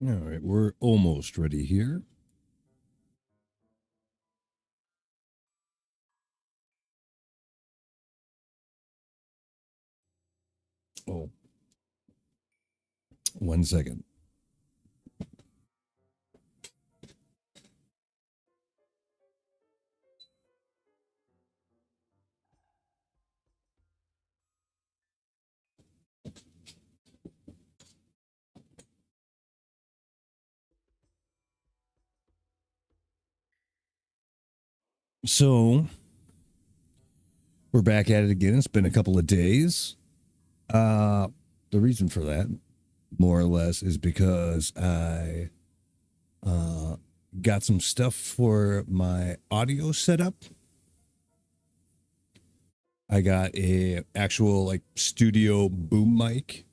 All right, we're almost ready here. Oh, 1 second. So we're back at it again. It's been a couple of days. The reason for that, more or less, is because I got some stuff for my audio setup. I got a actual like studio boom mic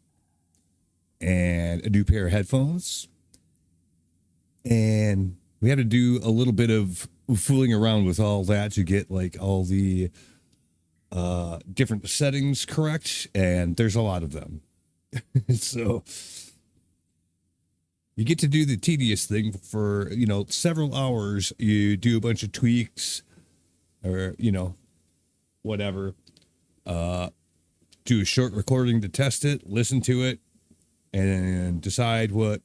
and a new pair of headphones. And we had to do a little bit of fooling around with all that to get like all the different settings correct, and there's a lot of them. So you get to do the tedious thing for several hours. You do a bunch of tweaks or whatever, do a short recording to test it, listen to it, and decide what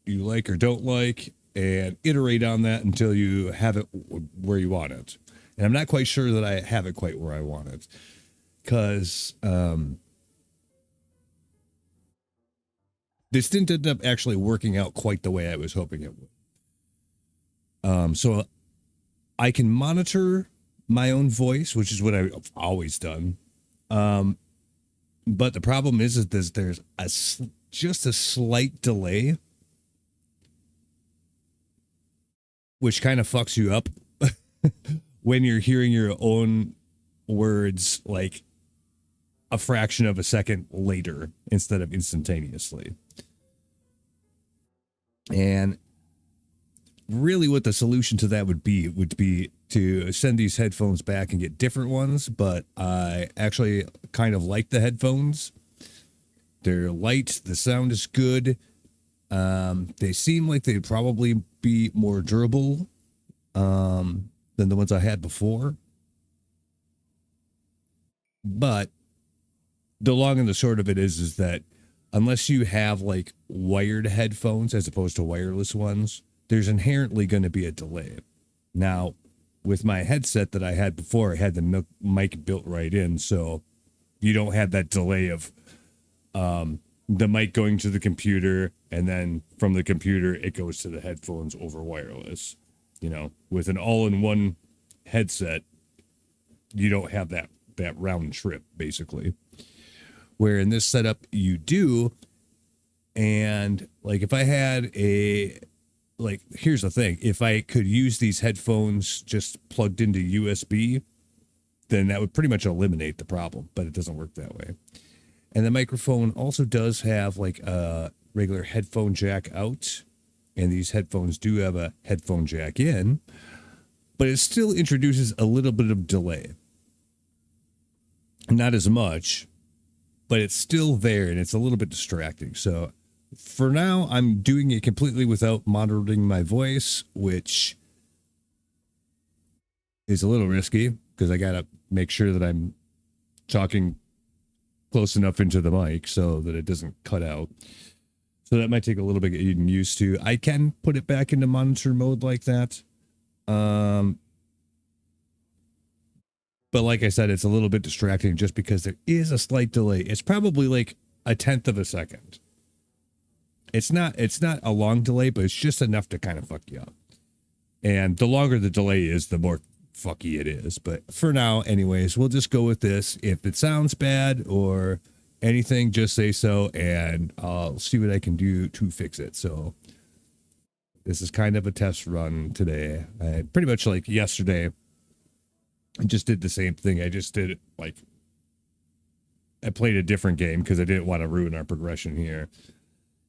you like or don't like, and iterate on that until you have it where you want it. And I'm not quite sure that I have it quite where I want it, because this didn't end up actually working out quite the way I was hoping it would. So I can monitor my own voice, which is what I've always done. But the problem is there's just a slight delay, which kind of fucks you up when you're hearing your own words like a fraction of a second later instead of instantaneously. And really what the solution to that would be to send these headphones back and get different ones. But I actually kind of like the headphones. They're light. The sound is good. They seem like they'd probably be more durable than the ones I had before. But the long and the short of it is that unless you have like wired headphones as opposed to wireless ones, there's inherently going to be a delay. Now, with my headset that I had before, I had the mic built right in, so you don't have that delay of the mic going to the computer, and then from the computer, it goes to the headphones over wireless. With an all-in-one headset, you don't have that round trip, basically. Where in this setup, you do. And like if I had here's the thing, if I could use these headphones just plugged into USB, then that would pretty much eliminate the problem, but it doesn't work that way. And the microphone also does have like a regular headphone jack out, and these headphones do have a headphone jack in, but it still introduces a little bit of delay. Not as much, but it's still there, and it's a little bit distracting. So for now, I'm doing it completely without monitoring my voice, which is a little risky because I got to make sure that I'm talking close enough into the mic so that it doesn't cut out. So that might take a little bit getting used to. I can put it back into monitor mode like that. But like I said, it's a little bit distracting just because there is a slight delay. It's probably like a tenth of a second. It's not a long delay, but it's just enough to kind of fuck you up. And the longer the delay is, the more fucky it is. But for now, anyways, we'll just go with this. If it sounds bad or anything, just say so, and I'll see what I can do to fix it. So this is kind of a test run today. I pretty much like yesterday, I just did the same thing. I just did it like I played a different game because I didn't want to ruin our progression here.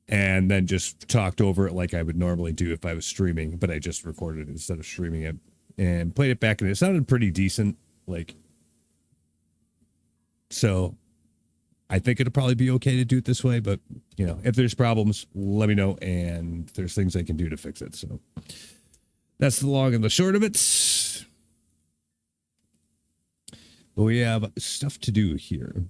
And then just talked over it like I would normally do if I was streaming, but I just recorded it instead of streaming it and played it back, and it sounded pretty decent. So I think it'll probably be okay to do it this way, but you know, if there's problems, let me know, and there's things I can do to fix it. So that's the long and the short of it. But we have stuff to do here.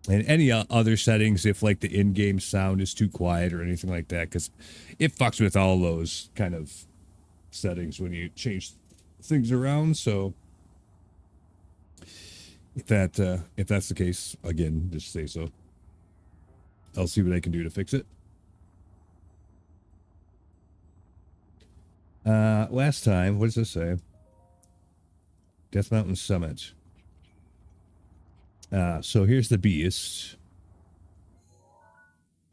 And any other settings, if like the in-game sound is too quiet or anything like that, because it fucks with all those kind of settings when you change things around. So if that's the case, again, just say so. I'll see what I can do to fix it. Last time, what does this say? Death Mountain Summit. So here's the beast.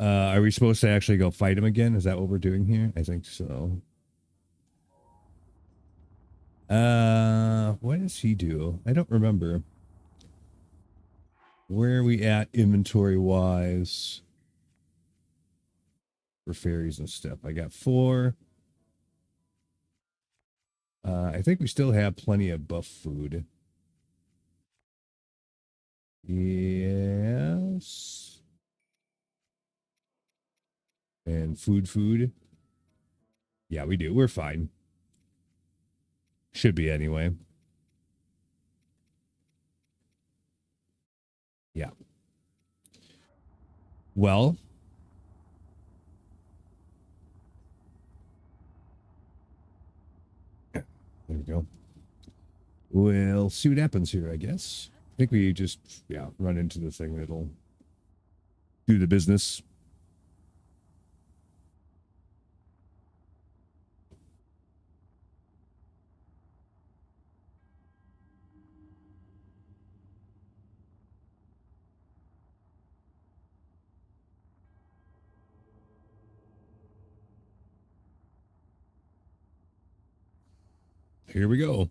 Are we supposed to actually go fight him again? Is that what we're doing here? I think so. What does he do? I don't remember. Where are we at inventory wise for fairies and stuff? I got 4. I think we still have plenty of buff food. Yes. And food. Yeah, we do. We're fine. Should be anyway. Yeah. Well, there we go. We'll see what happens here, I guess. I think we just, run into the thing that'll do the business. Here we go.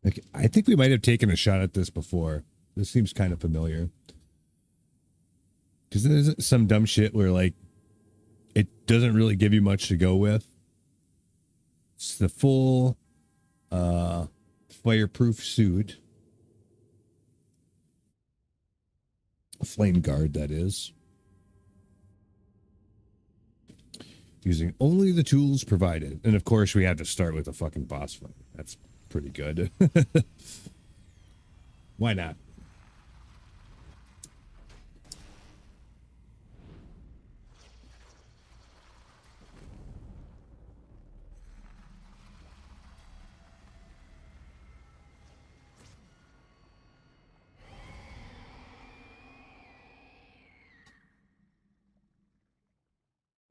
Okay, I think we might have taken a shot at this before. This seems kind of familiar. Because there's some dumb shit where, like, it doesn't really give you much to go with. It's the full fireproof suit. A flame guard, that is. Using only the tools provided. And of course, we had to start with a fucking boss fight. That's pretty good. Why not?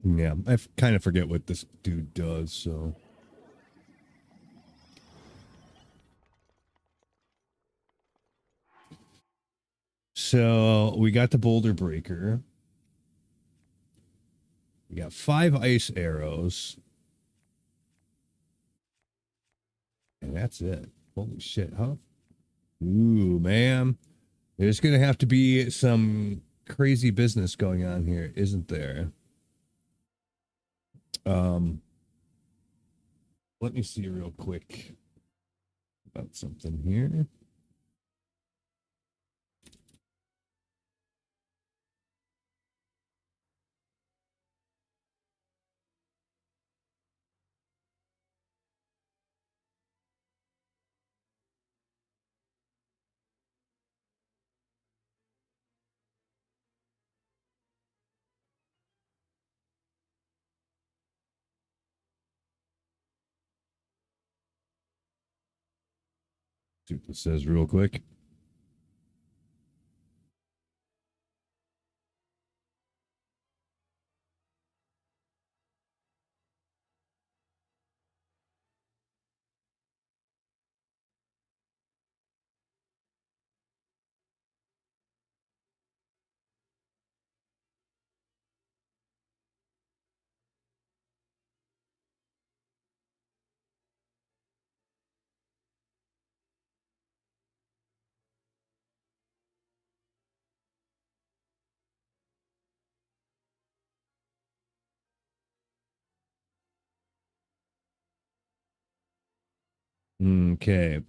Yeah, I kind of forget what this dude does, so. So we got the boulder breaker. We got 5 ice arrows. And that's it. Holy shit, huh? Ooh, man. There's going to have to be some crazy business going on here, isn't there? Let me see real quick about something here. See what this says real quick. Okay.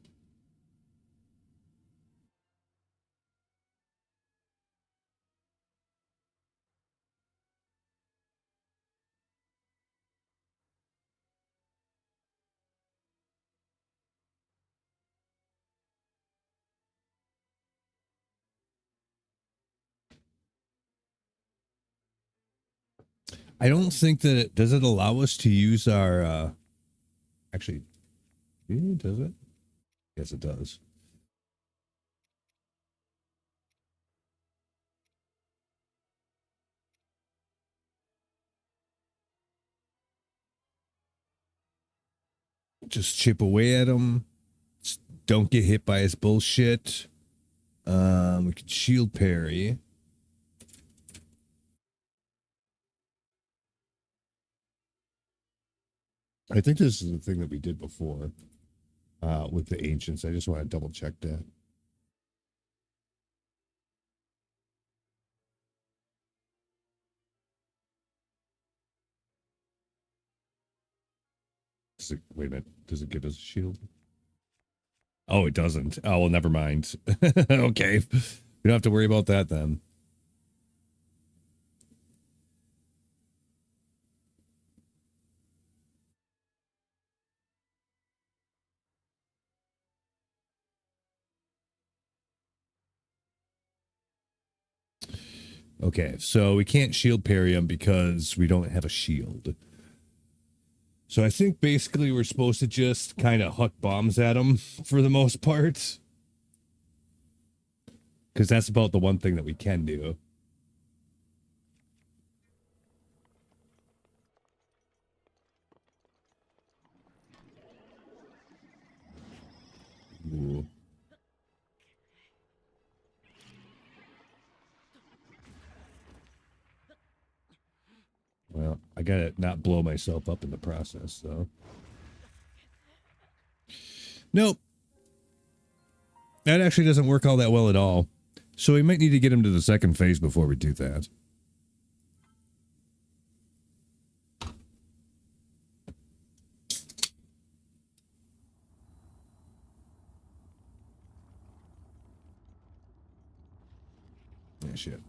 I don't think that does it allow us to use our actually does it? Yes, it does. Just chip away at him. Don't get hit by his bullshit. We could shield parry. I think this is the thing that we did before with the ancients. I just want to double check that. Wait a minute. Does it give us a shield? Oh, it doesn't. Oh, well, never mind. Okay. We don't have to worry about that then. Okay, so we can't shield parry him because we don't have a shield. So I think basically we're supposed to just kind of huck bombs at him for the most part. Because that's about the one thing that we can do. Ooh. Well, I gotta not blow myself up in the process, though. Nope. That actually doesn't work all that well at all. So we might need to get him to the second phase before we do that. Yeah, shit.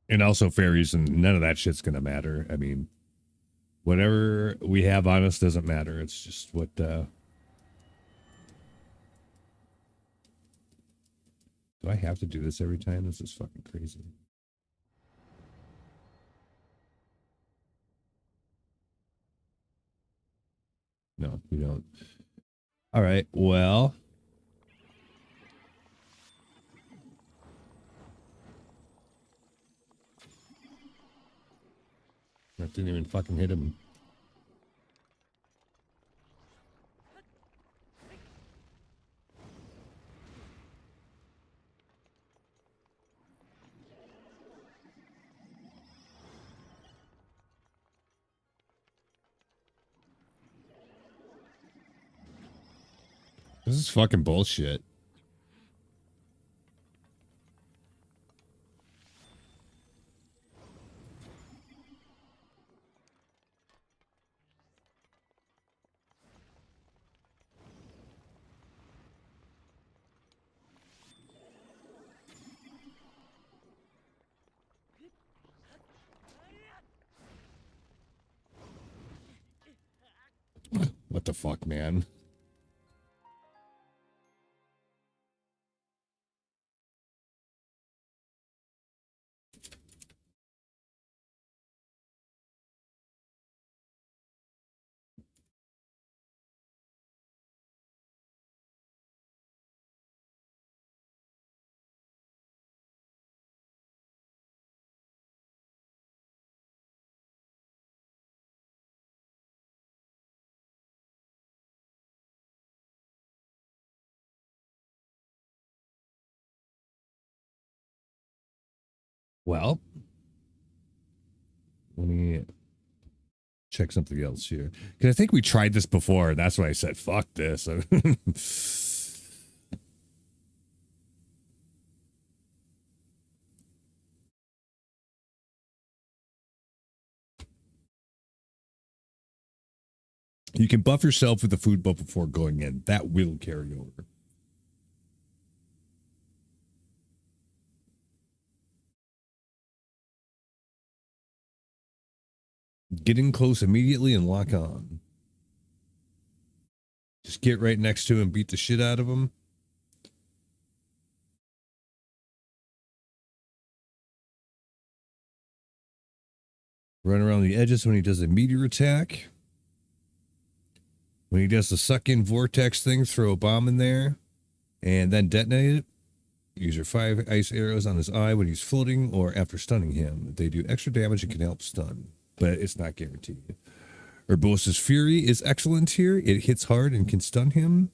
And also fairies, and none of that shit's gonna matter. I mean, whatever we have on us doesn't matter. It's just what do I have to do this every time? This is fucking crazy. No, we don't. All right. Well, that didn't even fucking hit him. This is fucking bullshit. What the fuck, man? Well, let me check something else here. Because I think we tried this before. And that's why I said, fuck this. You can buff yourself with the food buff before going in. That will carry over. Get in close immediately and lock on. Just get right next to him, beat the shit out of him. Run around the edges when he does a meteor attack. When he does the suck-in vortex thing, throw a bomb in there and then detonate it. Use your 5 ice arrows on his eye when he's floating or after stunning him. They do extra damage and can help stun, but it's not guaranteed. Urbosa's Fury is excellent here. It hits hard and can stun him.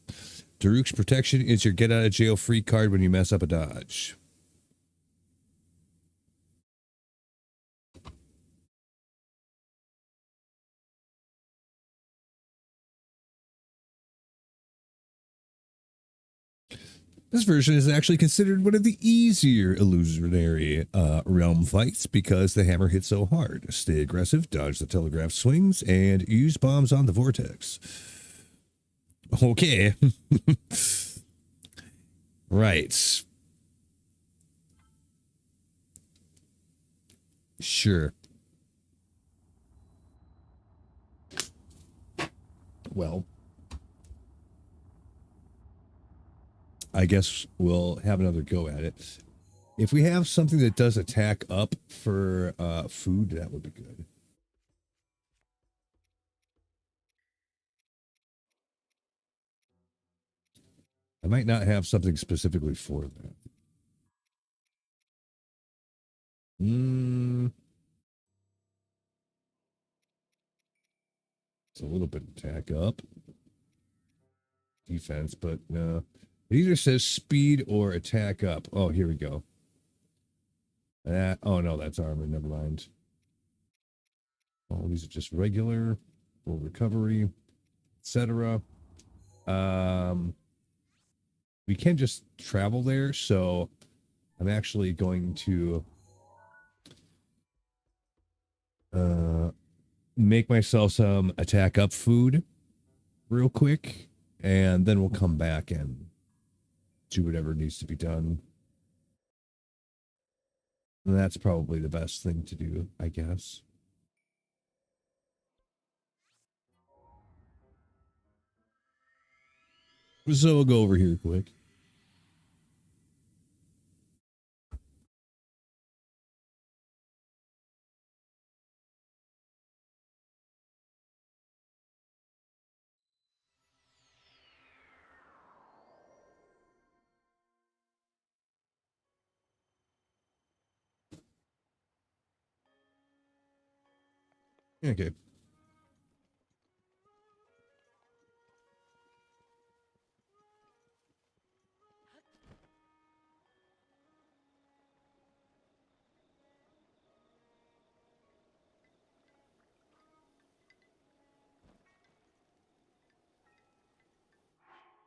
Daruk's Protection is your get out of jail free card when you mess up a dodge. This version is actually considered one of the easier illusionary realm fights because the hammer hits so hard. Stay aggressive, dodge the telegraph swings, and use bombs on the vortex. Okay. Right. Sure. Well, I guess we'll have another go at it. If we have something that does attack up for food, that would be good. I might not have something specifically for that. It's a little bit attack up. Defense, but no. It either says speed or attack up. Oh, here we go. Oh, no, that's armor. Never mind. Oh, these are just regular, full recovery, etc. We can just travel there, so I'm actually going to make myself some attack up food real quick, and then we'll come back and do whatever needs to be done. And that's probably the best thing to do, I guess. So we'll go over here quick. Okay.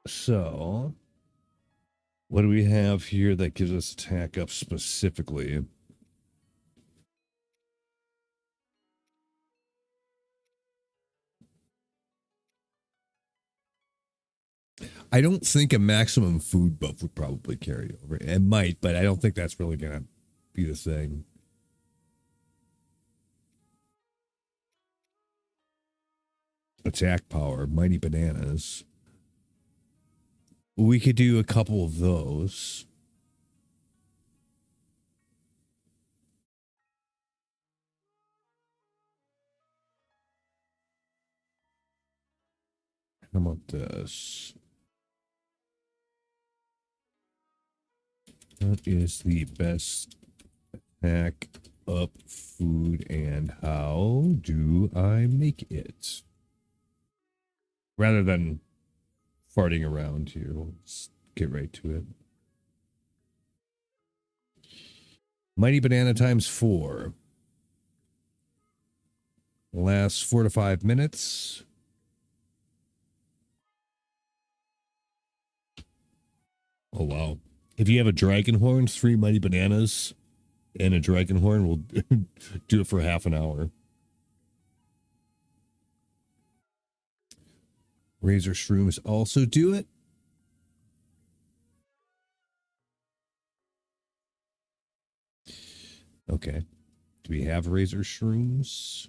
So, what do we have here that gives us attack up specifically? I don't think a maximum food buff would probably carry over. It might, but I don't think that's really going to be the thing. Attack power, Mighty Bananas. We could do a couple of those. How about this? What is the best attack up food and how do I make it? Rather than farting around here, let's get right to it. Mighty Banana times 4. Lasts 4 to 5 minutes. Oh, wow. If you have a dragon horn, 3 Mighty Bananas and a dragon horn will do it for half an hour. Razor shrooms also do it. Okay. Do we have razor shrooms?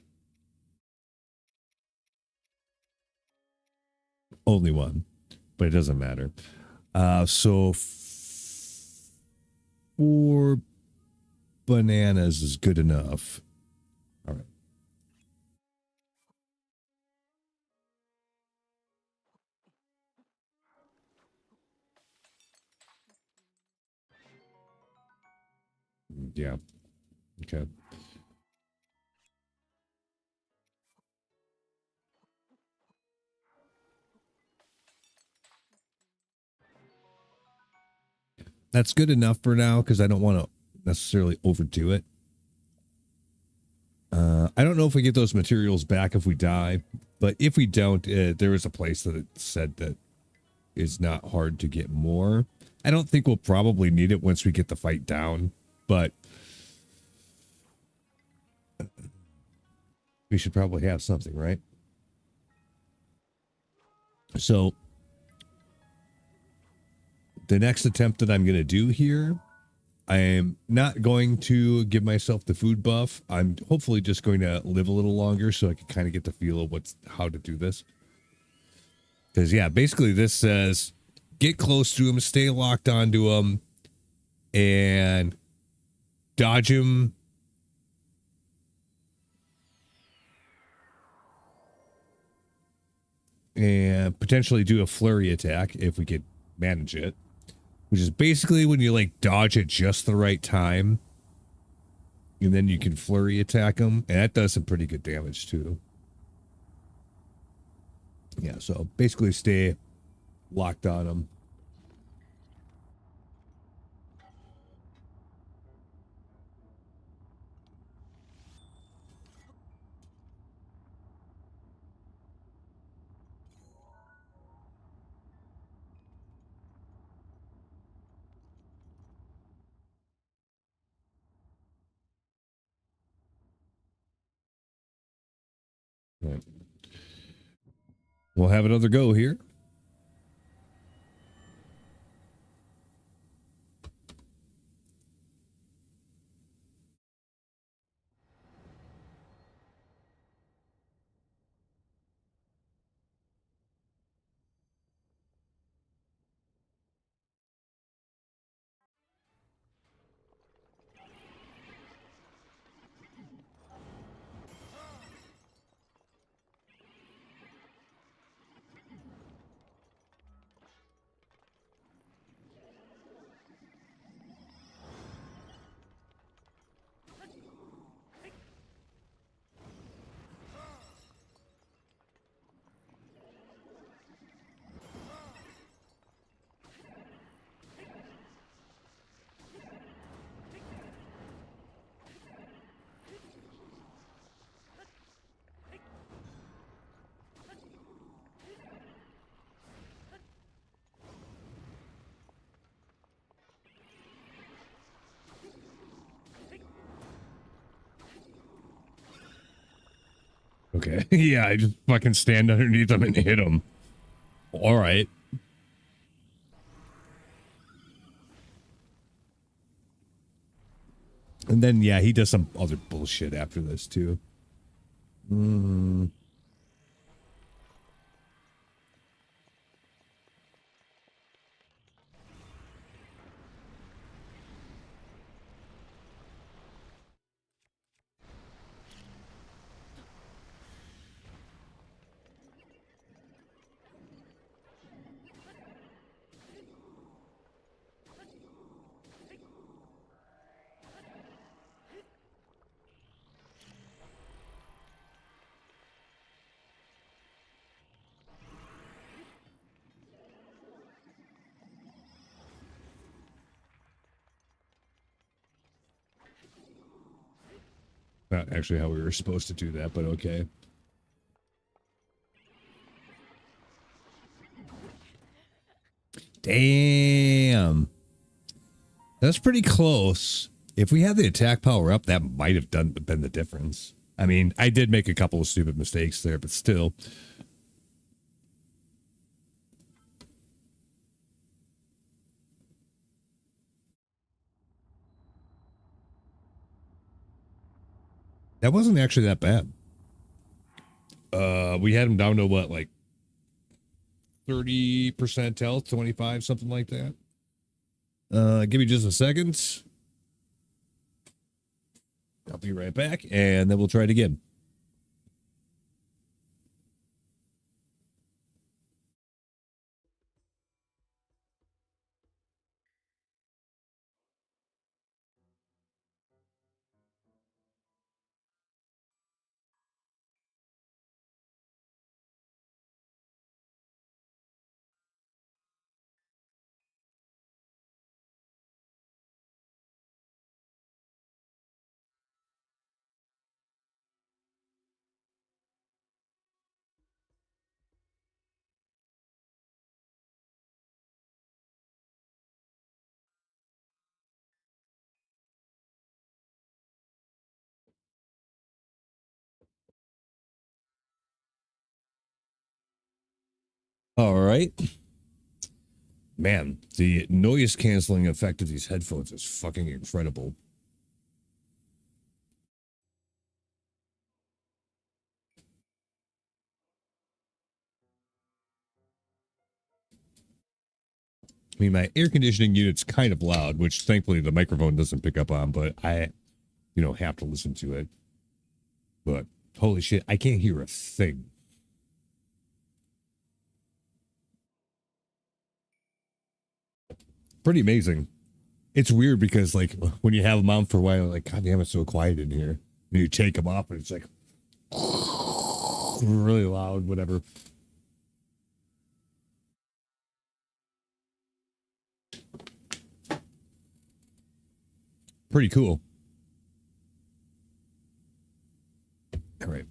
Only one, but it doesn't matter. So 4 bananas is good enough. All right. Yeah. Okay. That's good enough for now because I don't want to necessarily overdo it. I don't know if we get those materials back if we die, but if we don't, there is a place that it said that is not hard to get more. I don't think we'll probably need it once we get the fight down, but we should probably have something, right? So the next attempt that I'm going to do here, I am not going to give myself the food buff. I'm hopefully just going to live a little longer so I can kind of get the feel of how to do this. Because, yeah, basically this says get close to him, stay locked onto him, and dodge him. And potentially do a flurry attack if we could manage it. Which is basically when you like dodge at just the right time. And then you can flurry attack them. And that does some pretty good damage too. Yeah, so basically stay locked on them. Right. We'll have another go here. Okay. Yeah, I just fucking stand underneath them and hit them. All right. And then, yeah, he does some other bullshit after this, too. Not actually how we were supposed to do that, but okay. Damn. That's pretty close. If we had the attack power up, that might have been the difference. I mean, I did make a couple of stupid mistakes there, but still. That wasn't actually that bad. We had him down to what, like 30% health, 25, something like that. Give me just a second. I'll be right back, and then we'll try it again. All right. Man, the noise canceling effect of these headphones is fucking incredible. I mean, my air conditioning unit's kind of loud, which thankfully the microphone doesn't pick up on, but I, have to listen to it. But holy shit, I can't hear a thing. Pretty amazing. It's weird because, like, when you have them on for a while, like, God damn, it's so quiet in here. And you take them off and it's like really loud, whatever. Pretty cool. All right.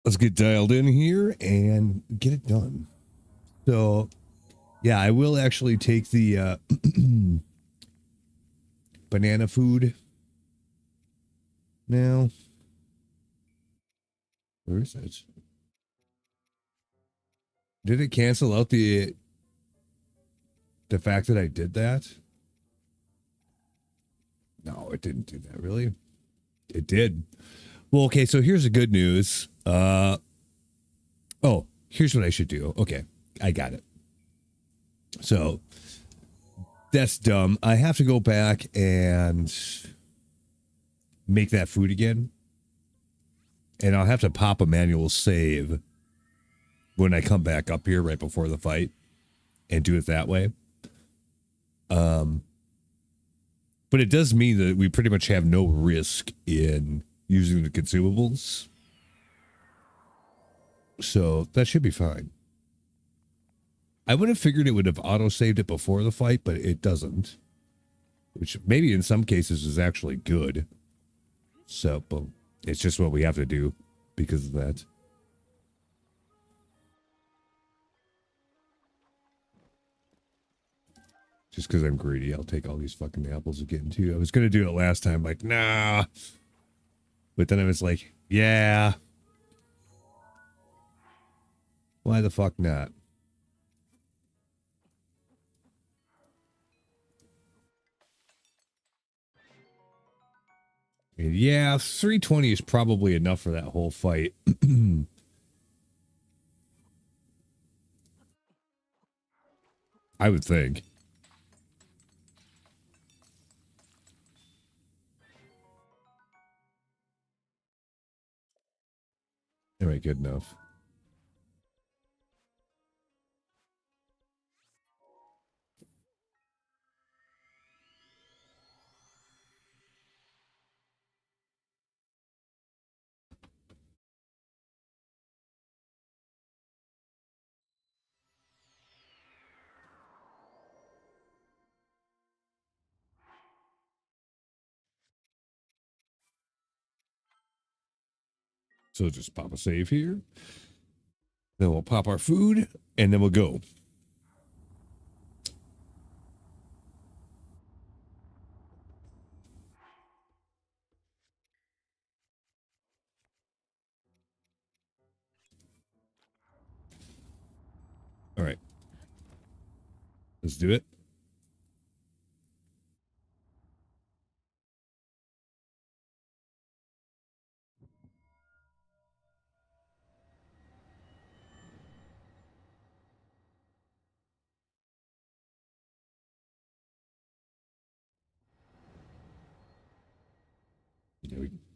Let's get dialed in here and get it done. So, yeah, I will actually take the banana food now. Where is it? Did it cancel out the fact that I did that? No, it didn't do that, really. It did. Well, okay, so here's the good news. Oh, here's what I should do. Okay, I got it. So that's dumb. I have to go back and make that food again. And I'll have to pop a manual save when I come back up here right before the fight and do it that way. But it does mean that we pretty much have no risk in using the consumables. So that should be fine. I would have figured it would have auto-saved it before the fight, but it doesn't. Which maybe in some cases is actually good. So, but it's just what we have to do because of that. Just because I'm greedy, I'll take all these fucking apples again, too. I was going to do it last time, like, nah. But then I was like, yeah. Why the fuck not? And yeah, 320 is probably enough for that whole fight. I would think. All right, good enough. So just pop a save here. Then we'll pop our food, and then we'll go. All right. Let's do it.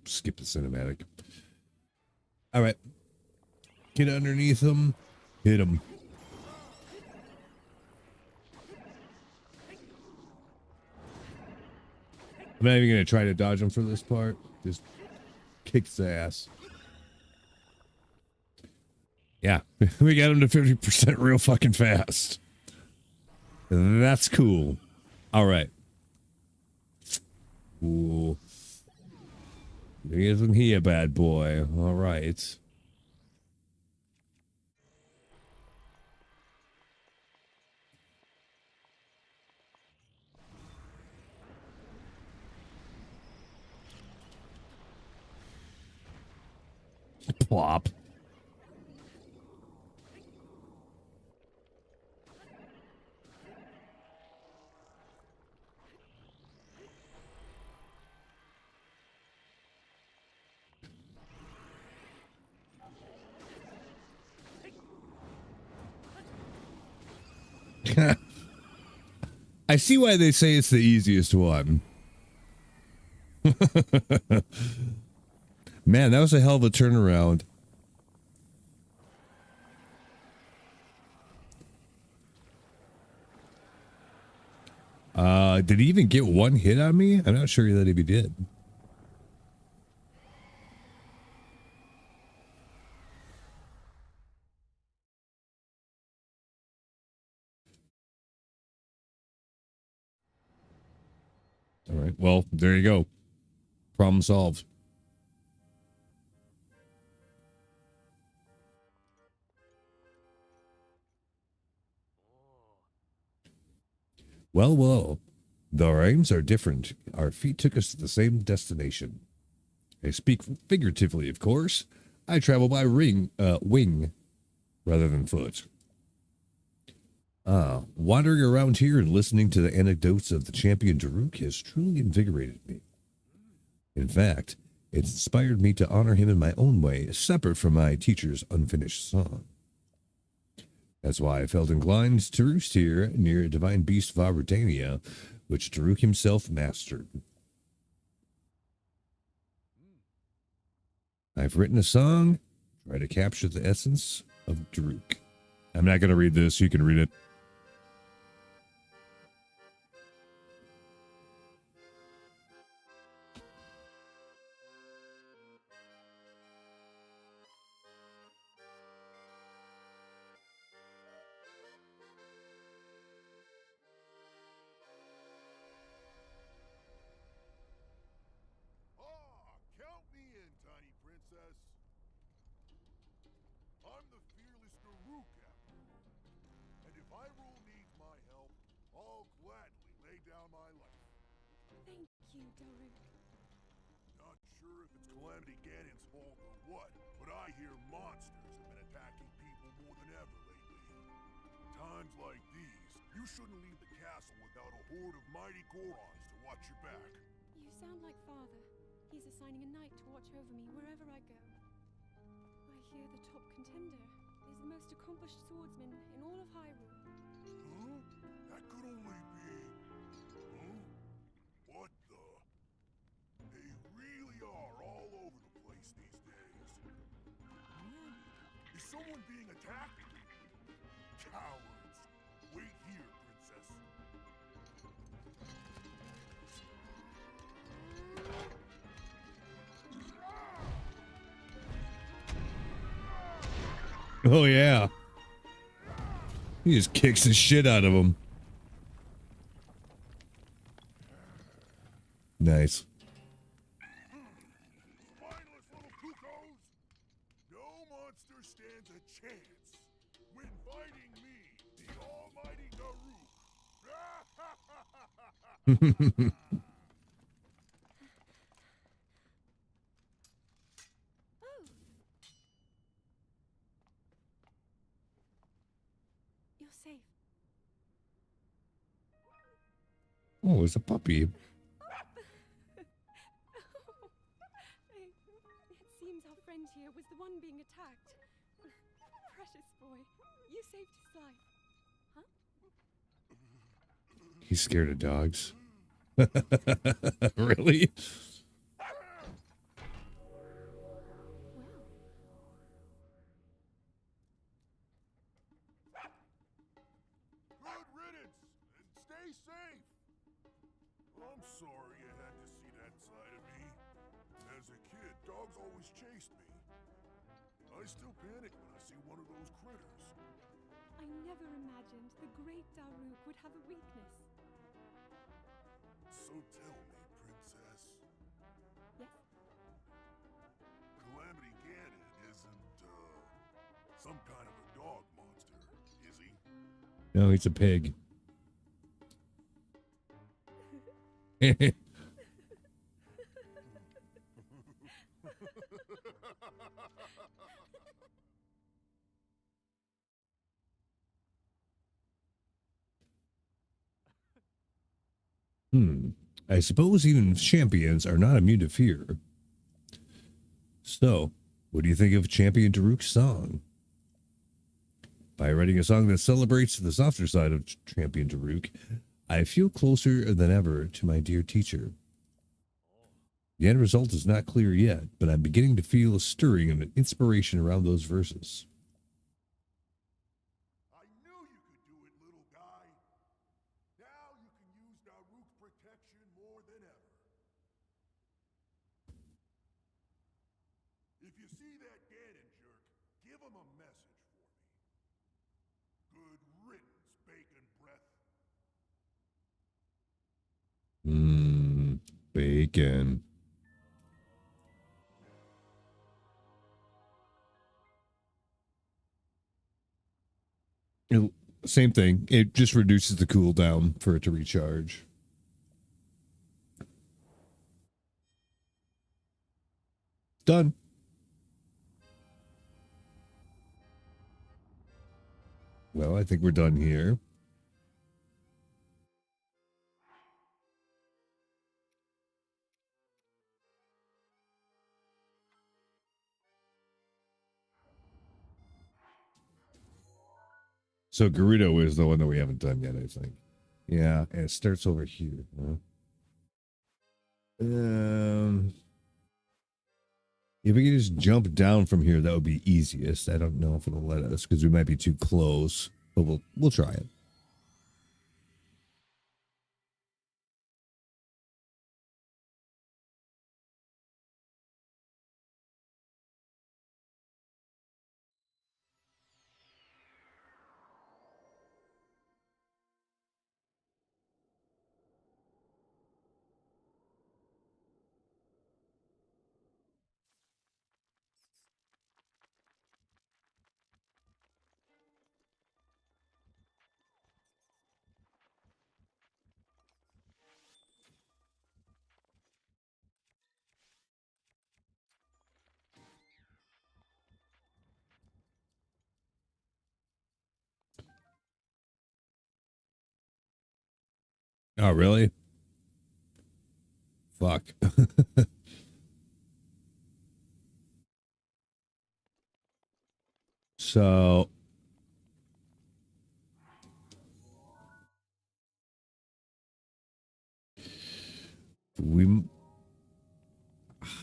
skip the cinematic. All right. Get underneath him. Hit him. I'm not even going to try to dodge him for this part. Just kick his ass. Yeah, we got him to 50% real fucking fast. That's cool. All right. Ooh. Isn't he a bad boy? All right. Plop. I see why they say it's the easiest one. Man, that was a hell of a turnaround. Did he even get one hit on me? I'm not sure that if he did. All right. Well, there you go. Problem solved. Well, well. Though our aims are different, our feet took us to the same destination. I speak figuratively, of course. I travel by wing rather than foot. Wandering around here and listening to the anecdotes of the champion Daruk has truly invigorated me. In fact, it inspired me to honor him in my own way, separate from my teacher's unfinished song. That's why I felt inclined to roost here near a divine beast of Aberdania, which Daruk himself mastered. I've written a song, try to capture the essence of Daruk. I'm not going to read this, you can read it. Oh, yeah. He just kicks the shit out of him. Nice. Oh, it's a puppy. It seems our friend here was the one being attacked. Precious boy, you saved his life. Huh? He's scared of dogs. Really? safe. I'm sorry you had to see that side of me. As a kid, dogs always chased me. I still panic when I see one of those critters. I never imagined the great Daruk would have a weakness. So tell me, Princess, Yes? Calamity Ganon isn't, some kind of a dog monster, is he? No, he's a pig. I suppose even champions are not immune to fear. So, what do you think of Champion Daruk's song? By writing a song that celebrates the softer side of Champion Daruk, I feel closer than ever to my dear teacher. The end result is not clear yet, but I'm beginning to feel a stirring of inspiration around those verses. I knew you could do it, little guy. Now you can use Daruk's protection more than ever. If you see that Ganon jerk, give him a message for me. Good riddance, bacon breath. Bacon. Same thing. It just reduces the cooldown for it to recharge. Done. Well, I think we're done here. So Gerudo is the one that we haven't done yet, I think. Yeah, and it starts over here. Huh? If we could just jump down from here, that would be easiest. I don't know if it'll let us because we might be too close, but we'll try it. Oh, really? Fuck. So we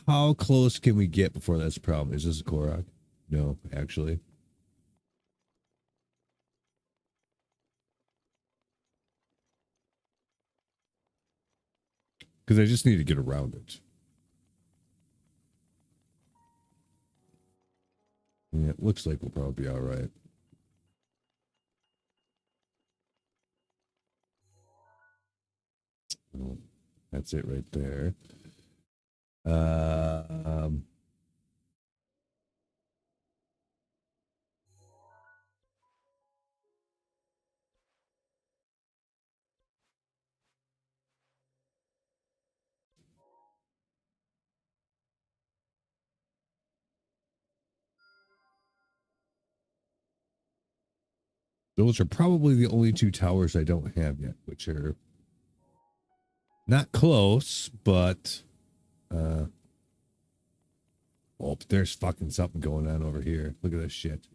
how close can we get before that's a problem? Is this a Korok? No, actually. Because I just need to get around it. Yeah, it looks like we'll probably be all right. Well, that's it right there. Um, those are probably the only two towers I don't have yet, which are not close, but oh, there's fucking something going on over here. Look at this shit.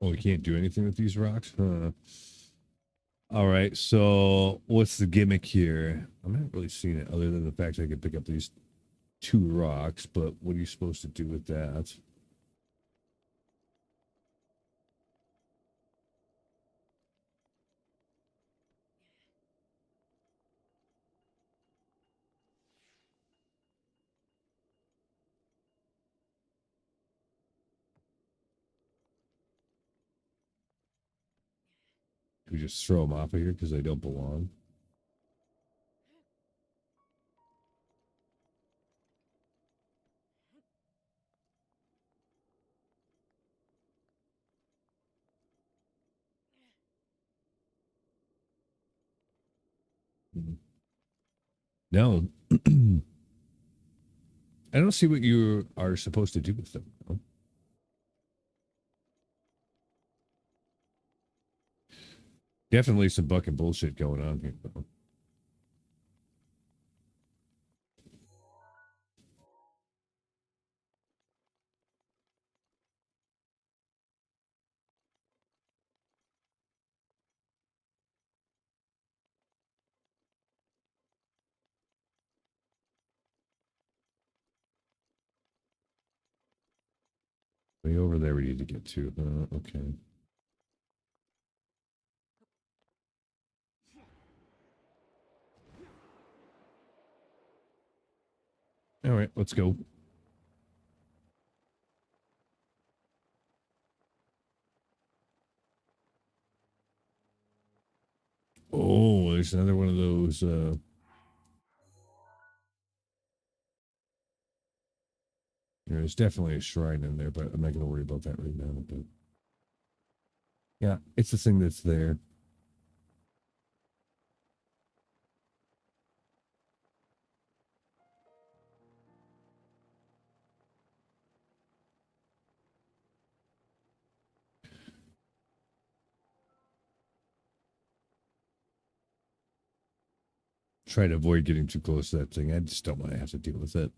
Oh, we can't do anything with these rocks? Huh. All right, so what's the gimmick here? I'm not really seeing it other than the fact that I can pick up these 2 rocks, but what are you supposed to do with that? Do we just throw them off of here because they don't belong? No. I don't see what you are supposed to do with them. No. Definitely some bucket bullshit going on here, though. Way over there we need to get to. Okay. All right, let's go. Oh, there's another one of those. There's definitely a shrine in there, but I'm not going to worry about that right now. But yeah, it's the thing that's there. Try to avoid getting too close to that thing. I just don't want to have to deal with it.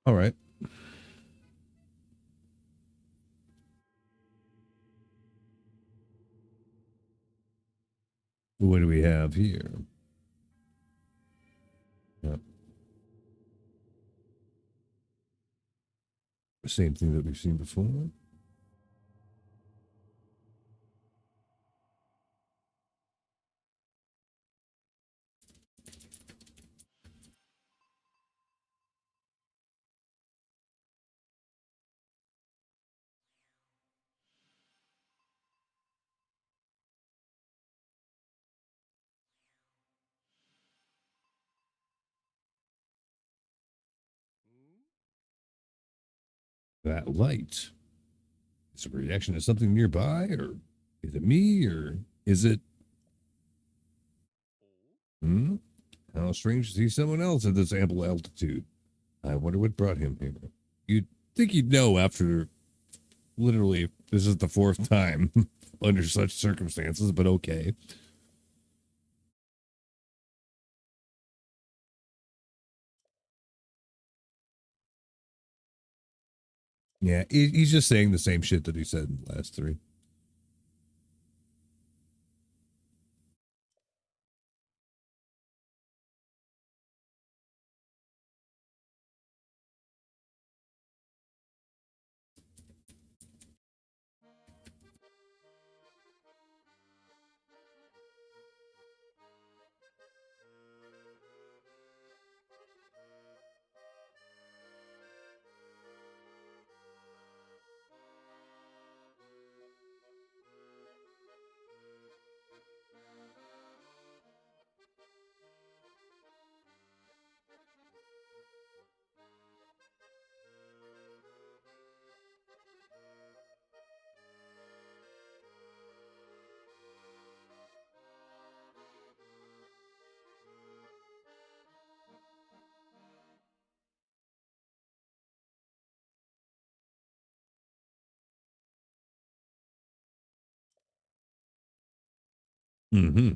All right. What do we have here? Yep. Same thing that we've seen before. That light. Is it a reaction to something nearby, or is it me, or is it? Hmm? How strange to see someone else at this ample altitude. I wonder what brought him here. You'd think he'd know after literally this is the 4th time under such circumstances, but okay. Yeah, he's just saying the same shit that he said in the last 3. Mm-hmm.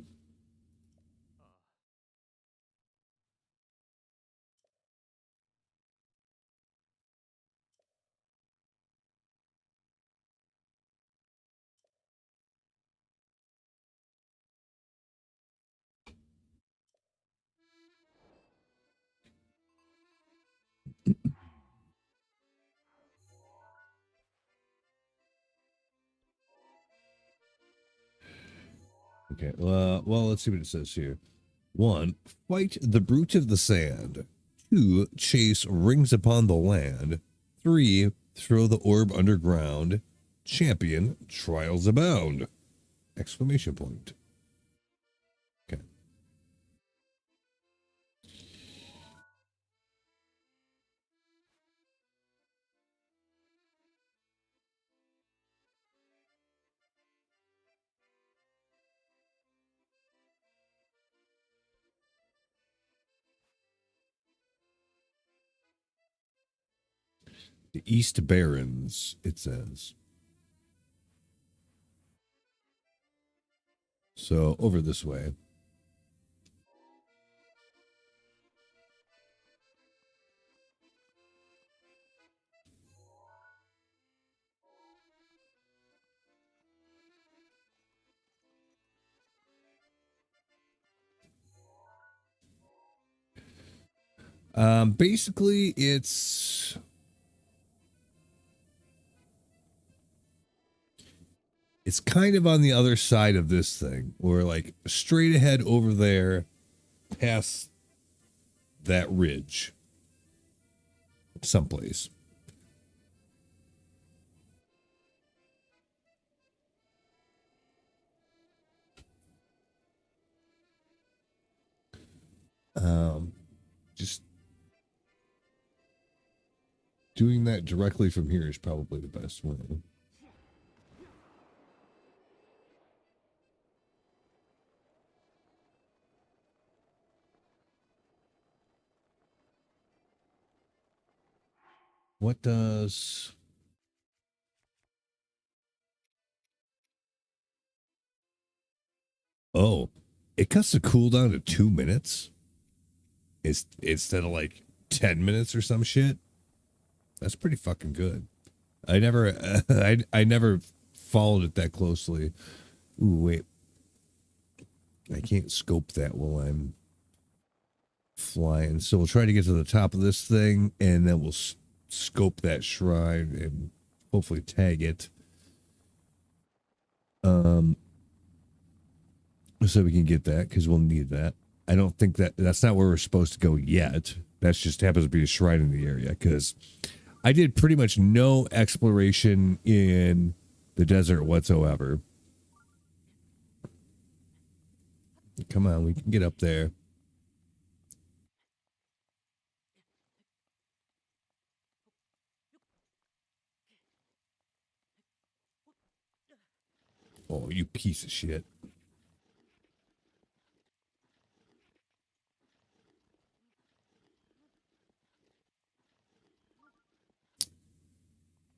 Okay. Well, let's see what it says here. 1. Fight the brute of the sand. 2. Chase rings upon the land. 3. Throw the orb underground. Champion, trials abound. Exclamation point. Okay. The East Barrens, it says. So over this way. Basically, it's kind of on the other side of this thing, or like straight ahead over there, past that ridge, someplace. Just doing that directly from here is probably the best way. What does... Oh, it cuts the cooldown to 2 minutes. It's instead of like 10 minutes or some shit. That's pretty fucking good. I never I never followed it that closely. Ooh, wait. I can't scope that while I'm flying. So we'll try to get to the top of this thing, and then we'll scope that shrine and hopefully tag it. So we can get that, because we'll need that. I don't think that's not where we're supposed to go yet. That just happens to be a shrine in the area, because I did pretty much no exploration in the desert whatsoever. Come on, we can get up there. Oh, you piece of shit.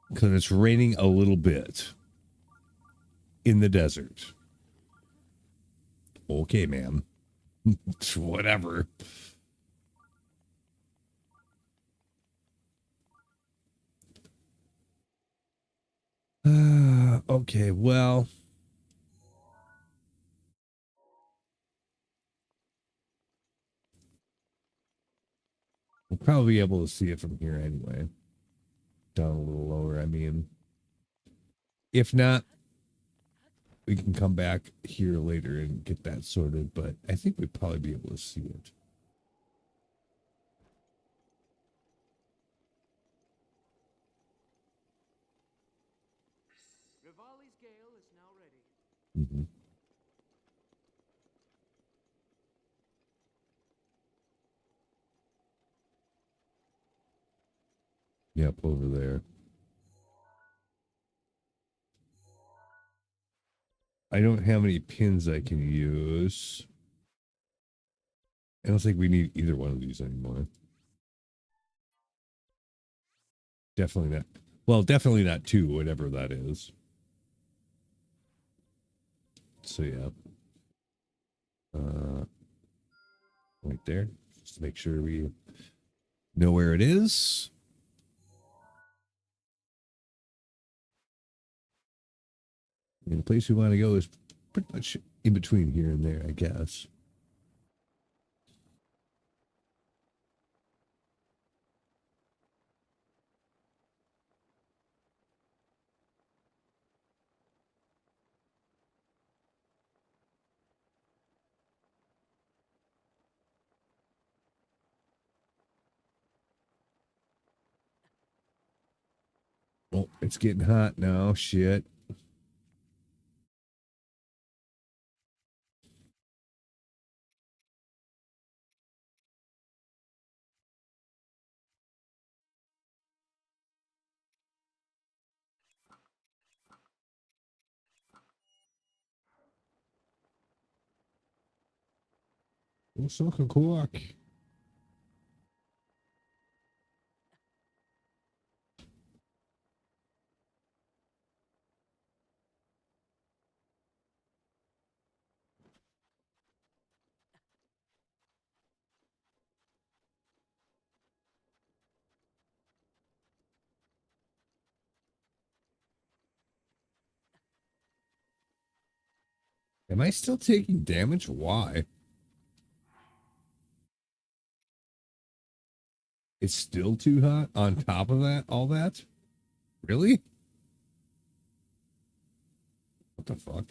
Because it's raining a little bit in the desert. Okay, man. Whatever. Okay, well. We'll probably be able to see it from here anyway. Down a little lower, I mean. If not, we can come back here later and get that sorted, but I think we'd probably be able to see it. Rivali's gale is now ready. Mm-hmm. Yep, over there. I don't have any pins I can use. I don't think we need either one of these anymore. Definitely not. Well, definitely not 2, whatever that is. So, yeah. Uh, right there, just to make sure we know where it is. And the place we want to go is pretty much in between here and there, I guess. Oh, it's getting hot now. Shit. Oh, soccer clock. Am I still taking damage? Why? It's still too hot on top of that, all that? Really? What the fuck?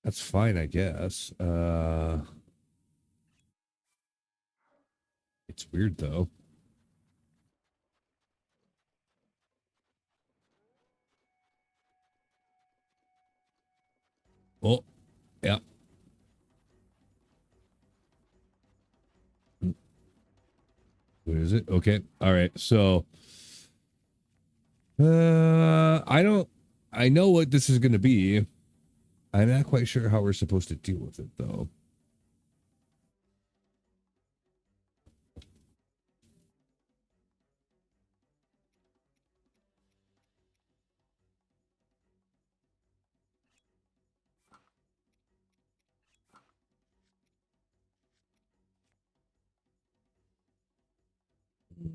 That's fine, I guess. It's weird though. Oh, yeah. What is it? Okay. All right. So, I don't, I know what this is going to be. I'm not quite sure how we're supposed to deal with it though.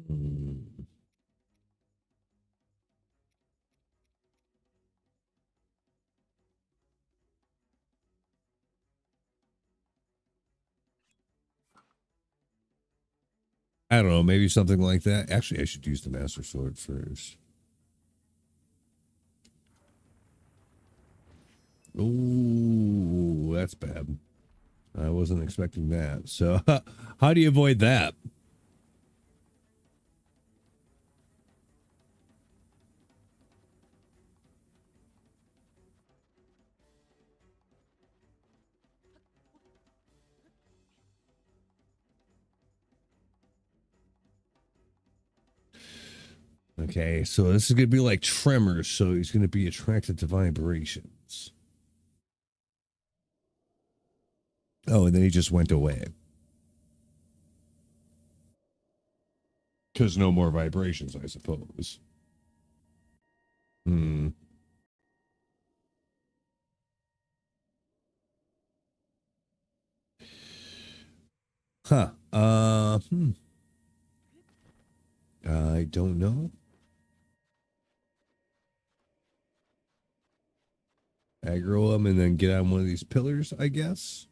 Hmm. I don't know. Maybe something like that. Actually, I should use the Master Sword first. Oh, that's bad. I wasn't expecting that. So, how do you avoid that? Okay, so this is going to be like tremors, so he's going to be attracted to vibrations. Oh, and then he just went away. Because no more vibrations, I suppose. Hmm. Huh. I don't know. Aggro him and then get on one of these pillars, I guess.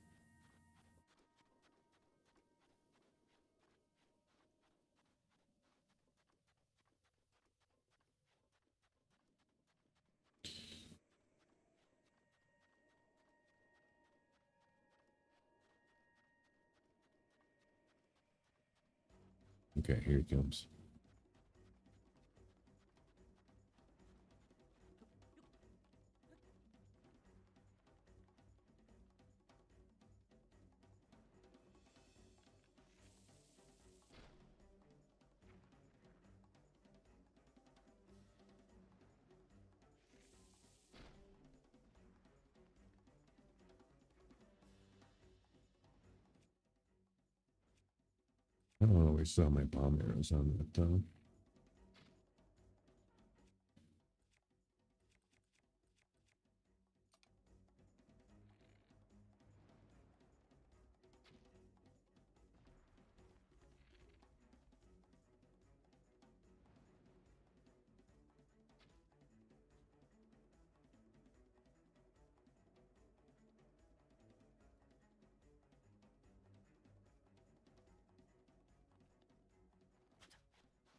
Okay, here it comes. I don't always saw my bomb arrows on that though.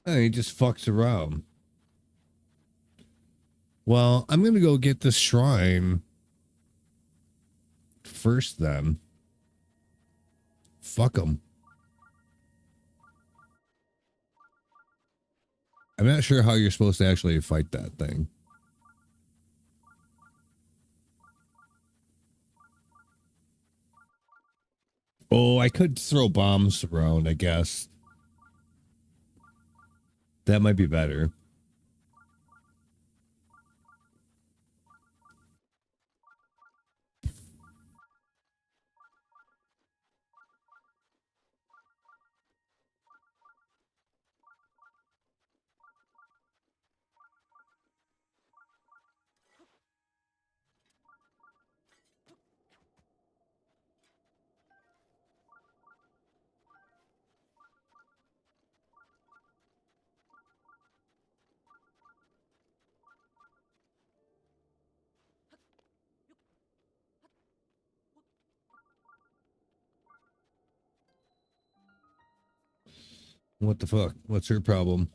And he just fucks around. Well, I'm gonna go get the shrine first then. Fuck him. I'm not sure how you're supposed to actually fight that thing. Oh, I could throw bombs around, I guess. That might be better. What the fuck? What's her problem?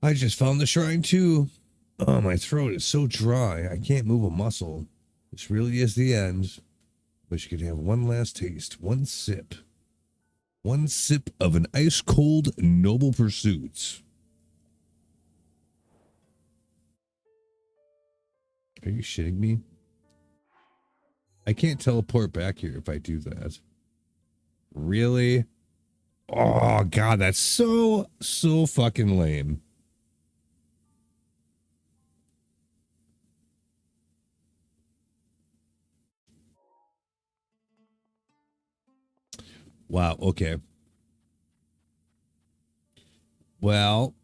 I just found the shrine too. Oh, my throat is so dry. I can't move a muscle. This really is the end. Wish you could have one last taste. One sip. One sip of an ice cold Noble Pursuits. Are you shitting me? I can't teleport back here if I do that. Really? Oh, God, that's so fucking lame. Wow, okay. Well,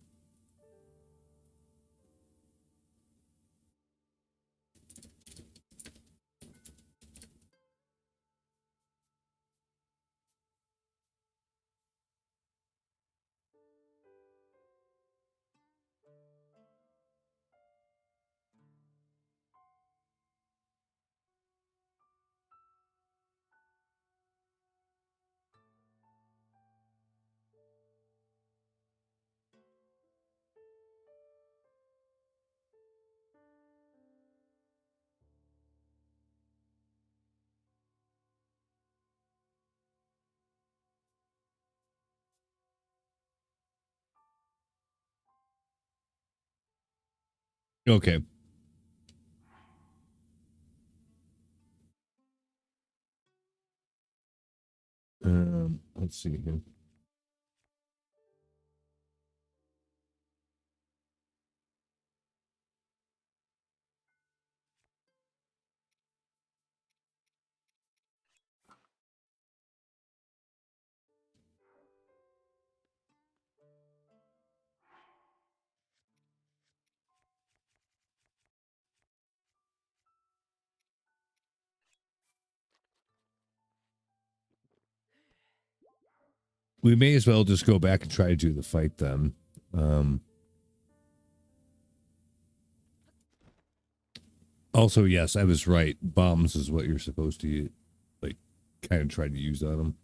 okay. Let's see here. We may as well just go back and try to do the fight then. Also, yes, I was right. Bombs is what you're supposed to, like, kind of try to use on them.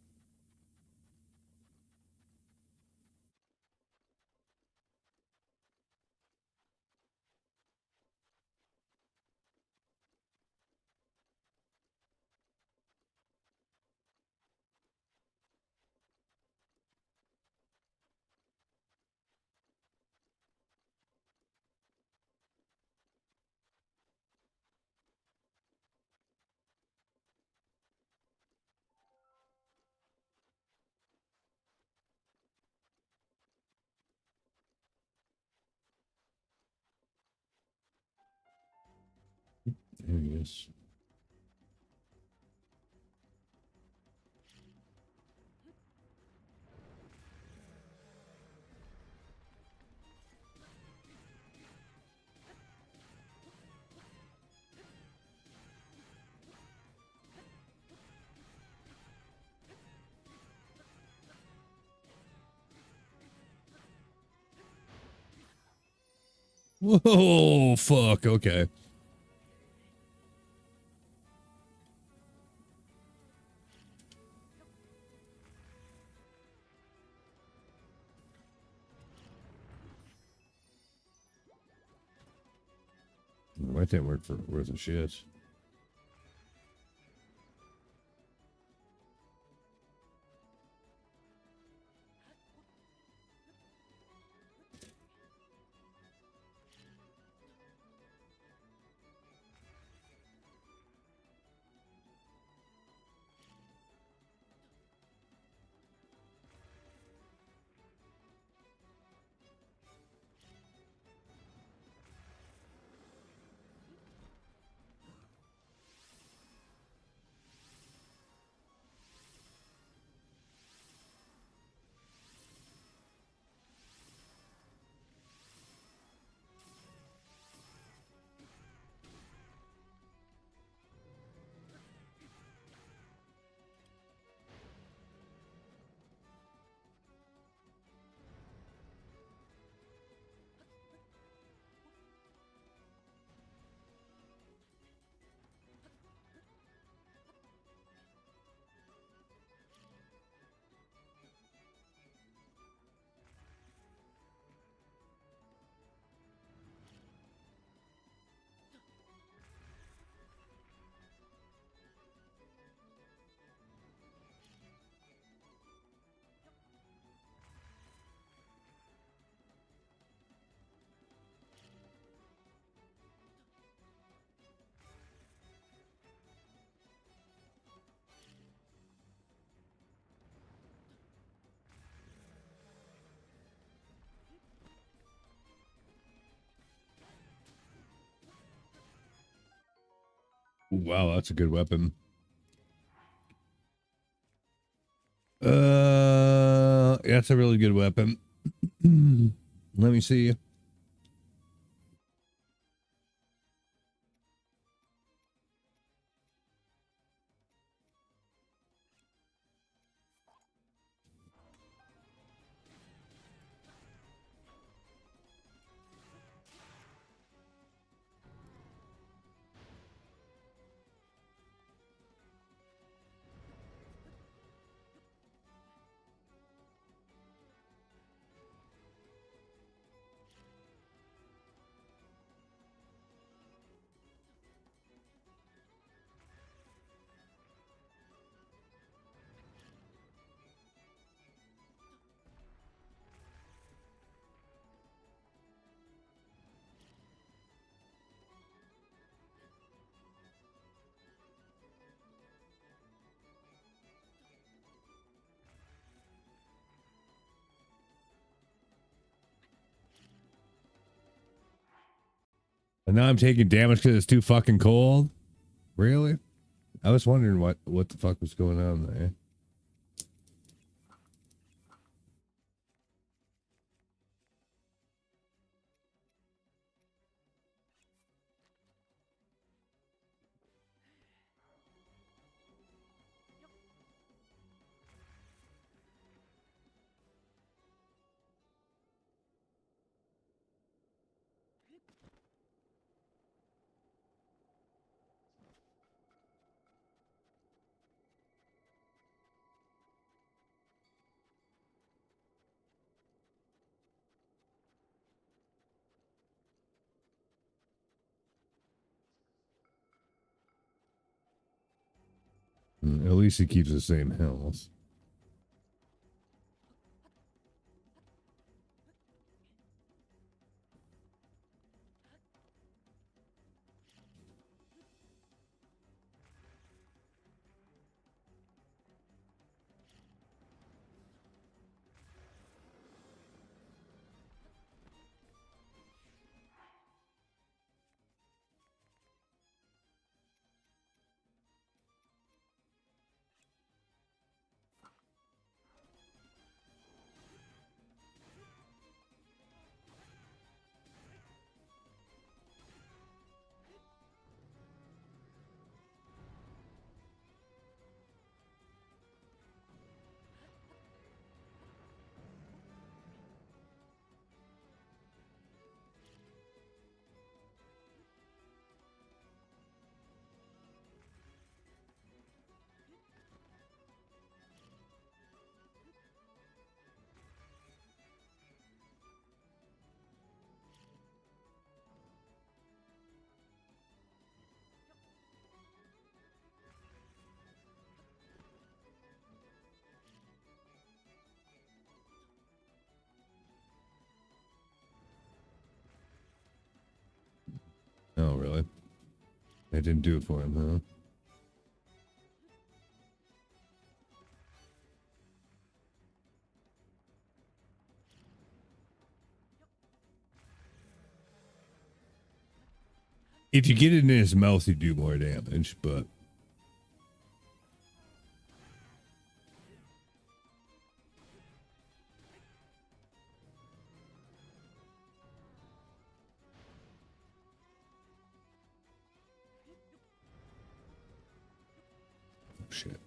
There he is. Whoa, fuck, okay. My didn't work for worth of shit. Wow, that's a good weapon. That's a really good weapon. Let me see. And now I'm taking damage because it's too fucking cold. Really? I was wondering what the fuck was going on there. At least he keeps the same health. really. That didn't do it for him, huh? If you get it in his mouth, you do more damage, but... Oh, shit.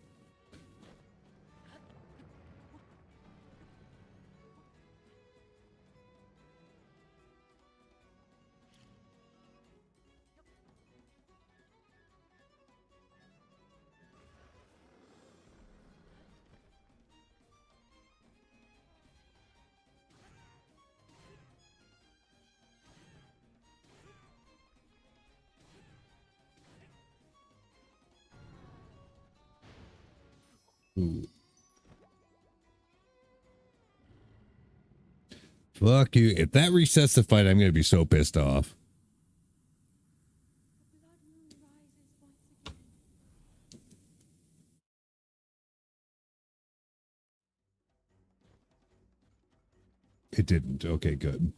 Ooh. Fuck you. If that resets the fight, I'm going to be so pissed off. It didn't. Okay, good.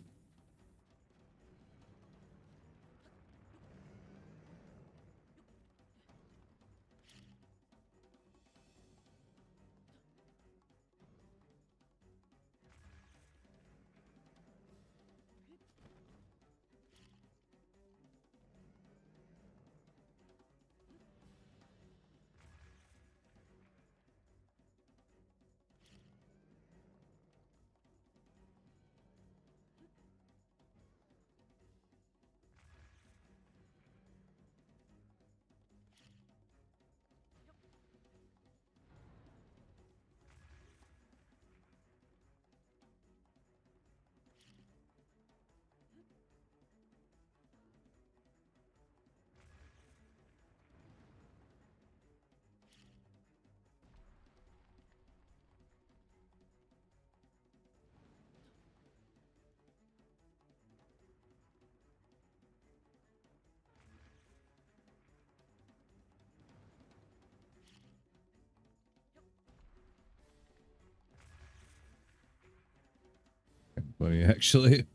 Funny, actually.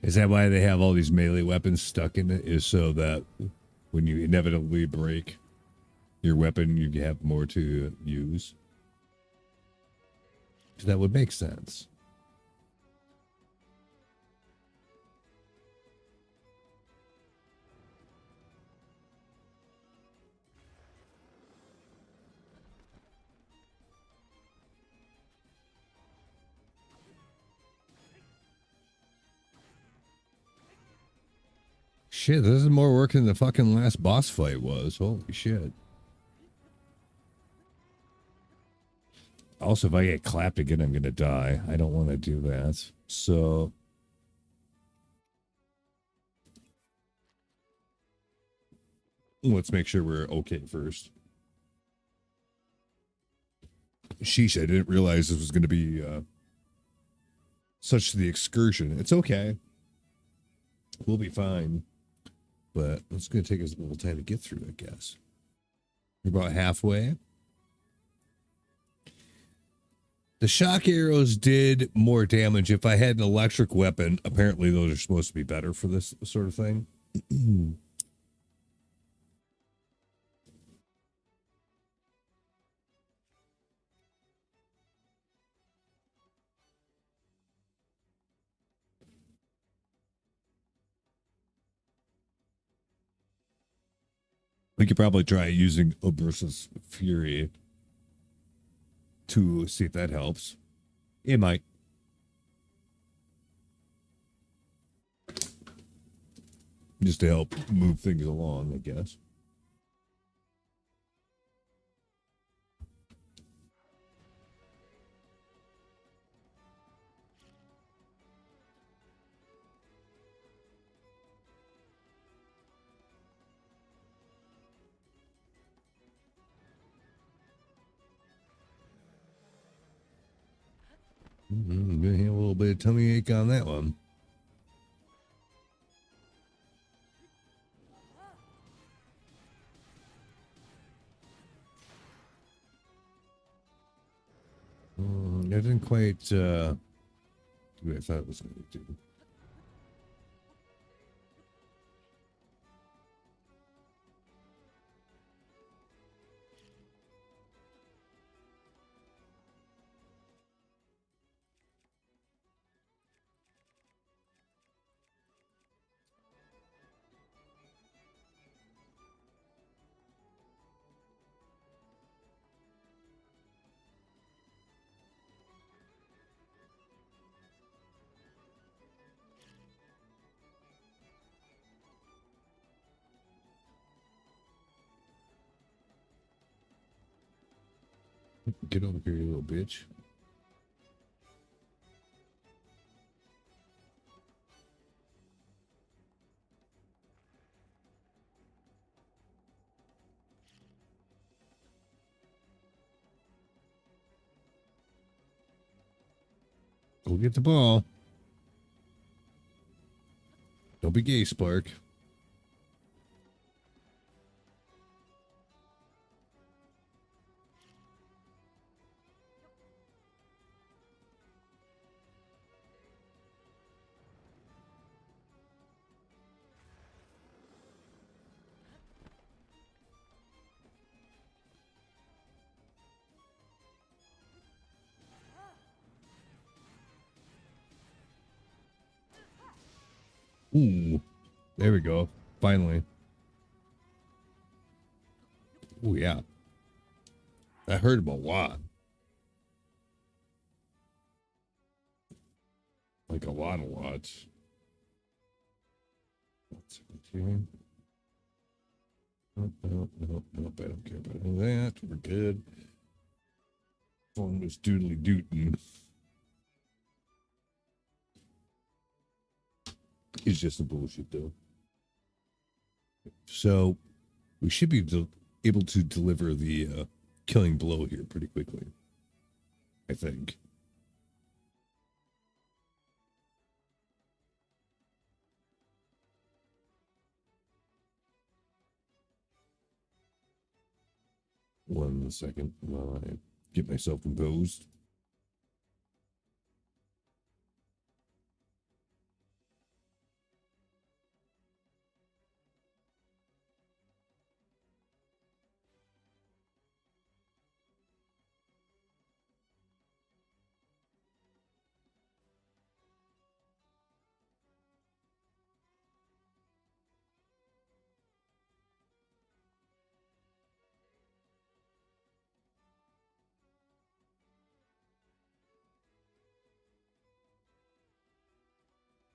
Is that why they have all these melee weapons stuck in it? Is so that when you inevitably break your weapon, you have more to use? That would make sense. Shit, this is more work than the fucking last boss fight was. Holy shit. Also, if I get clapped again, I'm going to die. I don't want to do that. So... let's make sure we're okay first. Sheesh, I didn't realize this was going to be such the excursion. It's okay. We'll be fine. But it's going to take us a little time to get through, I guess. We're about halfway. The shock arrows did more damage. If I had an electric weapon, apparently those are supposed to be better for this sort of thing. We could probably try using Obersa's Fury to see if that helps. It might. Just to help move things along, I guess. Gonna have a little bit of tummy ache on that one. I didn't quite do what I thought it was going to do. Get over here, you little bitch. Go get the ball. Don't be gay, Spark. Ooh, there we go. Finally. Oh yeah, that hurt him a lot. Like a lot. 17. Nope, I don't care about any of that. We're good. One was doodly dootin'. It's just some bullshit, though. So we should be able to deliver the killing blow here pretty quickly, I think. One second while I get myself composed.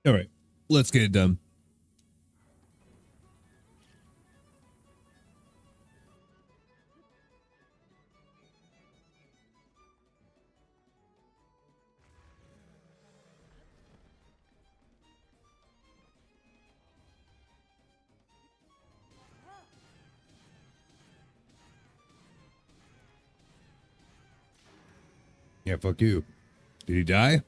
All right, let's get it done. Yeah, fuck you. Did he die?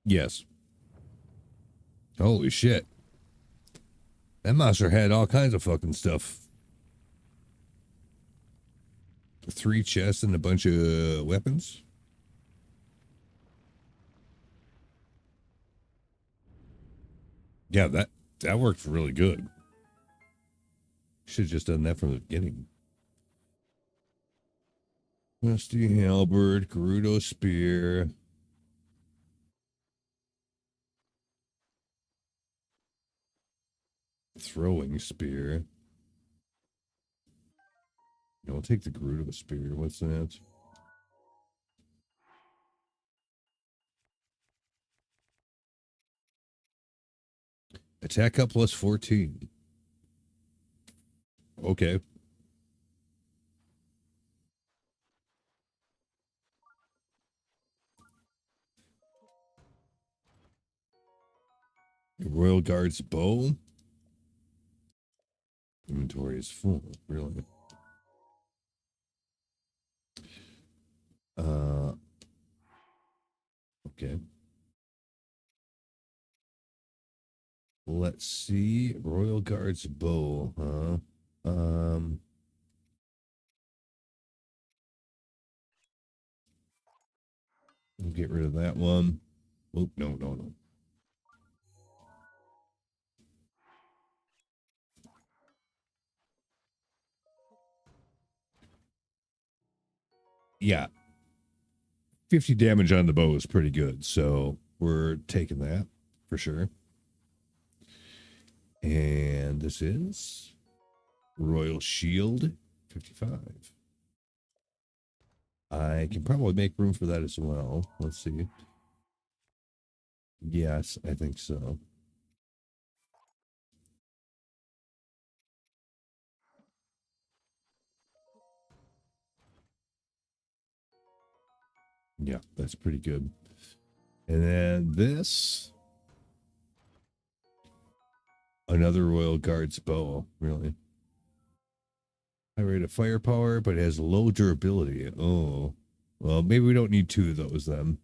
Yes. Holy shit. That monster had all kinds of fucking stuff. 3 chests and a bunch of weapons. Yeah, that worked really good. Should have just done that from the beginning. Rusty halberd, Gerudo spear. Throwing spear. I'll take the Gerudo spear. What's that? Attack up plus 14. Okay. Royal Guard's bow. inventory is full, really. Okay. Let's see. Royal Guard's bow, huh? We'll get rid of that one. Oh, no. Yeah. 50 damage on the bow is pretty good, so we're taking that for sure. And this is Royal Shield, 55. I can probably make room for that as well. Let's see. Yes, I think so. Yeah, that's pretty good. And then this, another Royal Guard's bow, really. High rate of firepower, but it has low durability. Oh, well, maybe we don't need two of those then.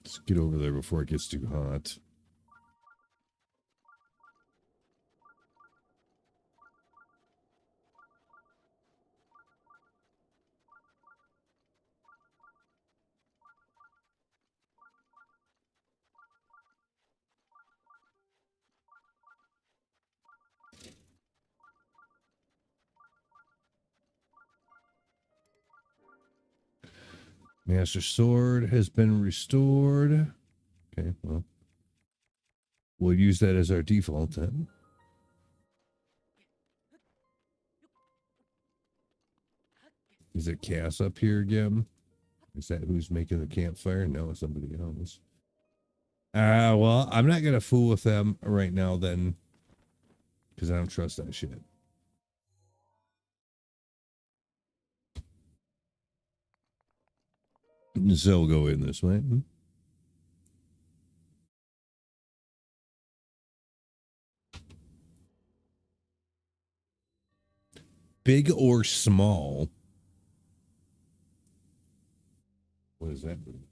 Let's get over there before it gets too hot. Master Sword has been restored. Okay, well, we'll use that as our default then. Is it Cass up here again? Is that who's making the campfire? No, it's somebody else. Well, I'm not gonna fool with them right now then, because I don't trust that shit. So we'll go in this way. Big or small? What does that mean?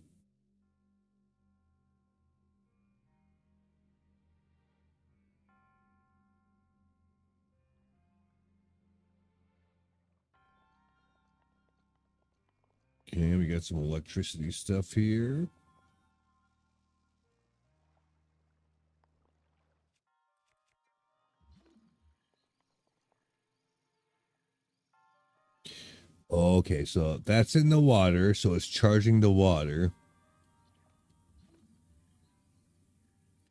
Okay, we got some electricity stuff here. Okay, so that's in the water, so it's charging the water.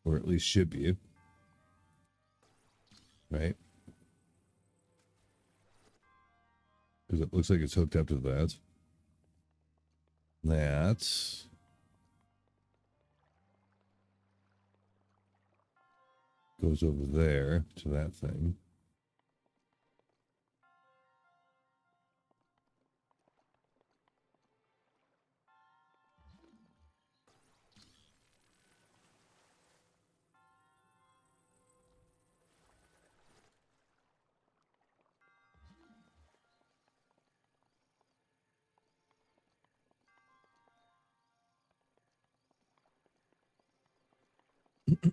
Or at least should be. Right? Because it looks like it's hooked up to that. That goes over there to that thing.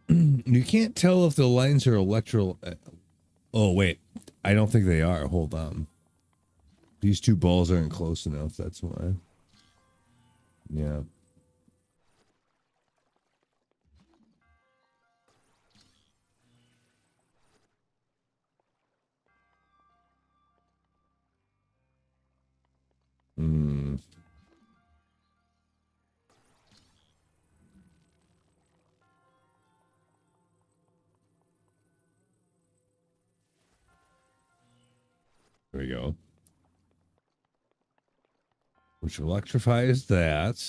You can't tell if the lines are electrical. Oh, wait. I don't think they are. Hold on. These two balls aren't close enough. That's why. Yeah. Hmm. There we go. Which electrifies that.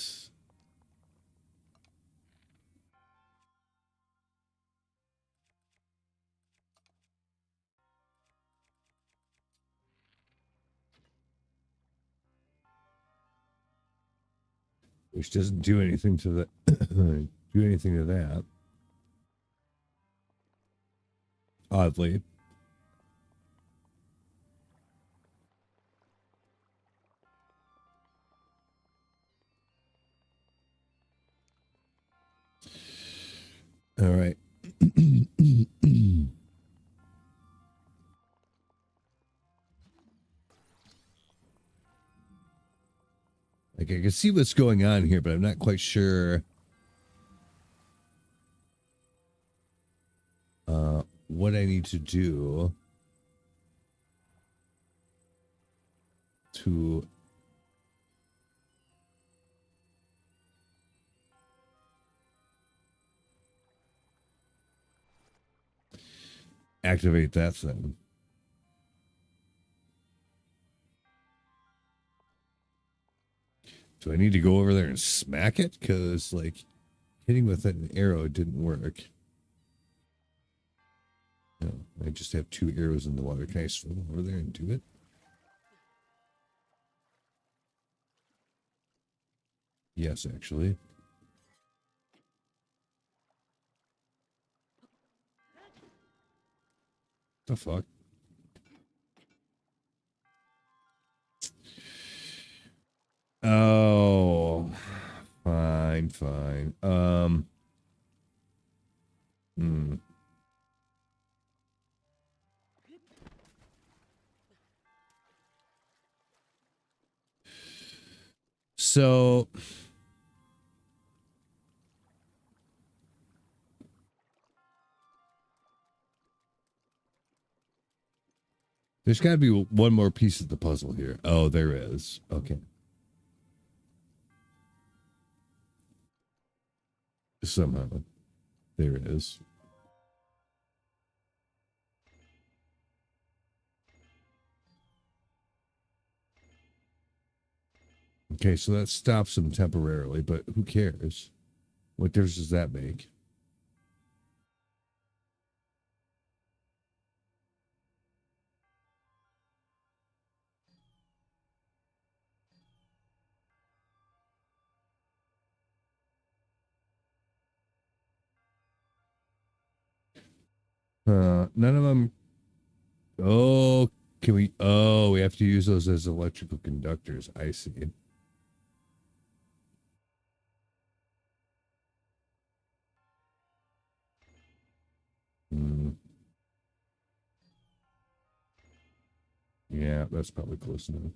Which doesn't do anything to that. Do anything to that. Oddly. All right. Like I can see what's going on here, but I'm not quite sure what I need to do to activate that thing. Do I need to go over there and smack it? Because, like, hitting with an arrow didn't work. No, I just have 2 arrows in the water. Can I swim over there and do it? Yes, actually. The fuck? Oh, fine, fine. So there's got to be one more piece of the puzzle here. Oh, there is. Okay. Somehow. There it is. Okay, so that stops him temporarily, but who cares? What difference does that make? None of them. Oh, can we? Oh, we have to use those as electrical conductors. I see. Hmm. Yeah, that's probably close enough.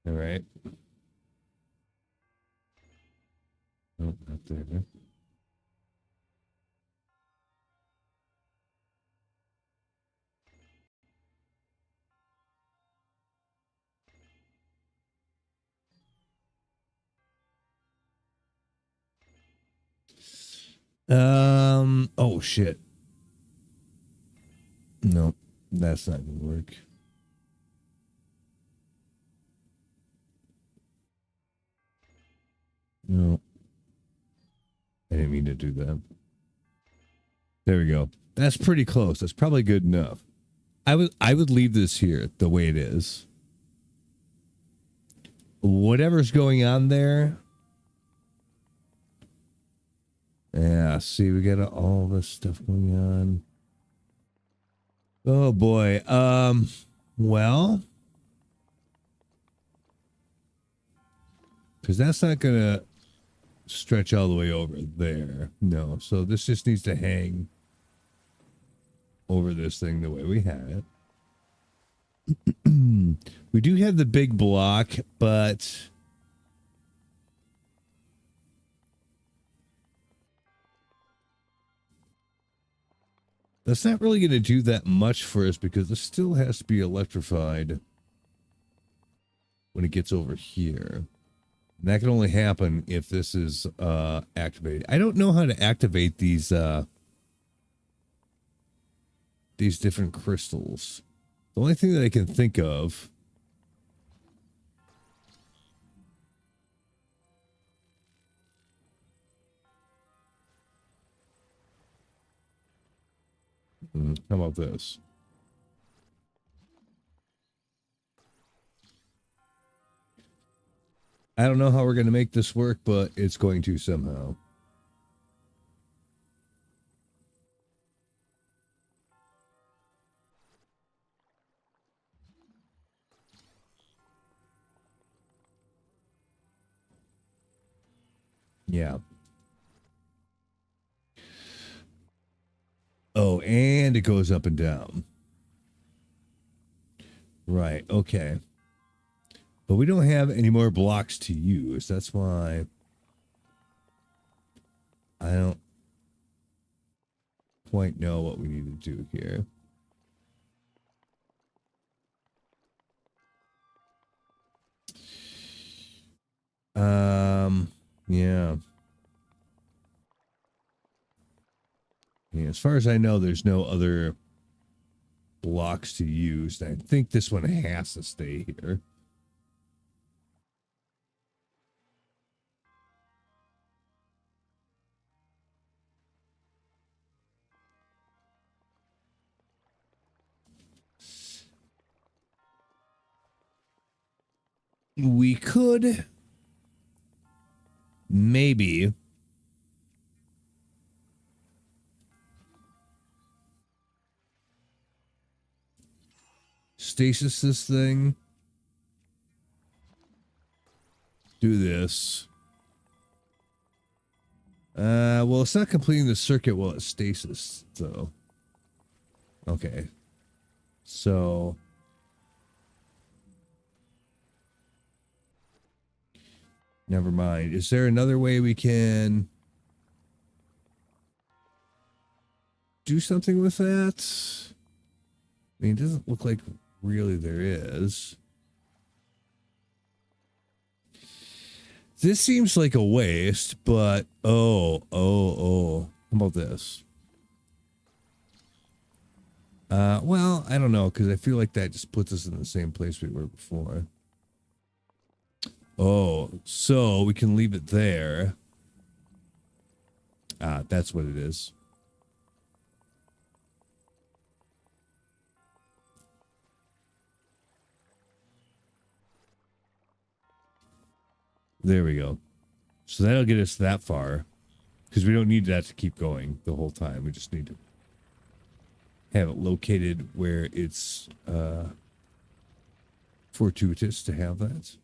All right. Oh, not there. Oh shit. No, that's not gonna work. No. I didn't mean to do that. There we go. That's pretty close. That's probably good enough. I would leave this here the way it is. Whatever's going on there. Yeah, see, we got all this stuff going on. Oh boy. Well, because that's not gonna stretch all the way over there. No, so this just needs to hang over this thing the way we had it. We do have the big block, but that's not really going to do that much for us because this still has to be electrified when it gets over here. And that can only happen if this is activated. I don't know how to activate these different crystals. The only thing that I can think of How about this? I don't know how we're going to make this work, but it's going to somehow. Yeah. Oh, and it goes up and down. Right. Okay. But we don't have any more blocks to use. That's why I don't quite know what we need to do here. Yeah. Yeah, as far as I know, there's no other blocks to use. I think this one has to stay here. We could maybe stasis this thing. Do this. Well, it's not completing the circuit while it's stasis, so. Okay. So. Never mind. Is there another way we can do something with that? I mean, it doesn't look like really there is. This seems like a waste, but how about this? Well, I don't know, because I feel like that just puts us in the same place we were before. Oh, so we can leave it there. Ah, that's what it is. There we go. So that'll get us that far. Because we don't need that to keep going the whole time. We just need to have it located where it's fortuitous to have that.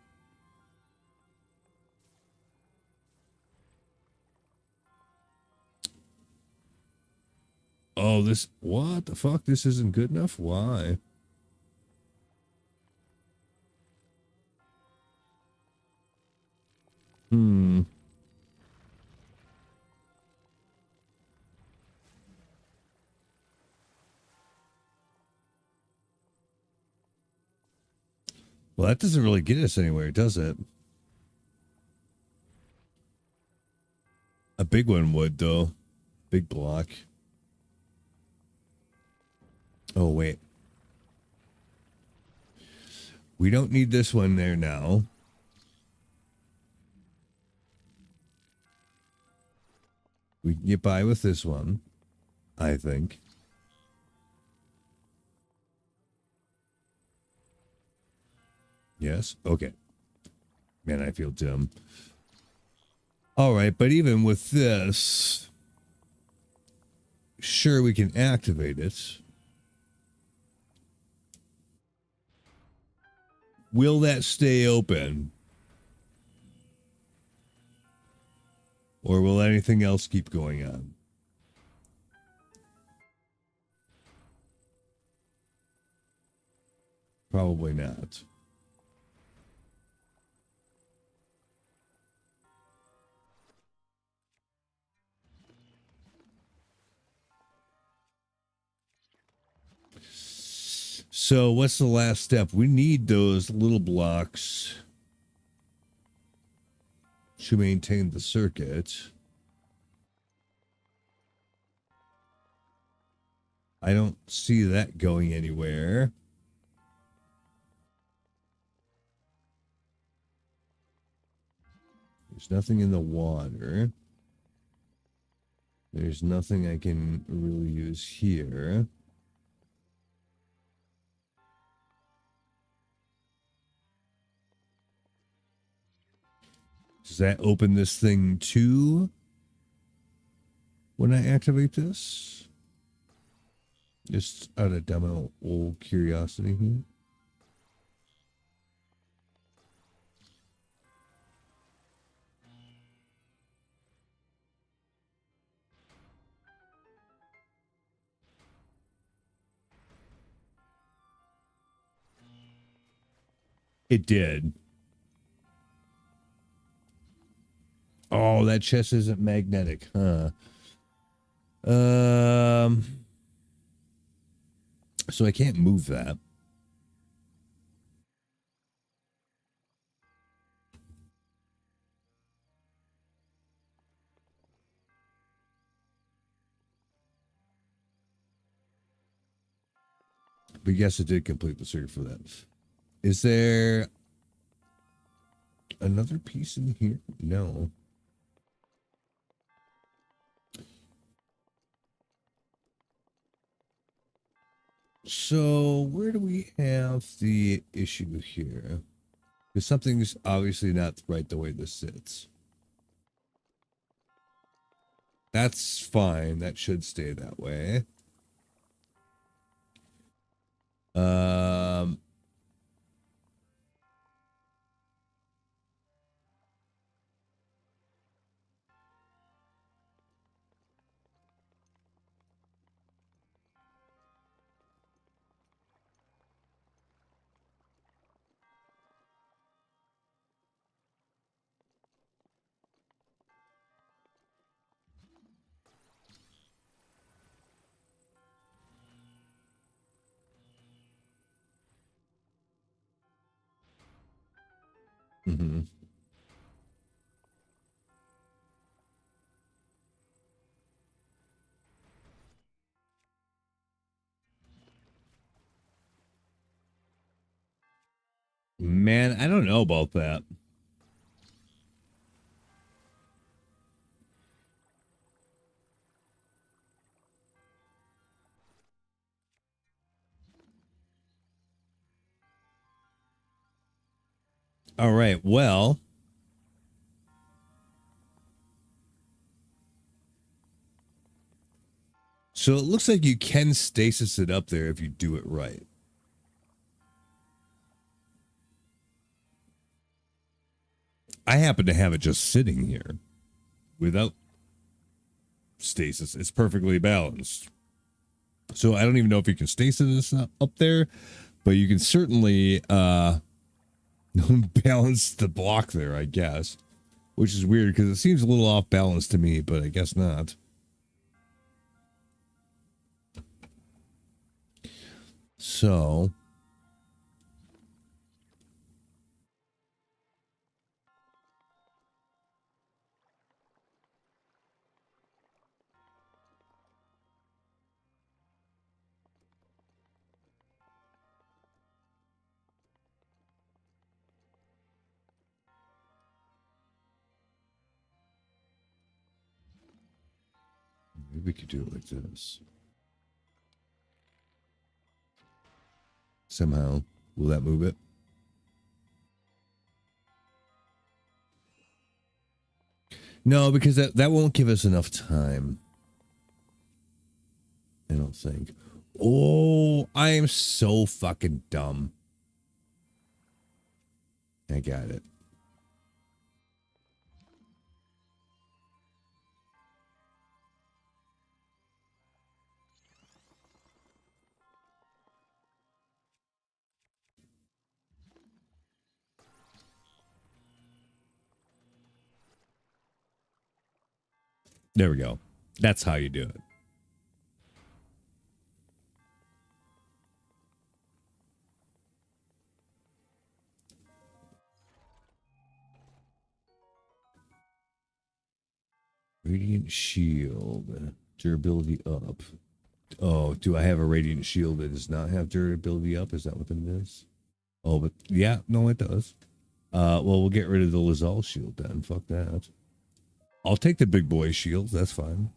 Oh, what the fuck? This isn't good enough? Why? Well, that doesn't really get us anywhere, does it? A big one would, though. Big block. Oh, wait. We don't need this one there now. We can get by with this one, I think. Yes? Okay. Man, I feel dumb. All right, but even with this, sure, we can activate it. Will that stay open? Or will anything else keep going on? Probably not. So what's the last step? We need those little blocks to maintain the circuit. I don't see that going anywhere. There's nothing in the water. There's nothing I can really use here. Does that open this thing too when I activate this? Just out of demo old curiosity here. It did. Oh, that chest isn't magnetic, huh? So I can't move that. But yes, it did complete the circuit for that. Is there another piece in here? No. So where do we have the issue here? Because something's obviously not right the way this sits. That's fine. That should stay that way. Um, mhm. Man, I don't know about that. All right. Well, so it looks like you can stasis it up there if you do it right. I happen to have it just sitting here without stasis. It's perfectly balanced. So I don't even know if you can stasis this up there, but you can certainly balance the block there, I guess. Which is weird because it seems a little off balance to me, but I guess not. So maybe we could do it like this. Somehow. Will that move it? No, because that won't give us enough time. I don't think. Oh, I am so fucking dumb. I got it. There we go. That's how you do it. Radiant shield. Durability up. Oh, do I have a radiant shield that does not have durability up? Is that what it is? Oh, but yeah, no, it does. Well, we'll get rid of the Lazal shield then. Fuck that. I'll take the big boy shield. That's fine.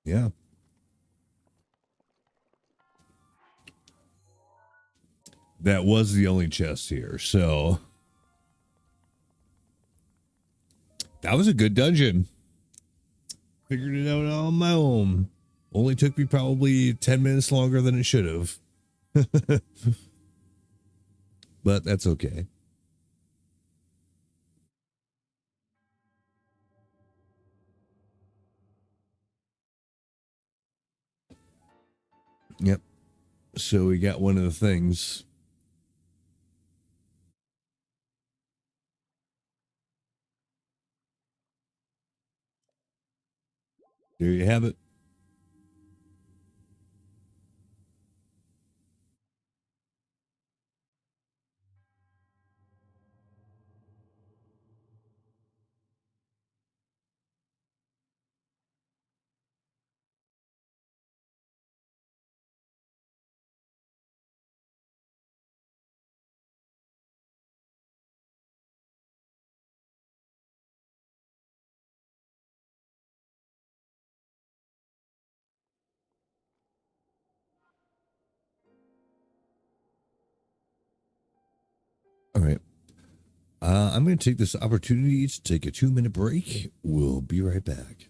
Yeah. that was the only chest here. So that was a good dungeon. Figured it out on my own. Only took me probably 10 minutes longer than it should have. But that's okay. Yep. So we got one of the things. There you have it. All right. I'm going to take this opportunity to take a 2-minute break. We'll be right back.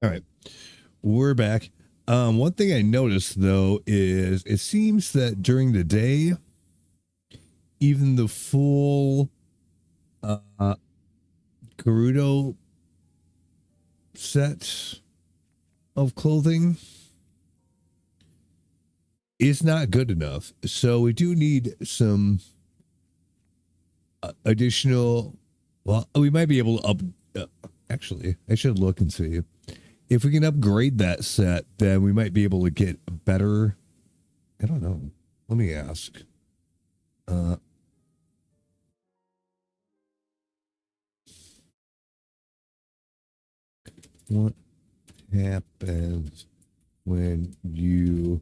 All right. We're back. One thing I noticed though is it seems that during the day, even the full Gerudo set of clothing is not good enough. So we do need some additional. Well, we might be able to up. Actually, I should look and see if we can upgrade that set. Then we might be able to get better. I don't know. Let me ask. What happens when you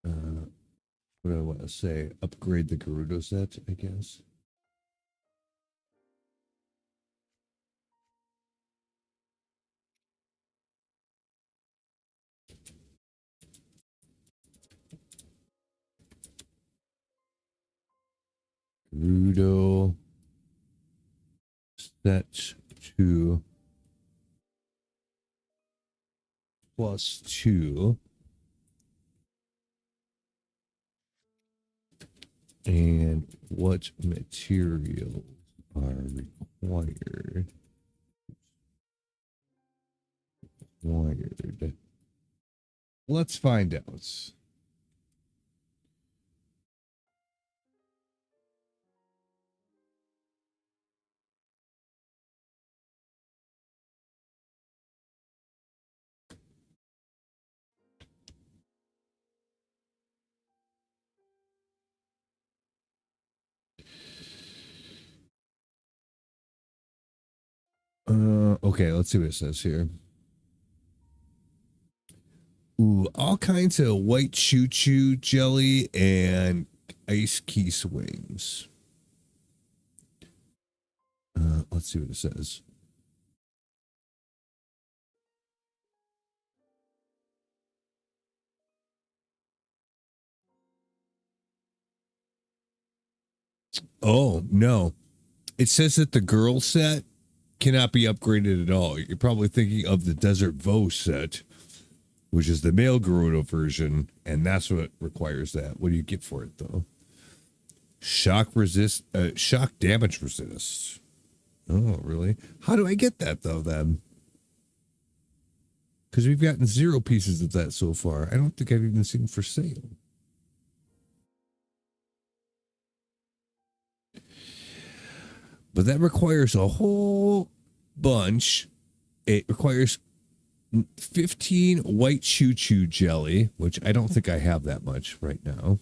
what do I want to say? Upgrade the Gerudo set, I guess. Gerudo set to +2. And what materials are required? Let's find out. Okay, let's see what it says here. Ooh, all kinds of white choo-choo jelly and ice key swings. Let's see what it says. Oh, no. It says that the girl set cannot be upgraded at all. You're probably thinking of the Desert Vo set, which is the male Gerudo version, and that's what requires that. What do you get for it, though? Shock damage resist. Oh, really? How do I get that, though, then? Because we've gotten 0 pieces of that so far. I don't think I've even seen for sale. But that requires a whole bunch. It requires 15 white choo-choo jelly, which I don't think I have that much right now.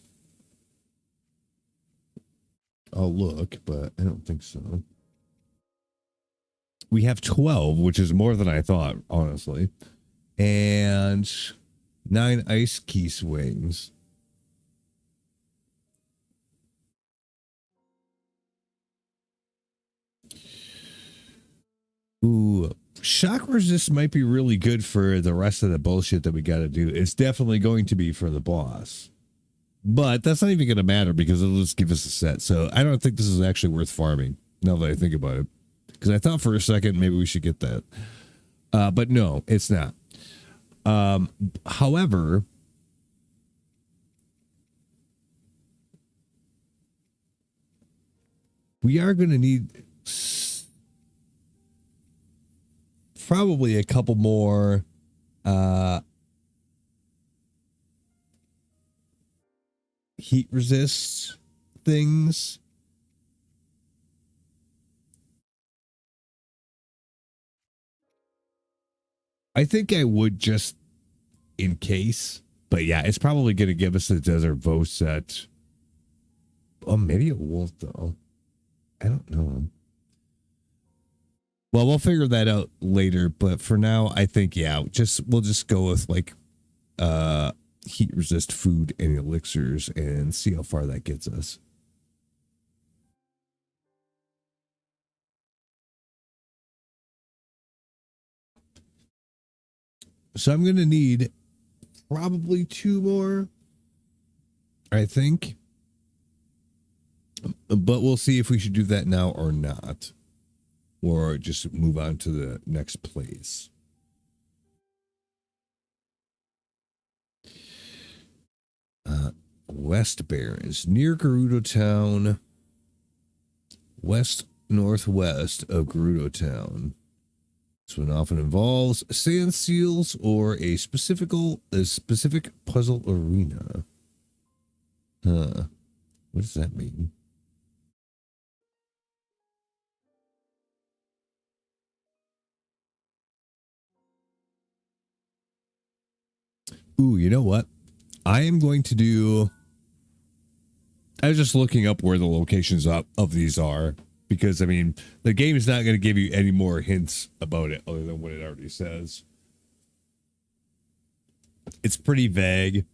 I'll look, but I don't think so. We have 12, which is more than I thought, honestly. And 9 ice key swings. Ooh, shock resist might be really good for the rest of the bullshit that we got to do. It's definitely going to be for the boss. But that's not even going to matter because it'll just give us a set. So I don't think this is actually worth farming now that I think about it. Because I thought for a second maybe we should get that. But no, it's not. However, we are going to need probably a couple more heat resist things. I think I would just in case, but yeah, it's probably going to give us the Desert Vo set. Oh, maybe it won't though. I don't know. Well, we'll figure that out later, but for now, I think yeah, we'll just go with like heat resist food and elixirs and see how far that gets us. So I'm going to need probably 2 more, I think. But we'll see if we should do that now or not. Or just move on to the next place. West Barrens, near Gerudo Town, west northwest of Gerudo Town. This one often involves sand seals or a specific puzzle arena. Huh. What does that mean? Ooh, you know what? I am going to do... I was just looking up where the locations of these are. Because, I mean, the game is not going to give you any more hints about it other than what it already says. It's pretty vague.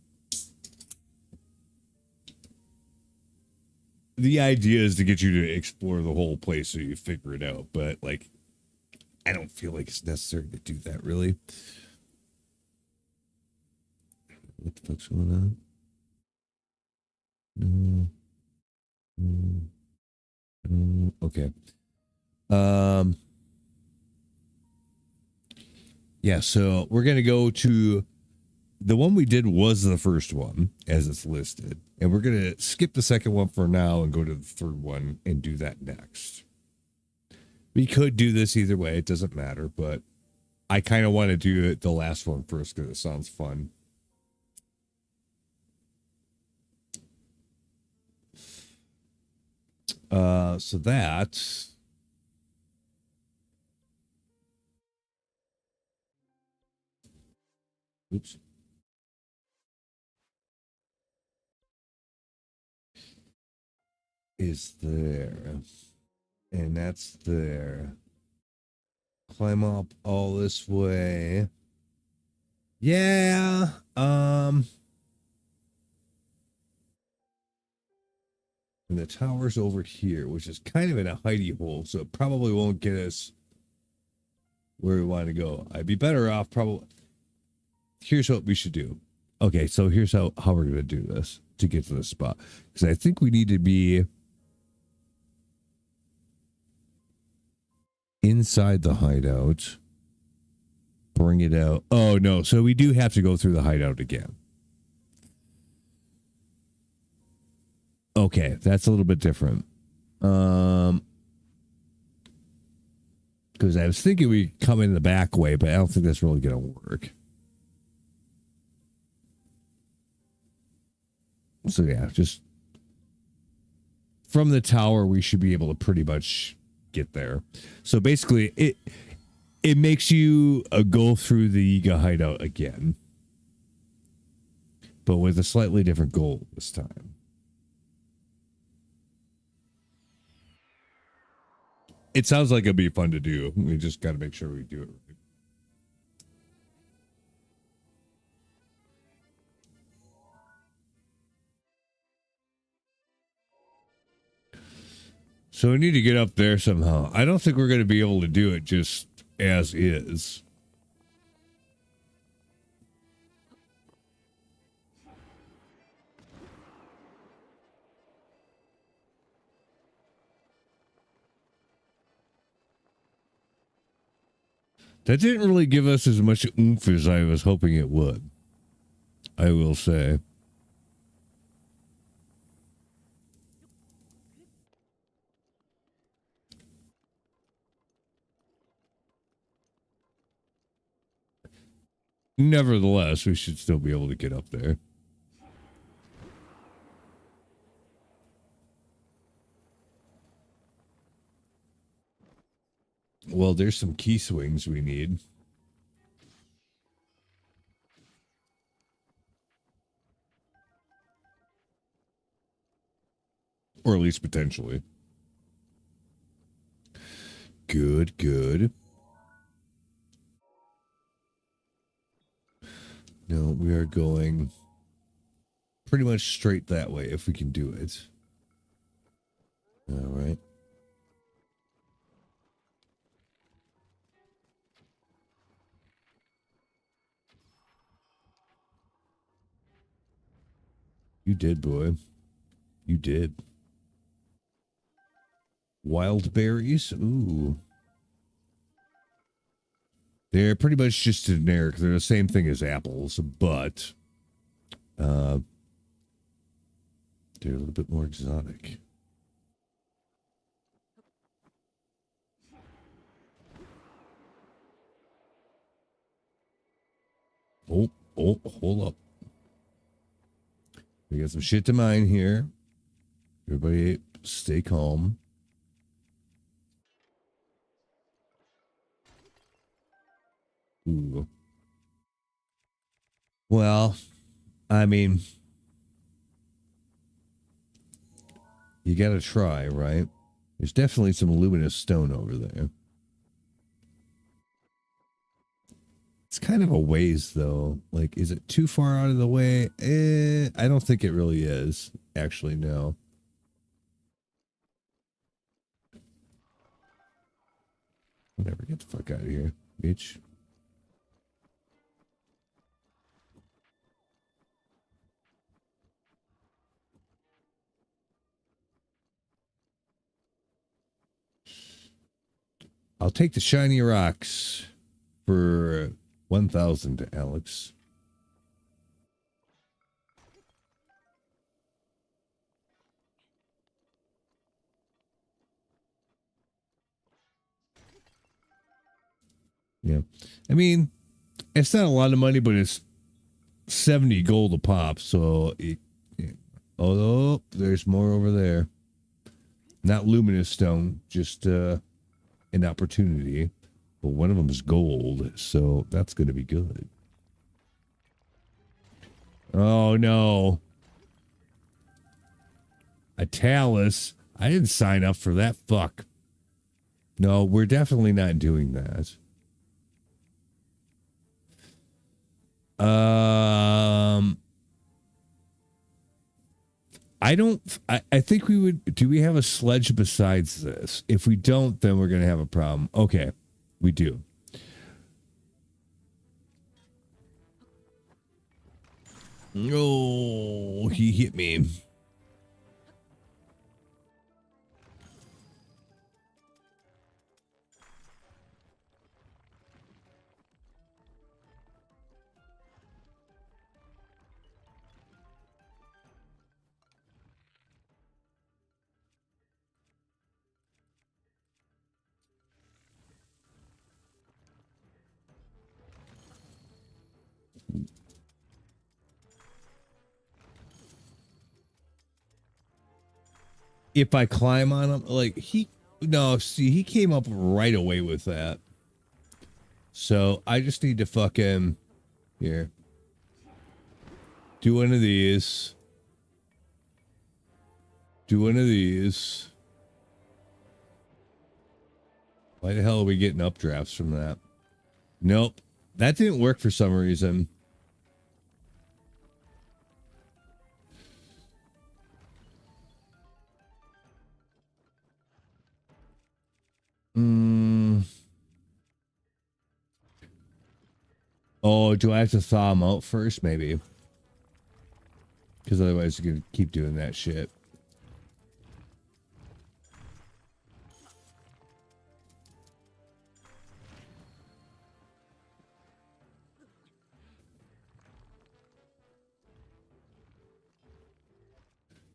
The idea is to get you to explore the whole place so you figure it out. But, like, I don't feel like it's necessary to do that, really. What the fuck's going on? No. Okay. Yeah, so we're going to go to the one we did was the first one as it's listed. And we're going to skip the second one for now and go to the third one and do that next. We could do this either way. It doesn't matter, but I kind of want to do it the last one first because it sounds fun. So that oops. Is there. And that's there. Climb up all this way. Yeah. And the tower's over here, which is kind of in a hidey hole, so it probably won't get us where we want to go. I'd be better off probably. Here's what we should do. Okay, so here's how we're going to do this to get to the spot. Because I think we need to be inside the hideout. Bring it out. Oh, no. So we do have to go through the hideout again. Okay, that's a little bit different. Because I was thinking we come in the back way, but I don't think that's really going to work. So yeah, just from the tower, we should be able to pretty much get there. So basically, it makes you go through the Yiga hideout again, but with a slightly different goal this time. It sounds like it'd be fun to do. We just got to make sure we do it right. So we need to get up there somehow. I don't think we're going to be able to do it just as is. That didn't really give us as much oomph as I was hoping it would, I will say. Nevertheless, we should still be able to get up there. Well, there's some key swings we need. Or at least potentially. Good, good. No, we are going pretty much straight that way if we can do it. All right. You did, boy. You did. Wild berries? Ooh. They're pretty much just generic. They're the same thing as apples, but they're a little bit more exotic. Oh, hold up. We got some shit to mine here. Everybody stay calm. Ooh. Well, I mean, you got to try, right? There's definitely some luminous stone over there. It's kind of a ways, though. Like, is it too far out of the way? I don't think it really is. Actually, no. Whatever, get the fuck out of here, bitch. I'll take the shiny rocks for 1,000 to Alex. Yeah. I mean, it's not a lot of money, but it's 70 gold a pop. So, yeah. Oh, there's more over there. Not luminous stone, just an opportunity. But one of them is gold, so that's going to be good. Oh, no. A Talus. I didn't sign up for that. Fuck. No, we're definitely not doing that. I think we would. Do we have a sledge besides this? If we don't, then we're going to have a problem. Okay, we do. Oh, he hit me. If I climb on him, like he came up right away with that. So I just need to fucking here. Do one of these. Do one of these. Why the hell are we getting updrafts from that? Nope. That didn't work for some reason. Oh, do I have to thaw them out first? Maybe. Because otherwise you're going to keep doing that shit.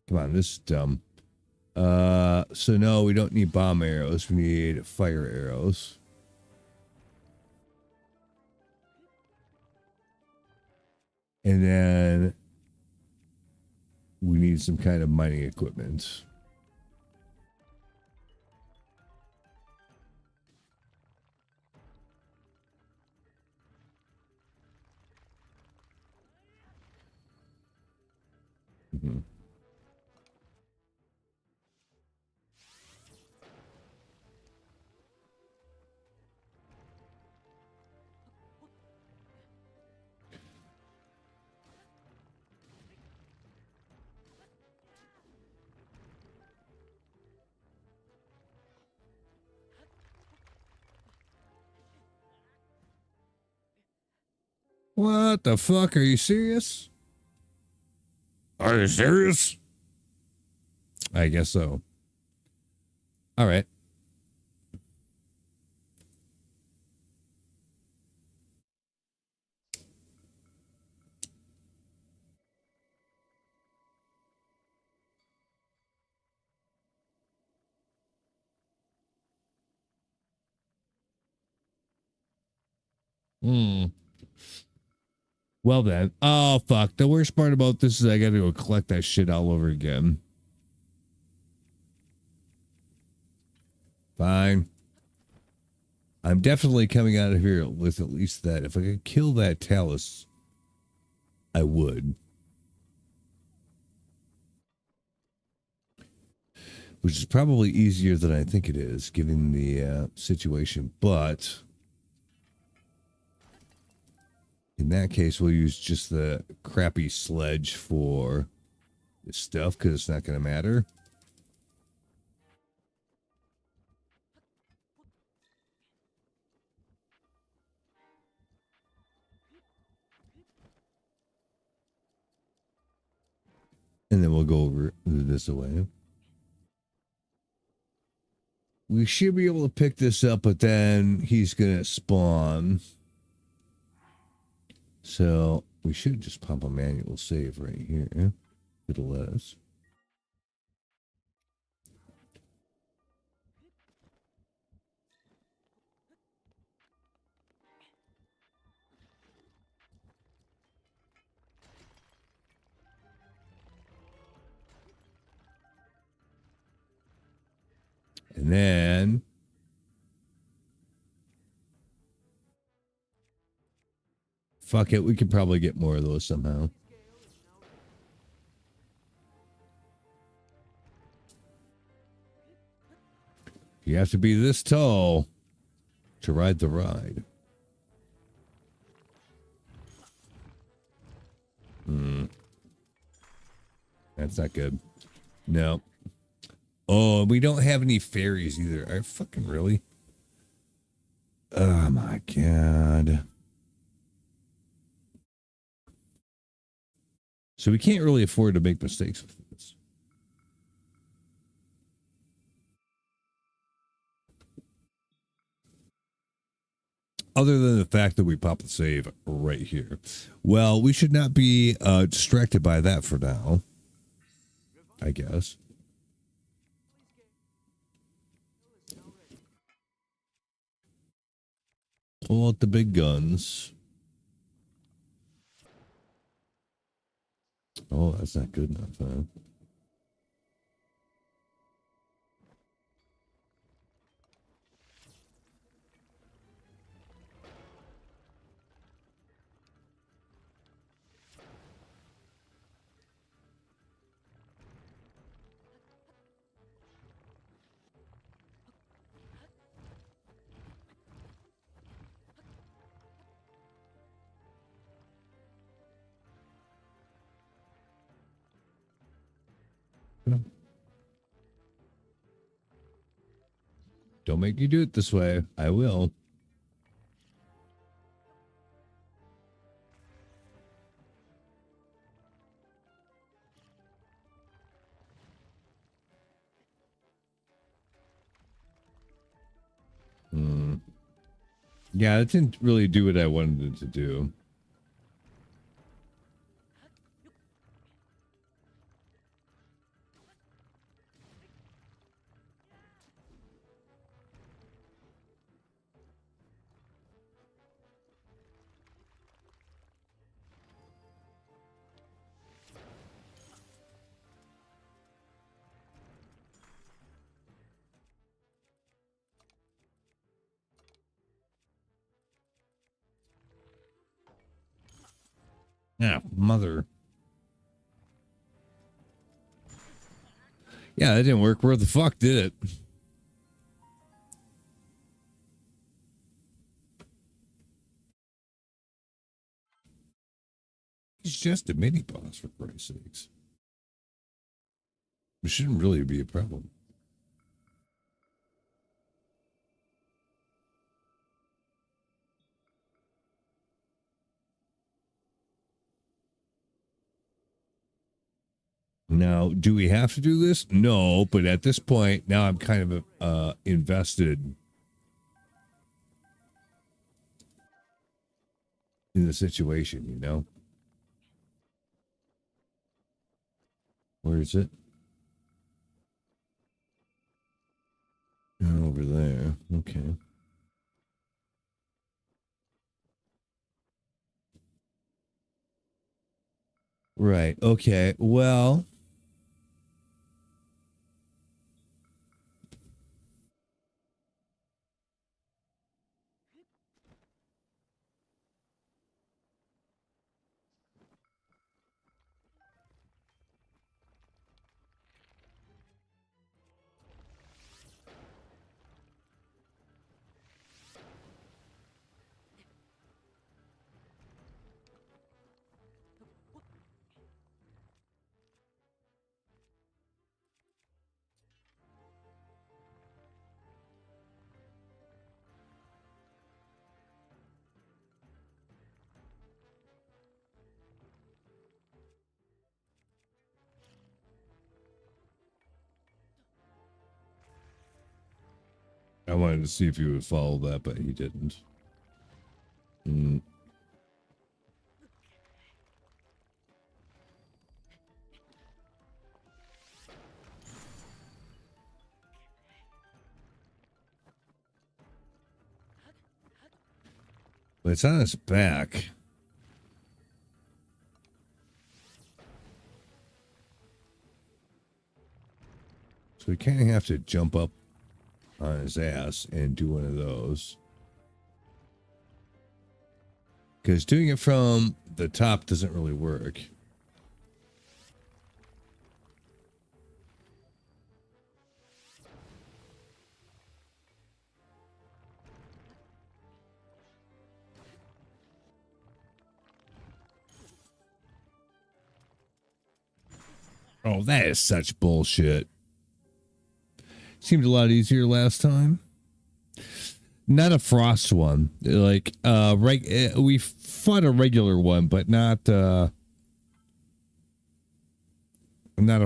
Come on, this is dumb. So no, we don't need bomb arrows. We need fire arrows. And then we need some kind of mining equipment. Mm-hmm. What the fuck? Are you serious? Are you serious? I guess so. All right. Well then. Oh fuck. The worst part about this is I gotta go collect that shit all over again. Fine. I'm definitely coming out of here with at least that. If I could kill that Talus, I would. Which is probably easier than I think it is, given the situation. But in that case, we'll use just the crappy sledge for this stuff because it's not going to matter. And then we'll go over this away. We should be able to pick this up, but then he's going to spawn. So we should just pump a manual save right here. It'll let us. And then fuck it, we could probably get more of those somehow. You have to be this tall to ride the ride. That's not good. No. Oh, we don't have any fairies either. Are fucking really? Oh my god. So we can't really afford to make mistakes with this. Other than the fact that we pop the save right here. Well, we should not be distracted by that for now, I guess. Pull out the big guns. Oh, that's not good enough, huh? Don't make me do it this way. I will. Yeah, it didn't really do what I wanted it to do. Yeah, mother. Yeah, that didn't work. Where the fuck did it? He's just a mini boss, for Christ's sakes. It shouldn't really be a problem. Now, do we have to do this? No, but at this point, now I'm kind of invested in the situation, you know? Where is it? Over there. Okay. Right. Okay. Well, I wanted to see if he would follow that, but he didn't. But it's on his back. So we kind of have to jump up on his ass and do one of those. Because doing it from the top doesn't really work. Oh, that is such bullshit. Seemed a lot easier last time. Not a frost one. Like we fought a regular one, but not a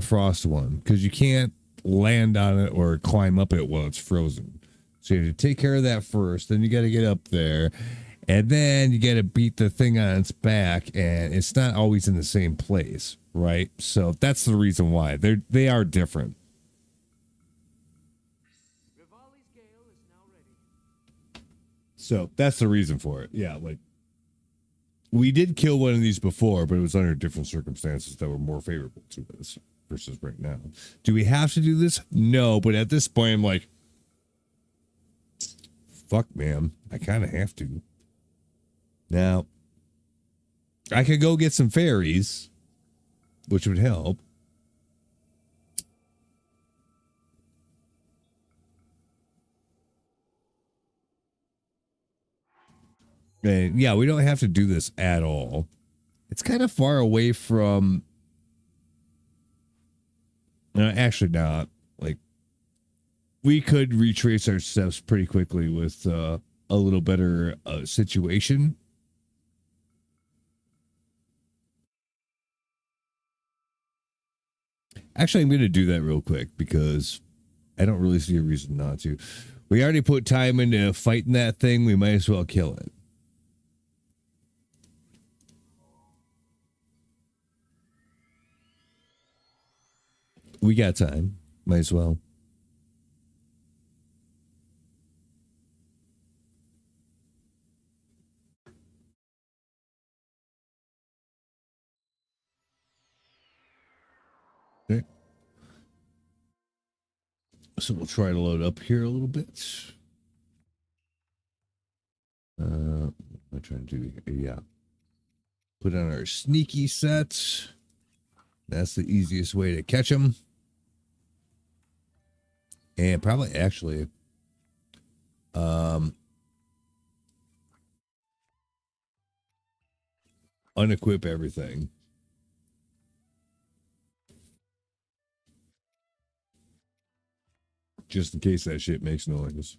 frost one, because you can't land on it or climb up it while it's frozen. So you have to take care of that first, then you got to get up there, and then you got to beat the thing on its back, and it's not always in the same place, right? So that's the reason why they are different. Rivali's gale is now ready. So that's the reason for it. Yeah, like we did kill one of these before, but it was under different circumstances that were more favorable to us versus right now. Do we have to do this? No, but at this point, I'm like, fuck, man, I kind of have to. Now, I could go get some fairies, which would help. And yeah, we don't have to do this at all. It's kind of far away from. Actually, not. Like, we could retrace our steps pretty quickly with a little better situation. Actually, I'm going to do that real quick because I don't really see a reason not to. We already put time into fighting that thing. We might as well kill it. We got time. Might as well. Okay. So we'll try to load up here a little bit. What am I trying to do here? Yeah. Put on our sneaky set. That's the easiest way to catch them. And probably actually unequip everything. Just in case that shit makes noise.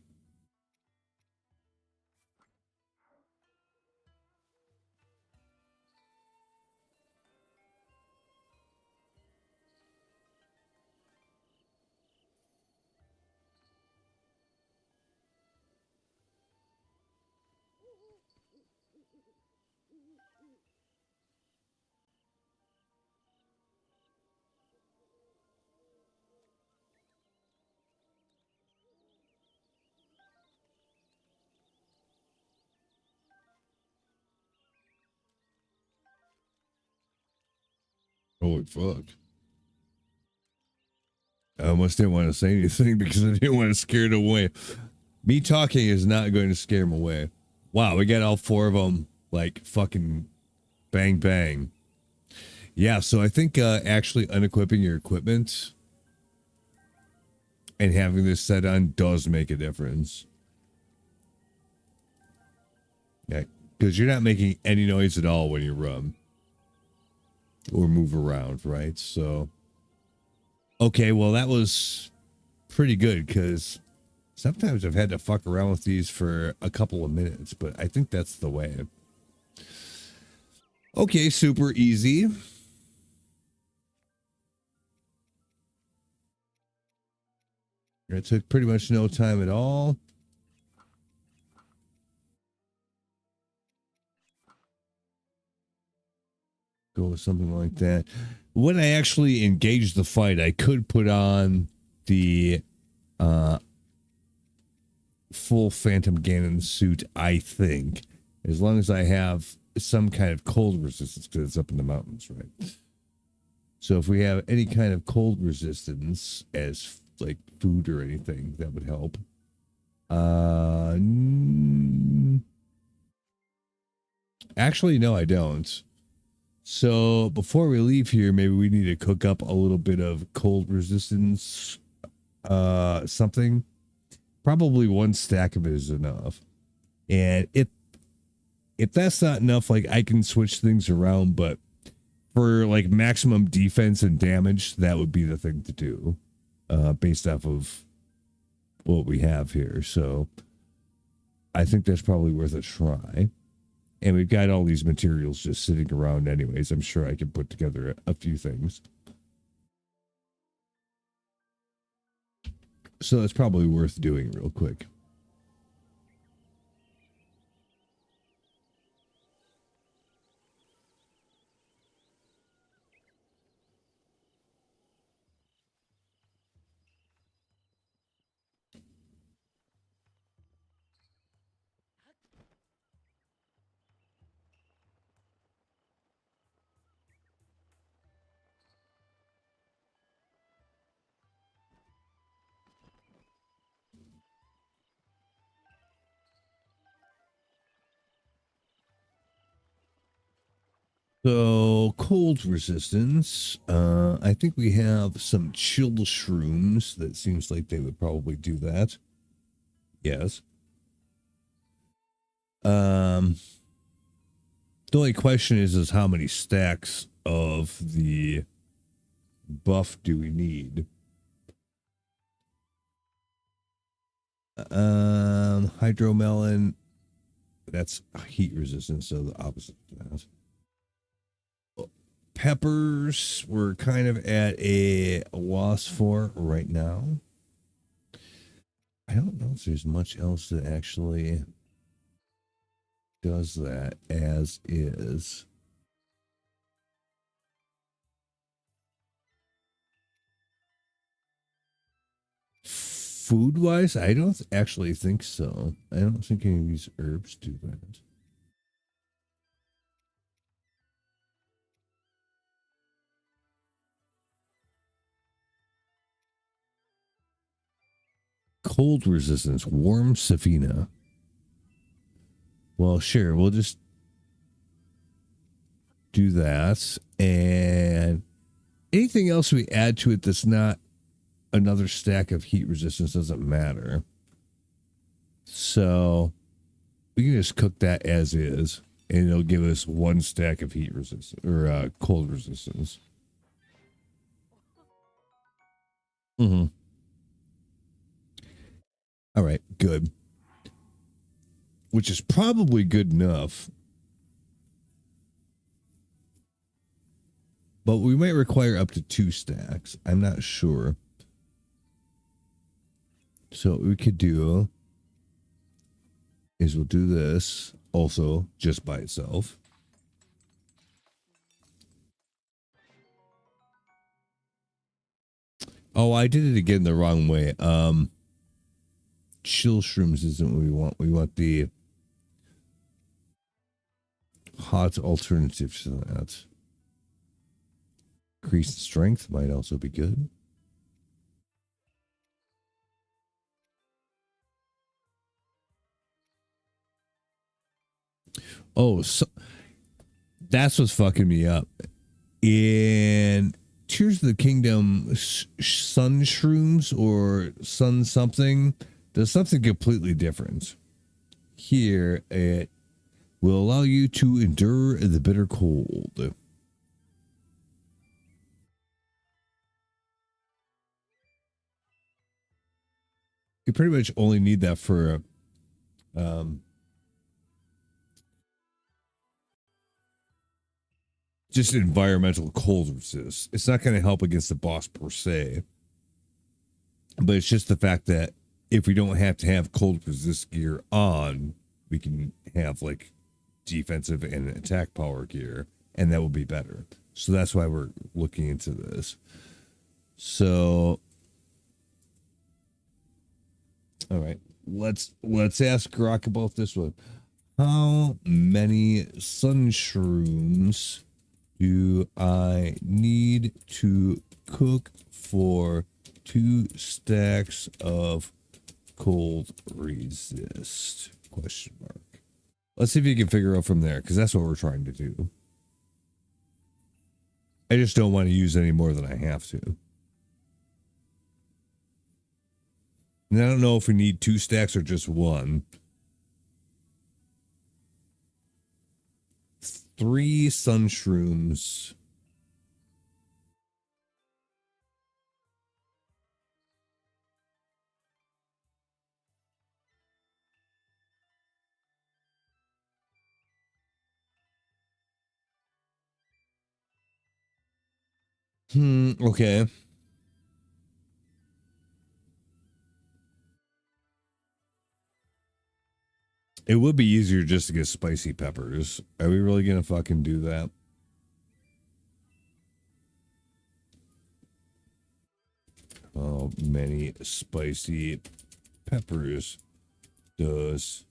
Holy fuck. I almost didn't want to say anything because I didn't want to scare it away. Me talking is not going to scare them away. Wow, we got all four of them like fucking bang bang. Yeah, so I think actually unequipping your equipment and having this set on does make a difference. Yeah, because you're not making any noise at all when you run or move around, right? So, okay, well, that was pretty good because sometimes I've had to fuck around with these for a couple of minutes, but I think that's the way. Okay, super easy. It took pretty much no time at all. Go with something like that. When I actually engage the fight, I could put on the full Phantom Ganon suit, I think, as long as I have some kind of cold resistance because it's up in the mountains, right? So if we have any kind of cold resistance as like food or anything, that would help. Actually, no, I don't. So before we leave here, maybe we need to cook up a little bit of cold resistance, something. Probably one stack of it is enough. And if that's not enough, like I can switch things around, but for like maximum defense and damage, that would be the thing to do, based off of what we have here. So I think that's probably worth a try. And we've got all these materials just sitting around anyways. I'm sure I can put together a few things. So it's probably worth doing real quick. So cold resistance. I think we have some chill shrooms that seems like they would probably do that. Yes. The only question is how many stacks of the buff do we need? Hydromelon. That's heat resistant, so the opposite of that. Peppers, we're kind of at a loss for right now. I don't know if there's much else that actually does that as is. Food wise, I don't actually think so. I don't think any of these herbs do that. Cold resistance, warm Safina. Well, sure, we'll just do that. And anything else we add to it that's not another stack of heat resistance doesn't matter. So we can just cook that as is, and it'll give us one stack of heat resistance or cold resistance. Mm-hmm. All right, good. Which is probably good enough. But we might require up to 2 stacks. I'm not sure. So what we could do is we'll do this also just by itself. Oh, I did it again the wrong way. Chill shrooms isn't what we want. We want the hot alternative to that. Increased strength might also be good. Oh, so that's what's fucking me up. In Tears of the Kingdom, sun shrooms or sun something does something completely different. Here, it will allow you to endure the bitter cold. You pretty much only need that for just environmental cold resist. It's not going to help against the boss per se, but it's just the fact that if we don't have to have cold resist gear on, we can have like defensive and attack power gear, and that will be better. So that's why we're looking into this. So, all right, let's ask Grok about this one. How many sun shrooms do I need to cook for 2 stacks of cold resist? Question mark. Let's see if you can figure out from there, because that's what we're trying to do. I just don't want to use any more than I have to. And I don't know if we need 2 stacks or just 1. 3 sun shrooms. Okay. It would be easier just to get spicy peppers. Are we really gonna fucking do that? How many spicy peppers does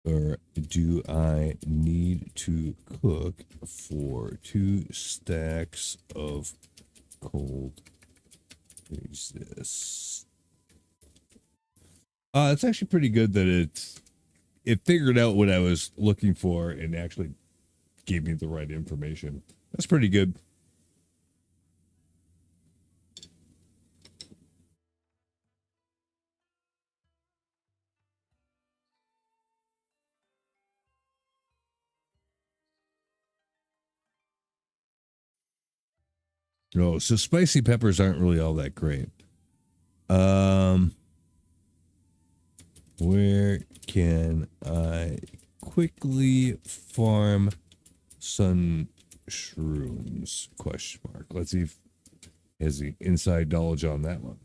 or do I need to cook for 2 stacks of cold resist? It's actually pretty good that it figured out what I was looking for and actually gave me the right information. That's pretty good. No, so spicy peppers aren't really all that great. Where can I quickly farm sun shrooms? Question mark. Let's see if has the inside knowledge on that one.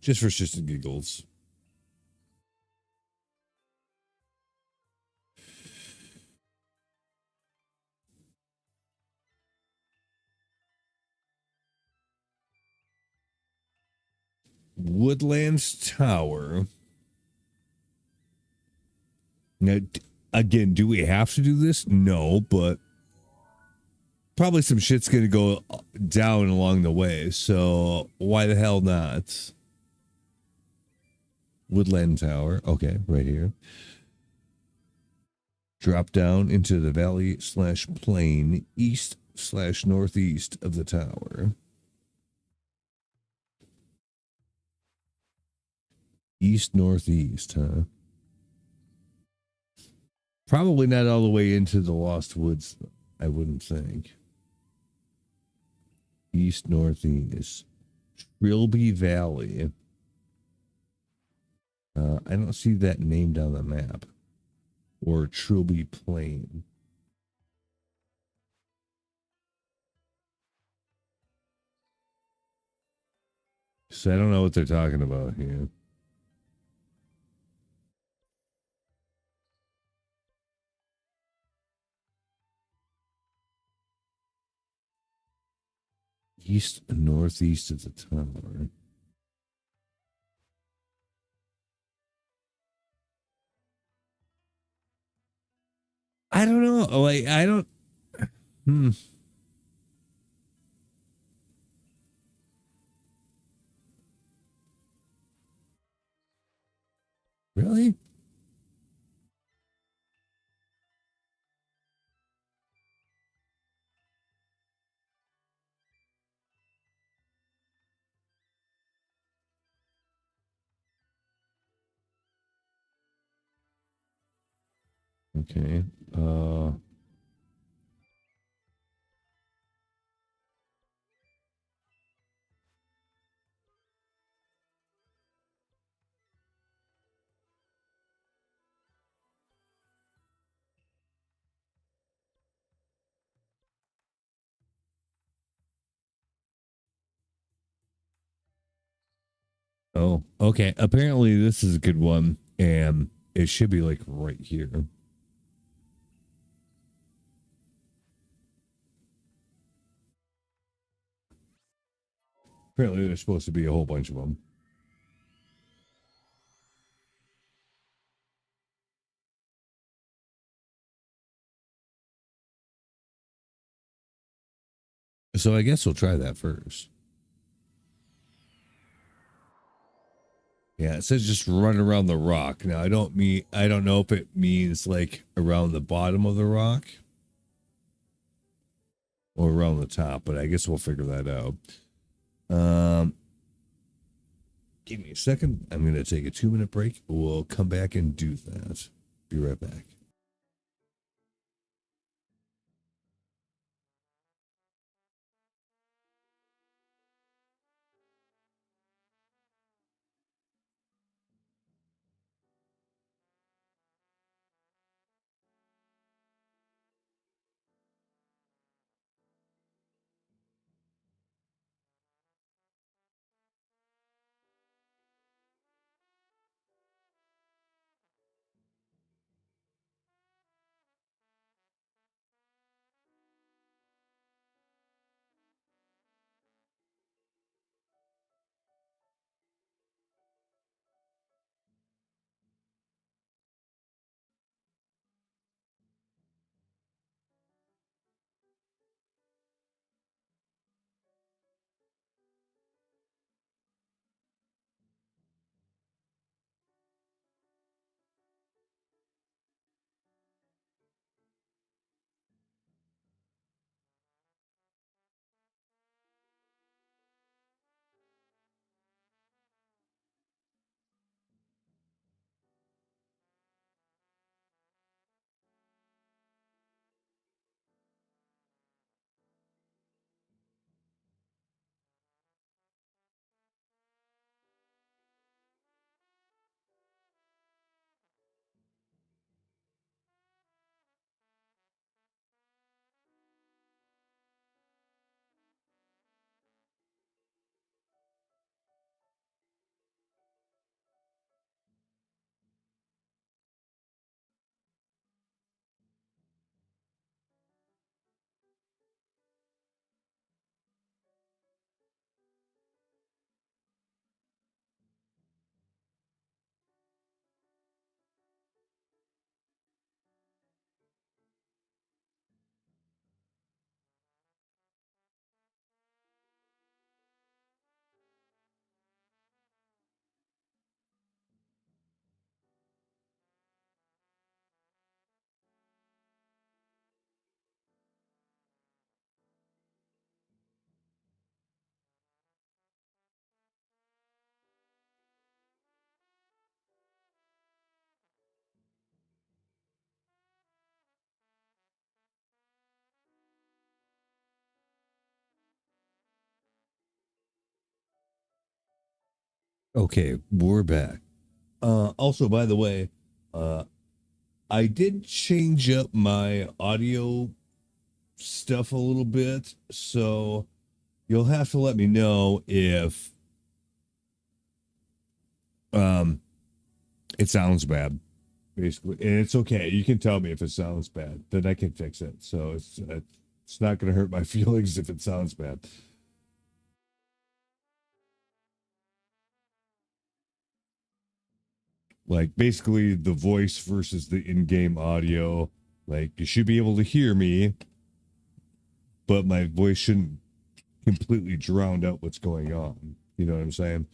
Just for shits and giggles. Woodlands Tower. Now, again, do we have to do this? No, but probably some shit's going to go down along the way. So why the hell not? Woodland Tower. Okay, right here. Drop down into the valley/plain east/northeast of the tower. East northeast, huh? Probably not all the way into the Lost Woods, I wouldn't think. East northeast. Trilby Valley. I don't see that named on the map. Or Trilby Plain. So I don't know what they're talking about here. East northeast of the tower. I don't know. Like, I don't. Really? Okay. Oh, okay. Apparently this is a good one, and it should be like right here. Apparently there's supposed to be a whole bunch of them. So I guess we'll try that first. Yeah, it says just run around the rock. Now I don't know if it means like around the bottom of the rock or around the top, but I guess we'll figure that out. Give me a second. I'm gonna take a 2-minute break. We'll come back and do that. Be right back. Okay, we're back. Also, by the way, uh, I did change up my audio stuff a little bit, so you'll have to let me know if um it sounds bad, basically. And it's okay. You can tell me if it sounds bad, then I can fix it. So it's not going to hurt my feelings if it sounds bad. Like basically the voice versus the in-game audio. Like you should be able to hear me, but my voice shouldn't completely drown out what's going on. You know what I'm saying?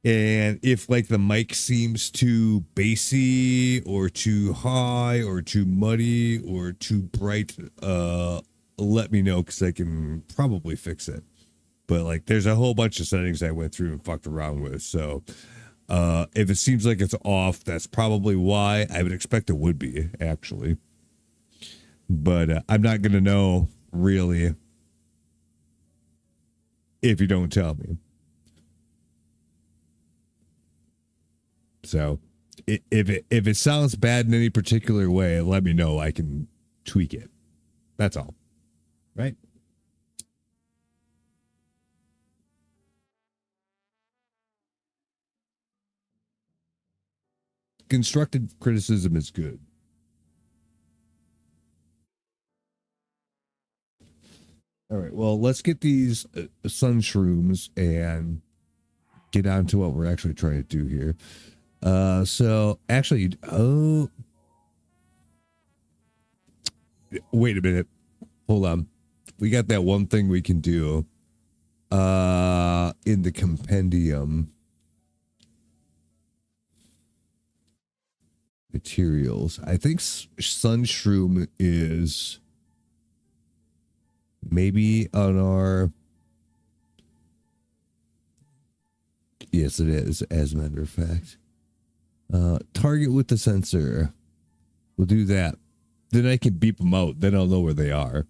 And if like the mic seems too bassy or too high or too muddy or too bright, let me know because I can probably fix it. But like there's a whole bunch of settings I went through and fucked around with. So if it seems like it's off, that's probably why. I would expect it would be, actually. But I'm not going to know really if you don't tell me. So if it sounds bad in any particular way, let me know. I can tweak it. That's all. Right? Constructive criticism is good. All right. Well, let's get these sun shrooms and get on to what we're actually trying to do here. So actually, wait a minute. Hold on. We got that one thing we can do in the compendium. materials. I think Sunshroom is maybe on our. Yes, it is, as a matter of fact. Target with the sensor. We'll do that. Then I can beep them out. Then I'll know where they are.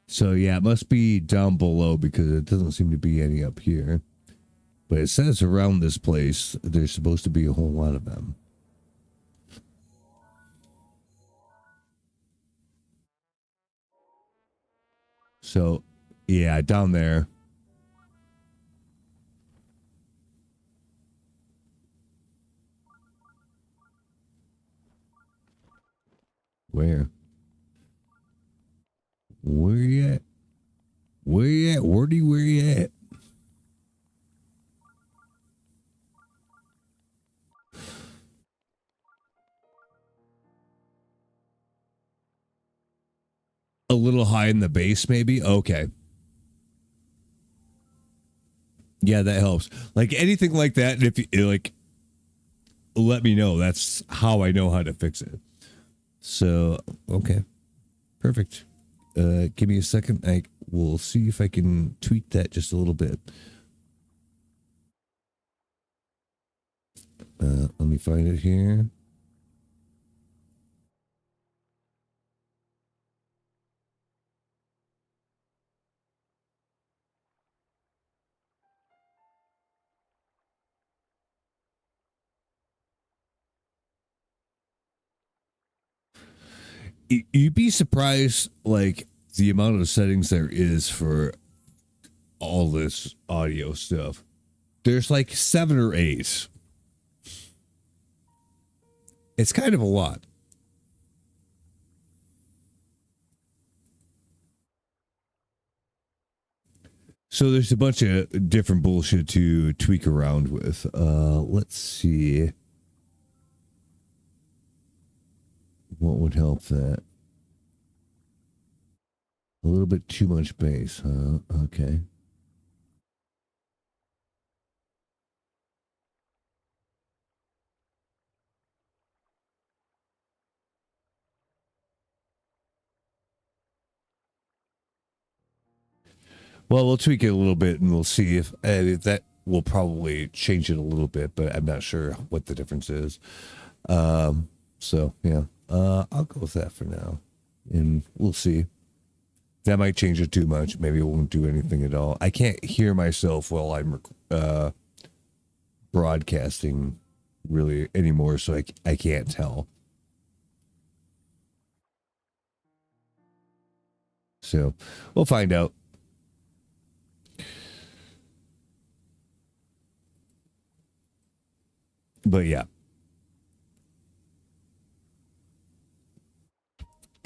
So yeah, it must be down below because it doesn't seem to be any up here. But it says around this place there's supposed to be a whole lot of them. So yeah, down there. Where? Where you at? Where you at? Wordy, where you at? A little high in the base, maybe? Okay. Yeah, that helps. Like anything like that, if you like, let me know. That's how I know how to fix it. So, okay. Perfect. Give me a second. I will see if I can tweak that just a little bit. Let me find it here. You'd be surprised, like, the amount of settings there is for all this audio stuff. There's like 7 or 8. It's kind of a lot. So there's a bunch of different bullshit to tweak around with. Let's see. What would help that? A little bit too much bass, huh? Okay. Well, we'll tweak it a little bit and we'll see if that will probably change it a little bit, but I'm not sure what the difference is. So, yeah, I'll go with that for now and we'll see. That might change it too much. Maybe it won't do anything at all. I can't hear myself while I'm broadcasting really anymore, so I can't tell. So we'll find out. But yeah.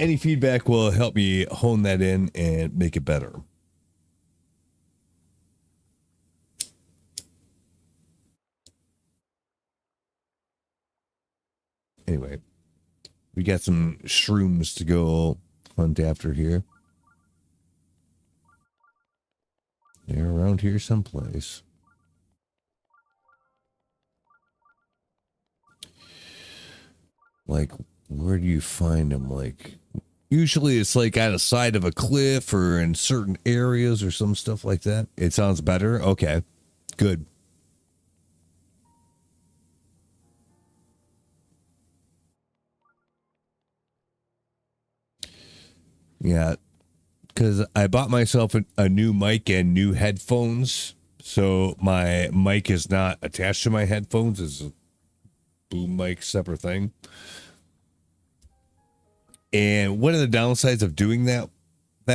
Any feedback will help me hone that in and make it better. Anyway, we got some shrooms to go hunt after here. They're around here someplace. Like, where do you find them? Like, usually it's like at a side of a cliff or in certain areas or some stuff like that. It sounds better. Okay, good. Yeah, because I bought myself a new mic and new headphones. So my mic is not attached to my headphones. It's a boom mic, separate thing. And one of the downsides of doing that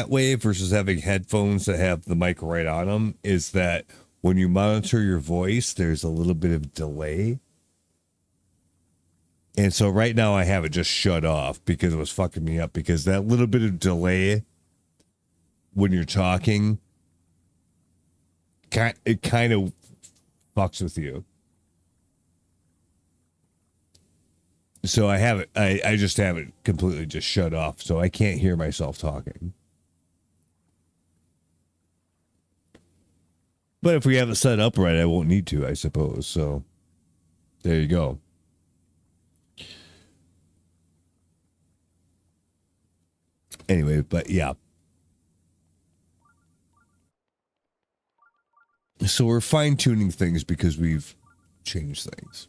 way versus having headphones that have the mic right on them is that when you monitor your voice, there's a little bit of delay. And so right now I have it just shut off because it was fucking me up, because that little bit of delay when you're talking, it kind of fucks with you. So I have it. I just have it completely just shut off, so I can't hear myself talking. But if we have it set up right, I won't need to, I suppose. So there you go. Anyway, but yeah. So we're fine tuning things because we've changed things.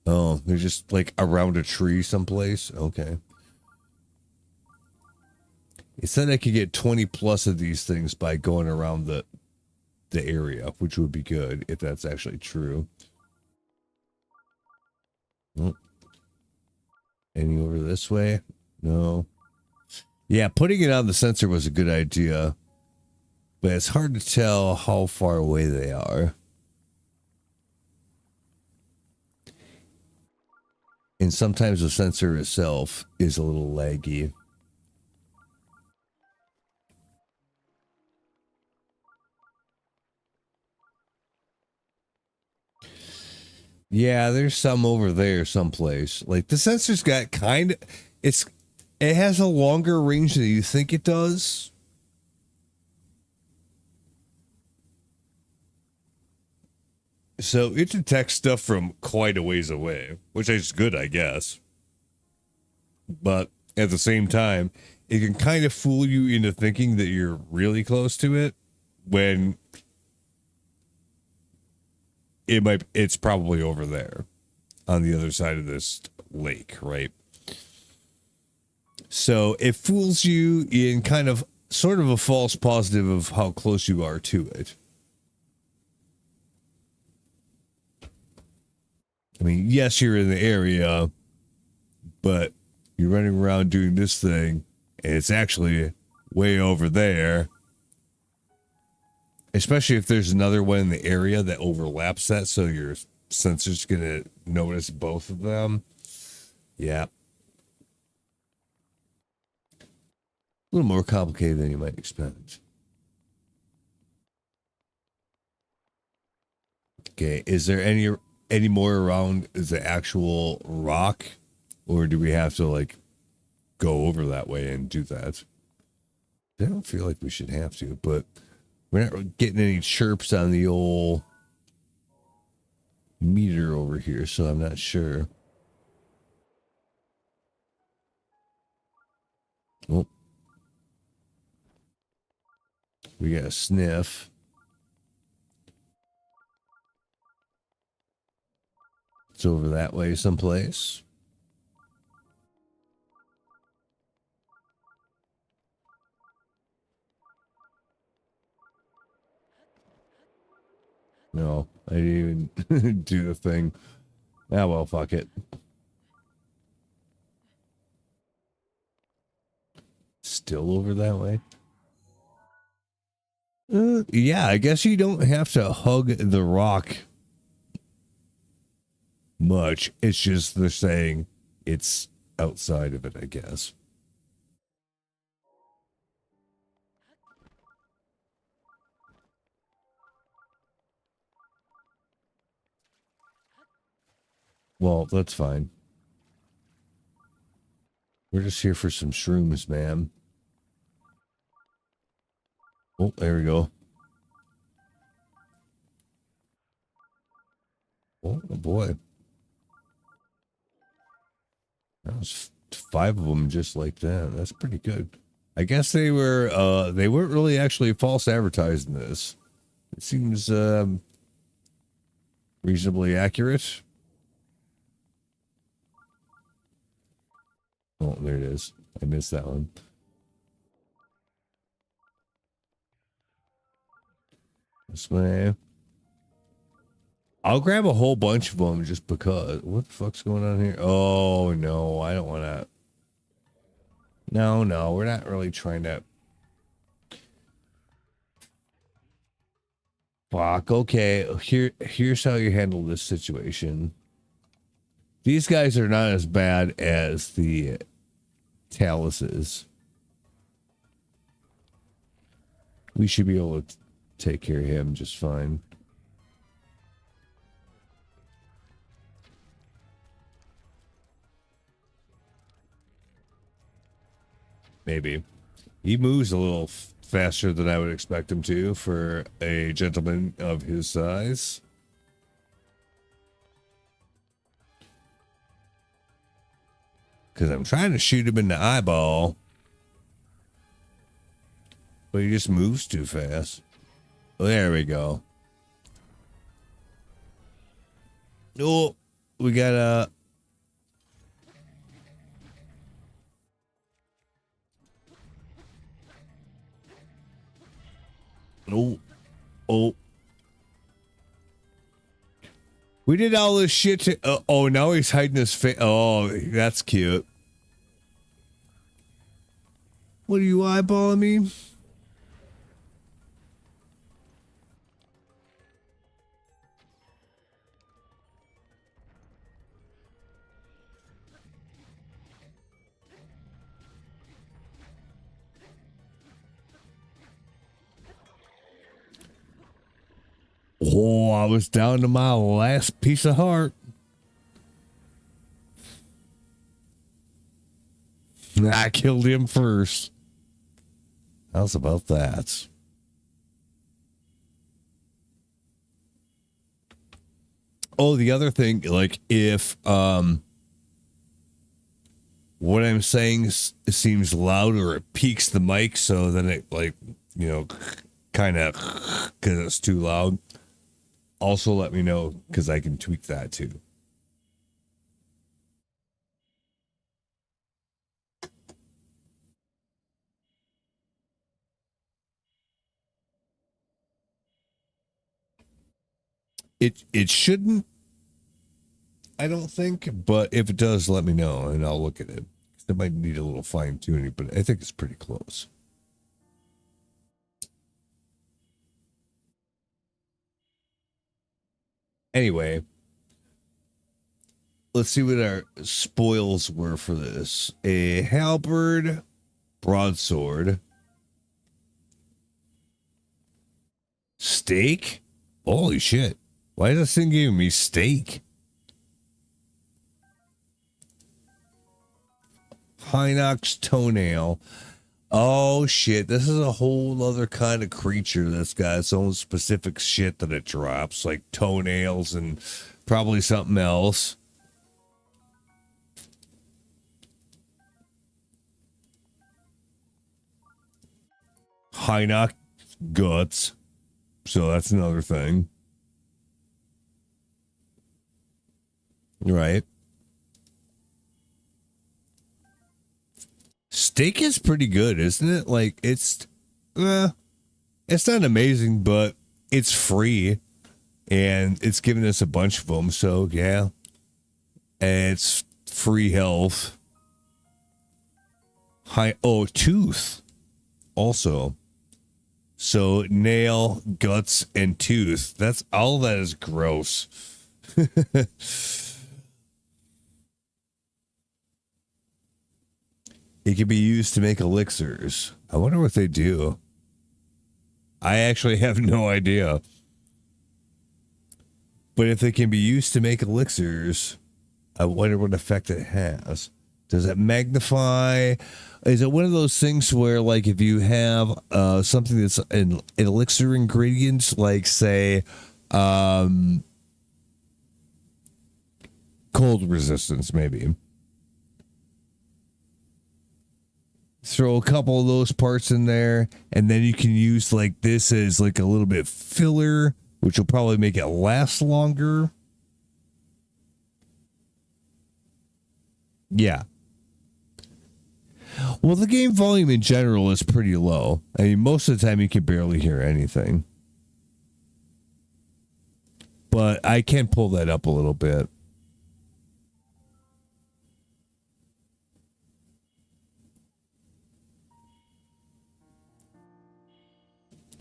Oh, they're just like around a tree someplace. Okay. It said I could get 20 plus of these things by going around the area, which would be good if that's actually true. Oh. Any over this way? No. Yeah, putting it on the sensor was a good idea, but it's hard to tell how far away they are. And sometimes the sensor itself is a little laggy. Yeah, there's some over there someplace. Like the sensor's got it has a longer range than you think it does. So it detects stuff from quite a ways away, which is good, I guess. But at the same time, it can kind of fool you into thinking that you're really close to it when it's probably over there on the other side of this lake, right? So it fools you in kind of sort of a false positive of how close you are to it. I mean, yes, you're in the area, but you're running around doing this thing, and it's actually way over there. Especially if there's another one in the area that overlaps that, so your sensor's going to notice both of them. Yeah. A little more complicated than you might expect. Okay, is there any more around the actual rock, or do we have to like go over that way and do that? I don't feel like we should have to, but we're not getting any chirps on the old meter over here, so I'm not sure. Oh, we got a sniff. It's over that way someplace. No, I didn't even do the thing. Ah, well, fuck it. Still over that way? Yeah, I guess you don't have to hug the rock much. It's just they're saying it's outside of it, I guess. Well, that's fine. We're just here for some shrooms, man. Oh, there we go. Oh, boy. That was 5 of them just like that. That's pretty good. I guess they weren't really actually false advertising this. It seems reasonably accurate. Oh, there it is. I missed that one. This way. I'll grab a whole bunch of them just because. What the fuck's going on here? Oh, no. I don't want to. No, we're not really trying to. Fuck. Okay. Here's how you handle this situation. These guys are not as bad as the Taluses. We should be able to take care of him just fine. Maybe. He moves a little faster than I would expect him to for a gentleman of his size. Because I'm trying to shoot him in the eyeball. But he just moves too fast. There we go. Oh, we got a... Oh. We did all this shit to... oh, now he's hiding his face. Oh, that's cute. What are you eyeballing me? Oh, I was down to my last piece of heart. I killed him first. How's about that? Oh, the other thing, like if what I'm saying seems loud or it peaks the mic, so then it kind of because it's too loud. Also, let me know because I can tweak that too. It shouldn't, I don't think, but if it does, let me know and I'll look at it. It might need a little fine tuning, but I think it's pretty close. Anyway, let's see what our spoils were for this. A halberd, broadsword, steak. Holy shit. Why is this thing giving me steak? Hinox toenail. Oh shit, this is a whole other kind of creature that's got its own specific shit that it drops, like toenails and probably something else. Hinox guts. So that's another thing. Right. Steak is pretty good, isn't it? Like it's not amazing, but it's free and it's giving us a bunch of them. So yeah, and it's free health. Tooth also. So nail, guts, and tooth. That's all that is gross. It can be used to make elixirs. I wonder what they do. I actually have no idea. But if they can be used to make elixirs, I wonder what effect it has. Does it magnify? Is it one of those things where, like, if you have something that's an elixir ingredient, like, say, cold resistance, maybe. Throw a couple of those parts in there, and then you can use like this as like a little bit filler, which will probably make it last longer. Yeah. Well, the game volume in general is pretty low. I mean, most of the time you can barely hear anything. But I can pull that up a little bit.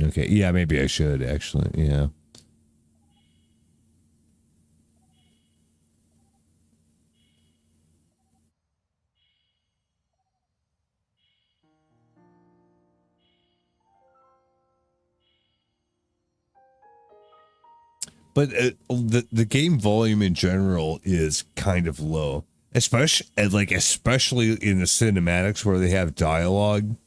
Okay, yeah, maybe I should actually, yeah. But the game volume in general is kind of low, especially in the cinematics where they have dialogue.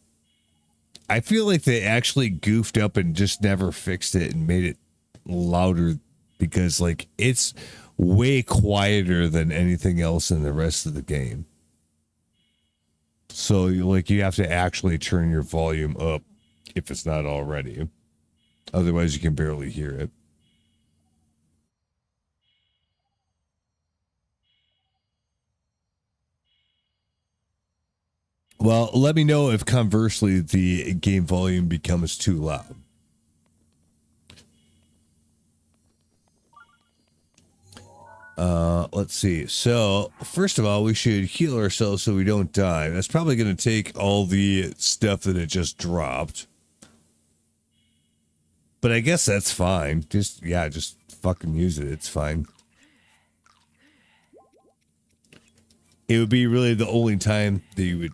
I feel like they actually goofed up and just never fixed it and made it louder because like it's way quieter than anything else in the rest of the game. So like you have to actually turn your volume up if it's not already. Otherwise you can barely hear it. Well, let me know if conversely the game volume becomes too loud. Let's see. So, first of all, we should heal ourselves so we don't die. That's probably going to take all the stuff that it just dropped. But I guess that's fine. Just fucking use it. It's fine. It would be really the only time that you would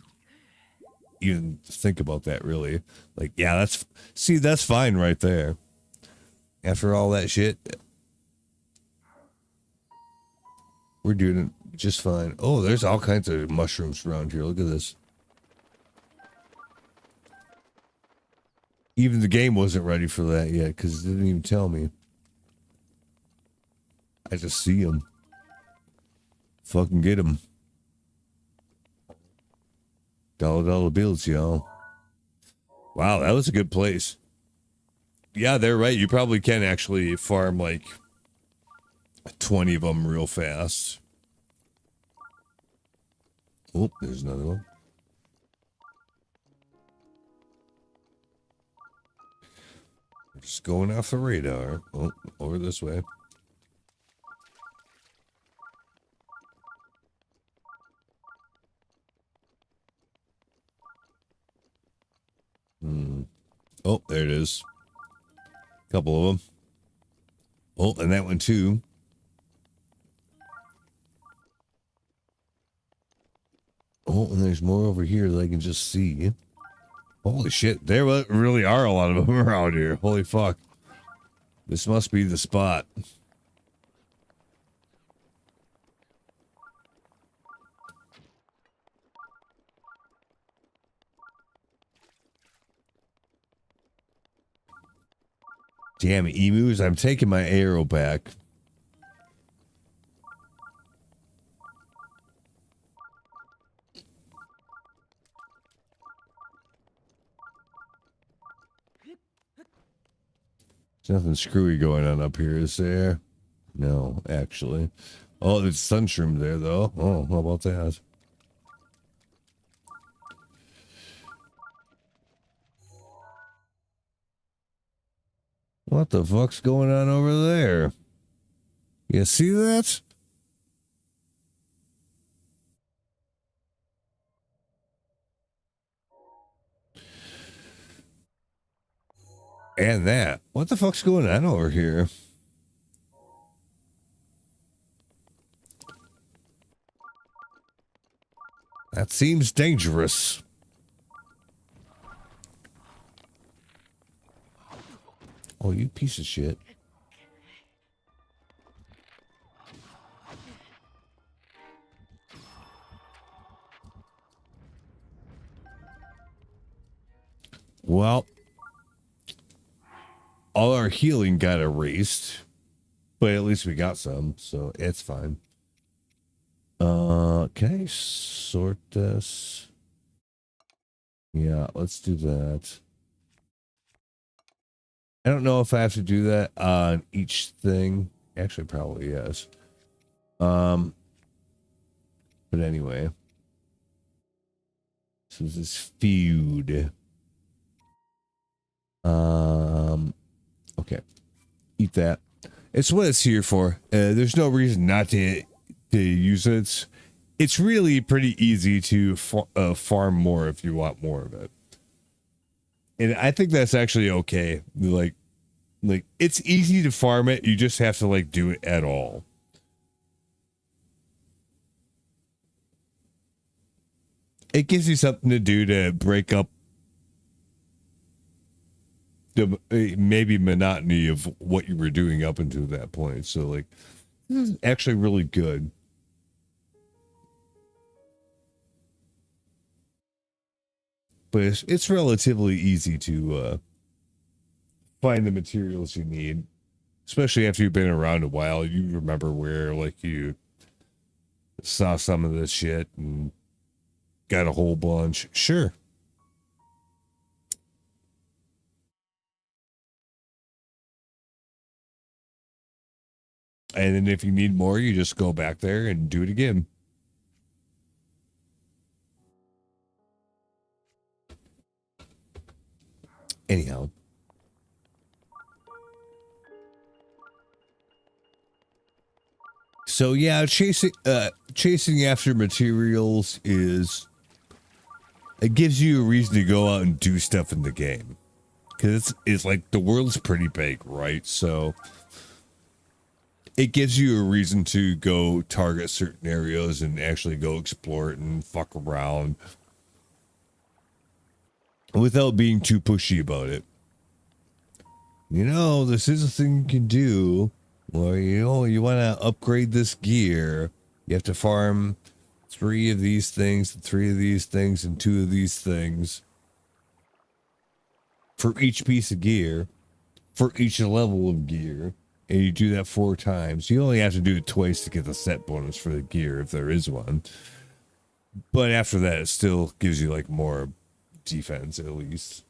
even think about that, really. Like, yeah, that's fine right there. After all that shit, we're doing it just fine. Oh, there's all kinds of mushrooms around here. Look at this. Even the game wasn't ready for that yet because it didn't even tell me. I just see them. Fucking get them. $1 bills, y'all. Wow, that was a good place. Yeah, they're right. You probably can actually farm like 20 of them real fast. Oh, there's another one. Just going off the radar. Oh, over this way. Oh, there it is. Couple of them. Oh, and that one too. Oh, and there's more over here that I can just see. Holy shit, there really are a lot of them around here. Holy fuck. This must be the spot. Damn emus, I'm taking my arrow back. There's nothing screwy going on up here, is there? No, actually. Oh, there's sunshroom there, though. Oh, how about that? What the fuck's going on over there? You see that? And that. What the fuck's going on over here? That seems dangerous. Oh, you piece of shit. Well, all our healing got erased, but at least we got some, so it's fine. Can I sort this? Yeah, let's do that. I don't know if I have to do that on each thing. Actually, probably yes. But anyway. So this is feud. Okay. Eat that. It's what it's here for. There's no reason not to use it. It's really pretty easy to farm more if you want more of it. And I think that's actually okay. Like it's easy to farm it. You just have to like do it at all. It gives you something to do to break up the maybe monotony of what you were doing up until that point. So like, this is actually really good. but it's relatively easy to find the materials you need, especially after you've been around a while. You remember where like you saw some of this shit and got a whole bunch. Sure. And then if you need more, you just go back there and do it again. Anyhow. So yeah, chasing after materials is, it gives you a reason to go out and do stuff in the game. Cause it's like the world's pretty big, right? So it gives you a reason to go target certain areas and actually go explore it and fuck around without being too pushy about it. You know, this is a thing you can do. Or, you know, you want to upgrade this gear. You have to farm 3 of these things, 3 of these things, and 2 of these things for each piece of gear, for each level of gear. And you do that 4 times. You only have to do it twice to get the set bonus for the gear, if there is one. But after that, it still gives you, like, more defense, at least.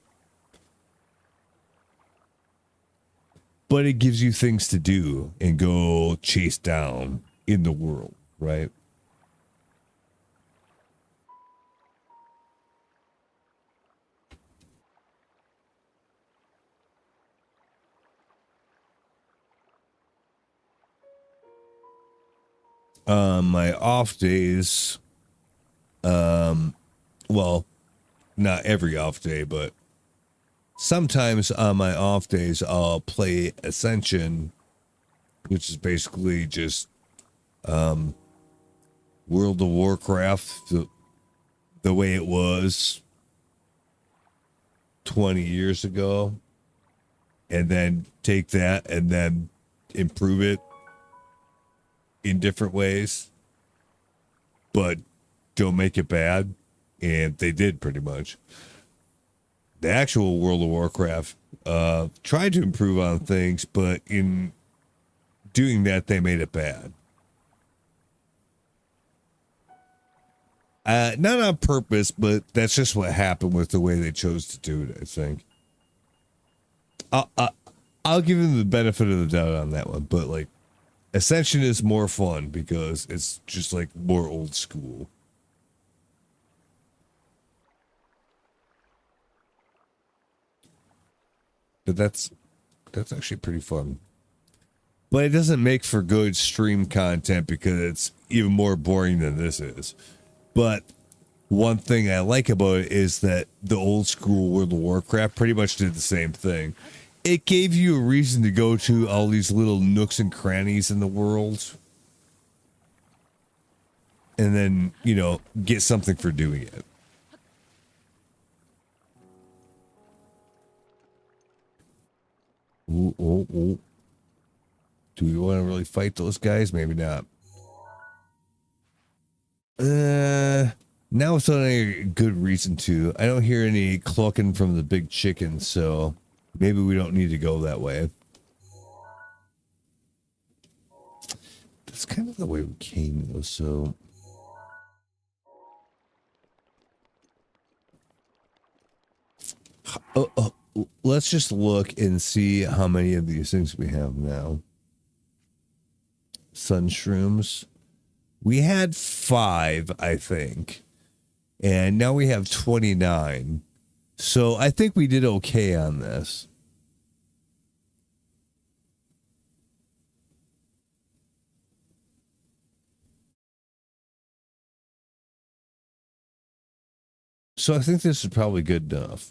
But it gives you things to do and go chase down in the world, right? My off days, well, not every off day, but sometimes on my off days, I'll play Ascension, which is basically just World of Warcraft, the way it was 20 years ago, and then take that and then improve it in different ways, but don't make it bad. And they did pretty much. The actual World of Warcraft tried to improve on things, but in doing that, they made it bad. Not on purpose, but that's just what happened with the way they chose to do it, I think. I'll give them the benefit of the doubt on that one, but like Ascension is more fun because it's just like more old school. But that's actually pretty fun. But it doesn't make for good stream content because it's even more boring than this is. But one thing I like about it is that the old school World of Warcraft pretty much did the same thing. It gave you a reason to go to all these little nooks and crannies in the world. And then, you know, get something for doing it. Ooh, ooh, ooh. Do we want to really fight those guys? Maybe not. Now it's not a good reason to. I don't hear any clucking from the big chicken, so maybe we don't need to go that way. That's kind of the way we came, though, so. Let's just look and see how many of these things we have now. Sun shrooms. We had 5, I think. And now we have 29. So I think we did okay on this. So I think this is probably good enough.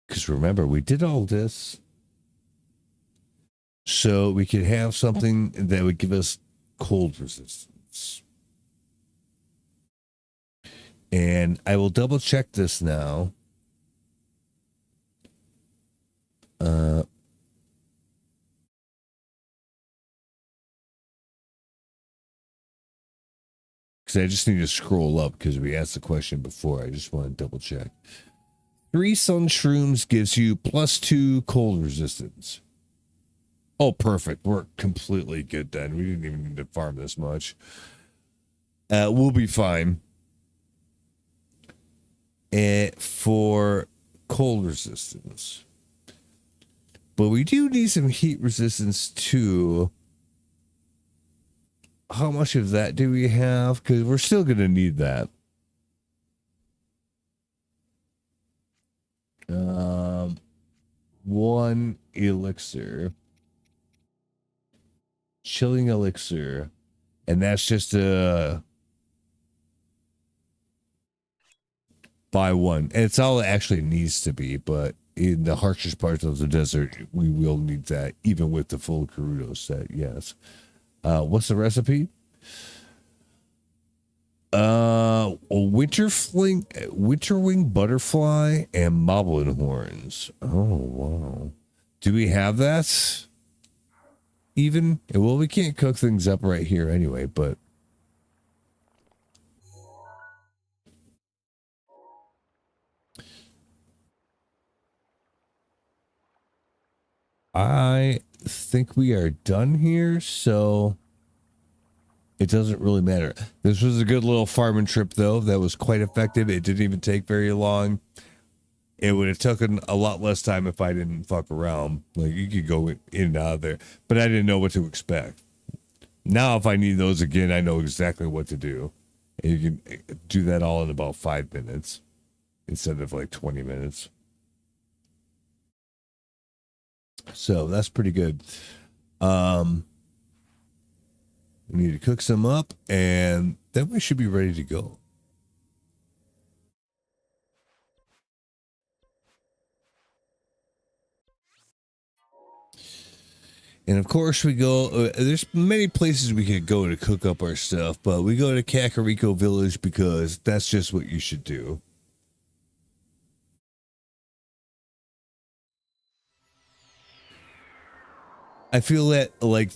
Because remember, we did all this so we could have something that would give us cold resistance. And I will double check this now. Because I just need to scroll up because we asked the question before. I just want to double check. 3 sun shrooms gives you +2 cold resistance. Oh, perfect. We're completely good then. We didn't even need to farm this much. We'll be fine. For cold resistance. But we do need some heat resistance too. How much of that do we have? Because we're still going to need that. One elixir. Chilling elixir. And that's just a... buy one. And it's all it actually needs to be, but in the harshest parts of the desert, we will need that, even with the full Gerudo set, yes. What's the recipe? Winterwing butterfly and moblin horns. Oh, wow. Do we have that? Even? Well, we can't cook things up right here anyway, but... I think we are done here, so it doesn't really matter. This was a good little farming trip, though. That was quite effective. It didn't even take very long. It would have taken a lot less time if I didn't fuck around. Like, you could go in and out of there, but I didn't know what to expect. Now, if I need those again, I know exactly what to do. And you can do that all in about 5 minutes instead of like 20 minutes. So that's pretty good. We need to cook some up and then we should be ready to go. And of course we go, there's many places we could go to cook up our stuff, but we go to Kakariko Village because that's just what you should do. I feel that, like,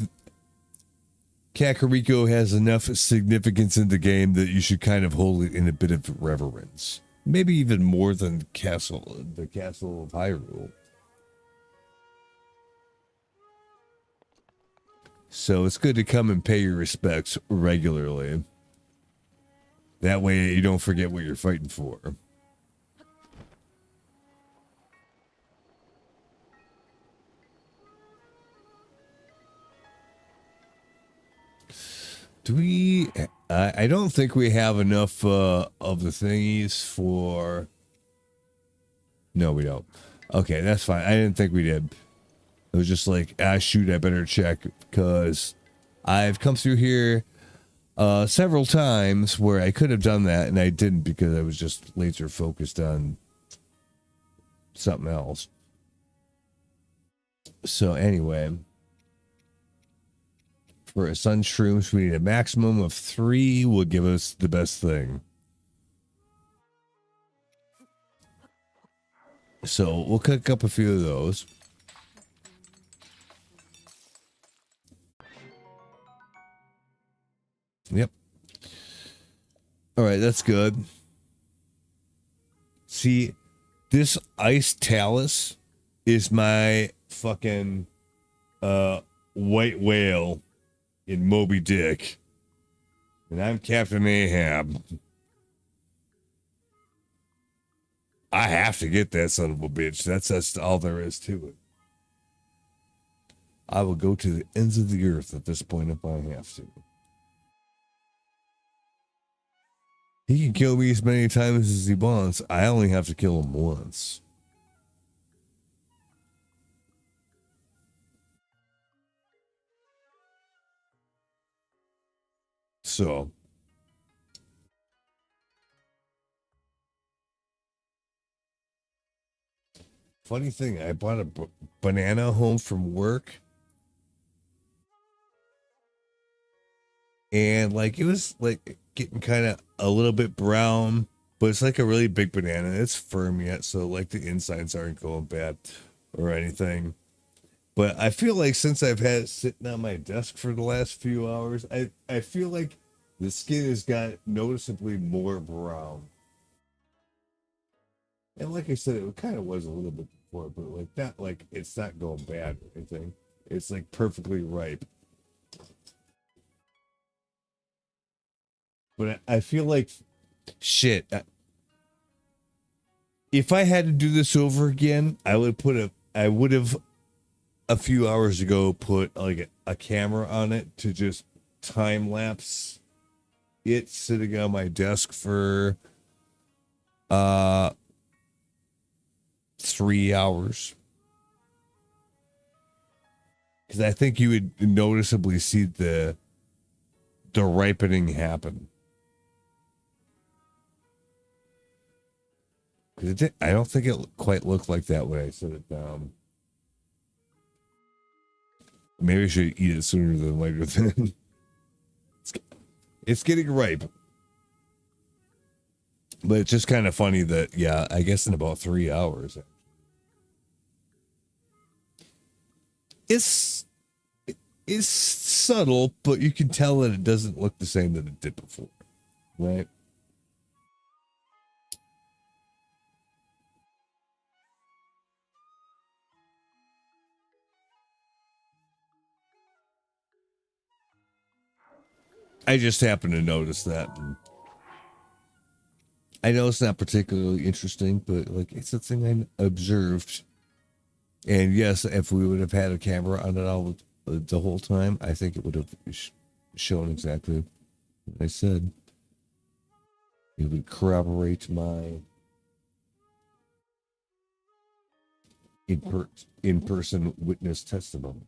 Kakariko has enough significance in the game that you should kind of hold it in a bit of reverence. Maybe even more than the Castle of Hyrule. So it's good to come and pay your respects regularly. That way you don't forget what you're fighting for. Do we... I don't think we have enough of the thingies for... No, we don't. Okay, that's fine. I didn't think we did. It was just like, shoot, I better check, because I've come through here several times where I could have done that, and I didn't because I was just laser focused on something else. So anyway, for a sun shrooms, we need a maximum of 3 will give us the best thing. So we'll cook up a few of those. Yep. All right, that's good. See, this ice talus is my fucking white whale in Moby Dick. And I'm Captain Ahab. I have to get that son of a bitch. That's all there is to it. I will go to the ends of the earth at this point if I have to. He can kill me as many times as he wants. I only have to kill him once. So. Funny thing, I bought a banana home from work. And like, it was like getting kind of a little bit brown, but it's like a really big banana. It's firm yet, so like the insides aren't going bad or anything. But I feel like since I've had it sitting on my desk for the last few hours, I feel like The skin has got noticeably more brown. And like I said, it kind of was a little bit before, but like not like it's not going bad or anything. It's like perfectly ripe. But I feel like shit. If I had to do this over again, I would have a few hours ago put like a camera on it to just time lapse it sitting on my desk for 3 hours. Because I think you would noticeably see the ripening happen. Because I don't think it quite looked like that when I set it down. Maybe I should eat it sooner than later. Then it's getting ripe. But it's just kind of funny that, yeah, I guess in about 3 hours. It's subtle, but you can tell that it doesn't look the same that it did before, right? I just happened to notice that. And I know it's not particularly interesting, but like it's a thing I observed. And yes, if we would have had a camera on it all the whole time, I think it would have shown exactly what I said. It would corroborate my in-person witness testimony.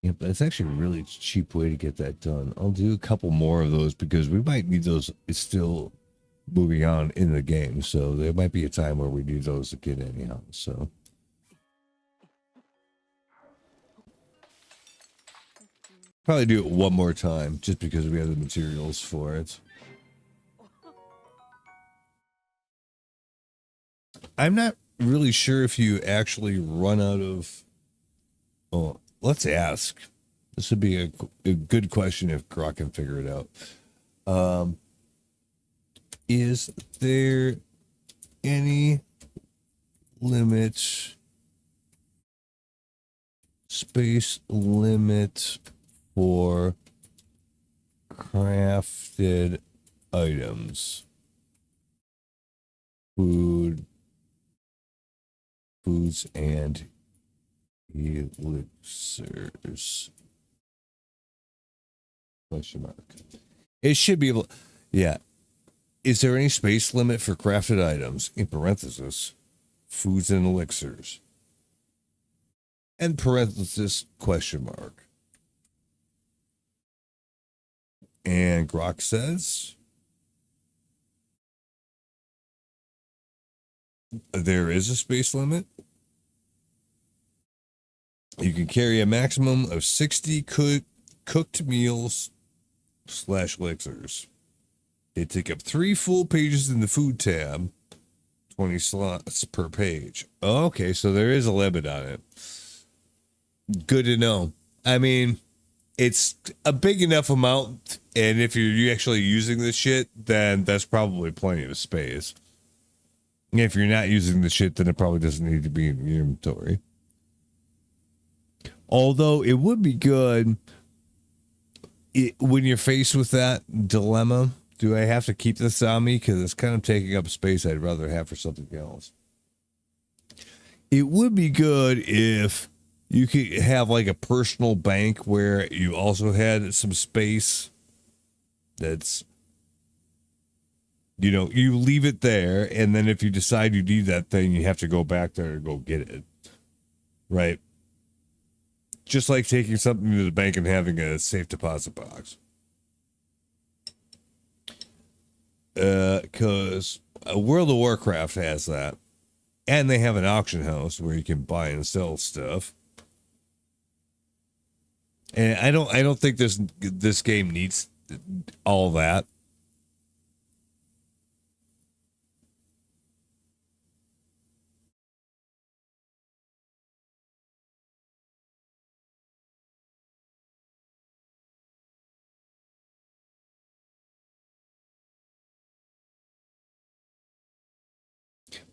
Yeah, but it's actually a really cheap way to get that done. I'll do a couple more of those because we might need those. It's still moving on in the game, so there might be a time where we need those again anyhow. So probably do it one more time just because we have the materials for it. I'm not really sure if you actually run out of. Oh, let's ask. This would be a good question if Grok can figure it out. Is there any space limit for crafted items? Foods and elixirs. Question mark. It should be able. Yeah. Is there any space limit for crafted items? In parenthesis, foods and elixirs. And parenthesis, question mark. And Grok says there is a space limit. You can carry a maximum of 60 cooked meals / elixirs. They take up 3 full pages in the food tab, 20 slots per page. Okay, so there is a limit on it. Good to know. I mean, it's a big enough amount, and if you're actually using this shit, then that's probably plenty of space. If you're not using the shit, then it probably doesn't need to be in your inventory. Although it would be good when you're faced with that dilemma, do I have to keep this on me? Because it's kind of taking up space I'd rather have for something else. It would be good if you could have like a personal bank where you also had some space that's, you leave it there. And then if you decide you need that thing, you have to go back there and go get it. Right? Just like taking something to the bank and having a safe deposit box. Because World of Warcraft has that. And they have an auction house where you can buy and sell stuff. And I don't think this game needs all that.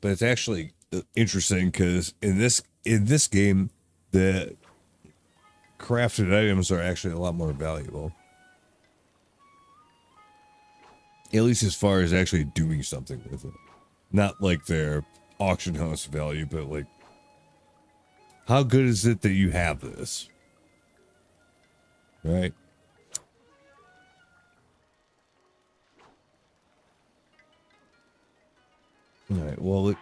but it's actually interesting because in this game, the crafted items are actually a lot more valuable. At least as far as actually doing something with it. Not like their auction house value, but like, how good is it that you have this? Right? All right, well,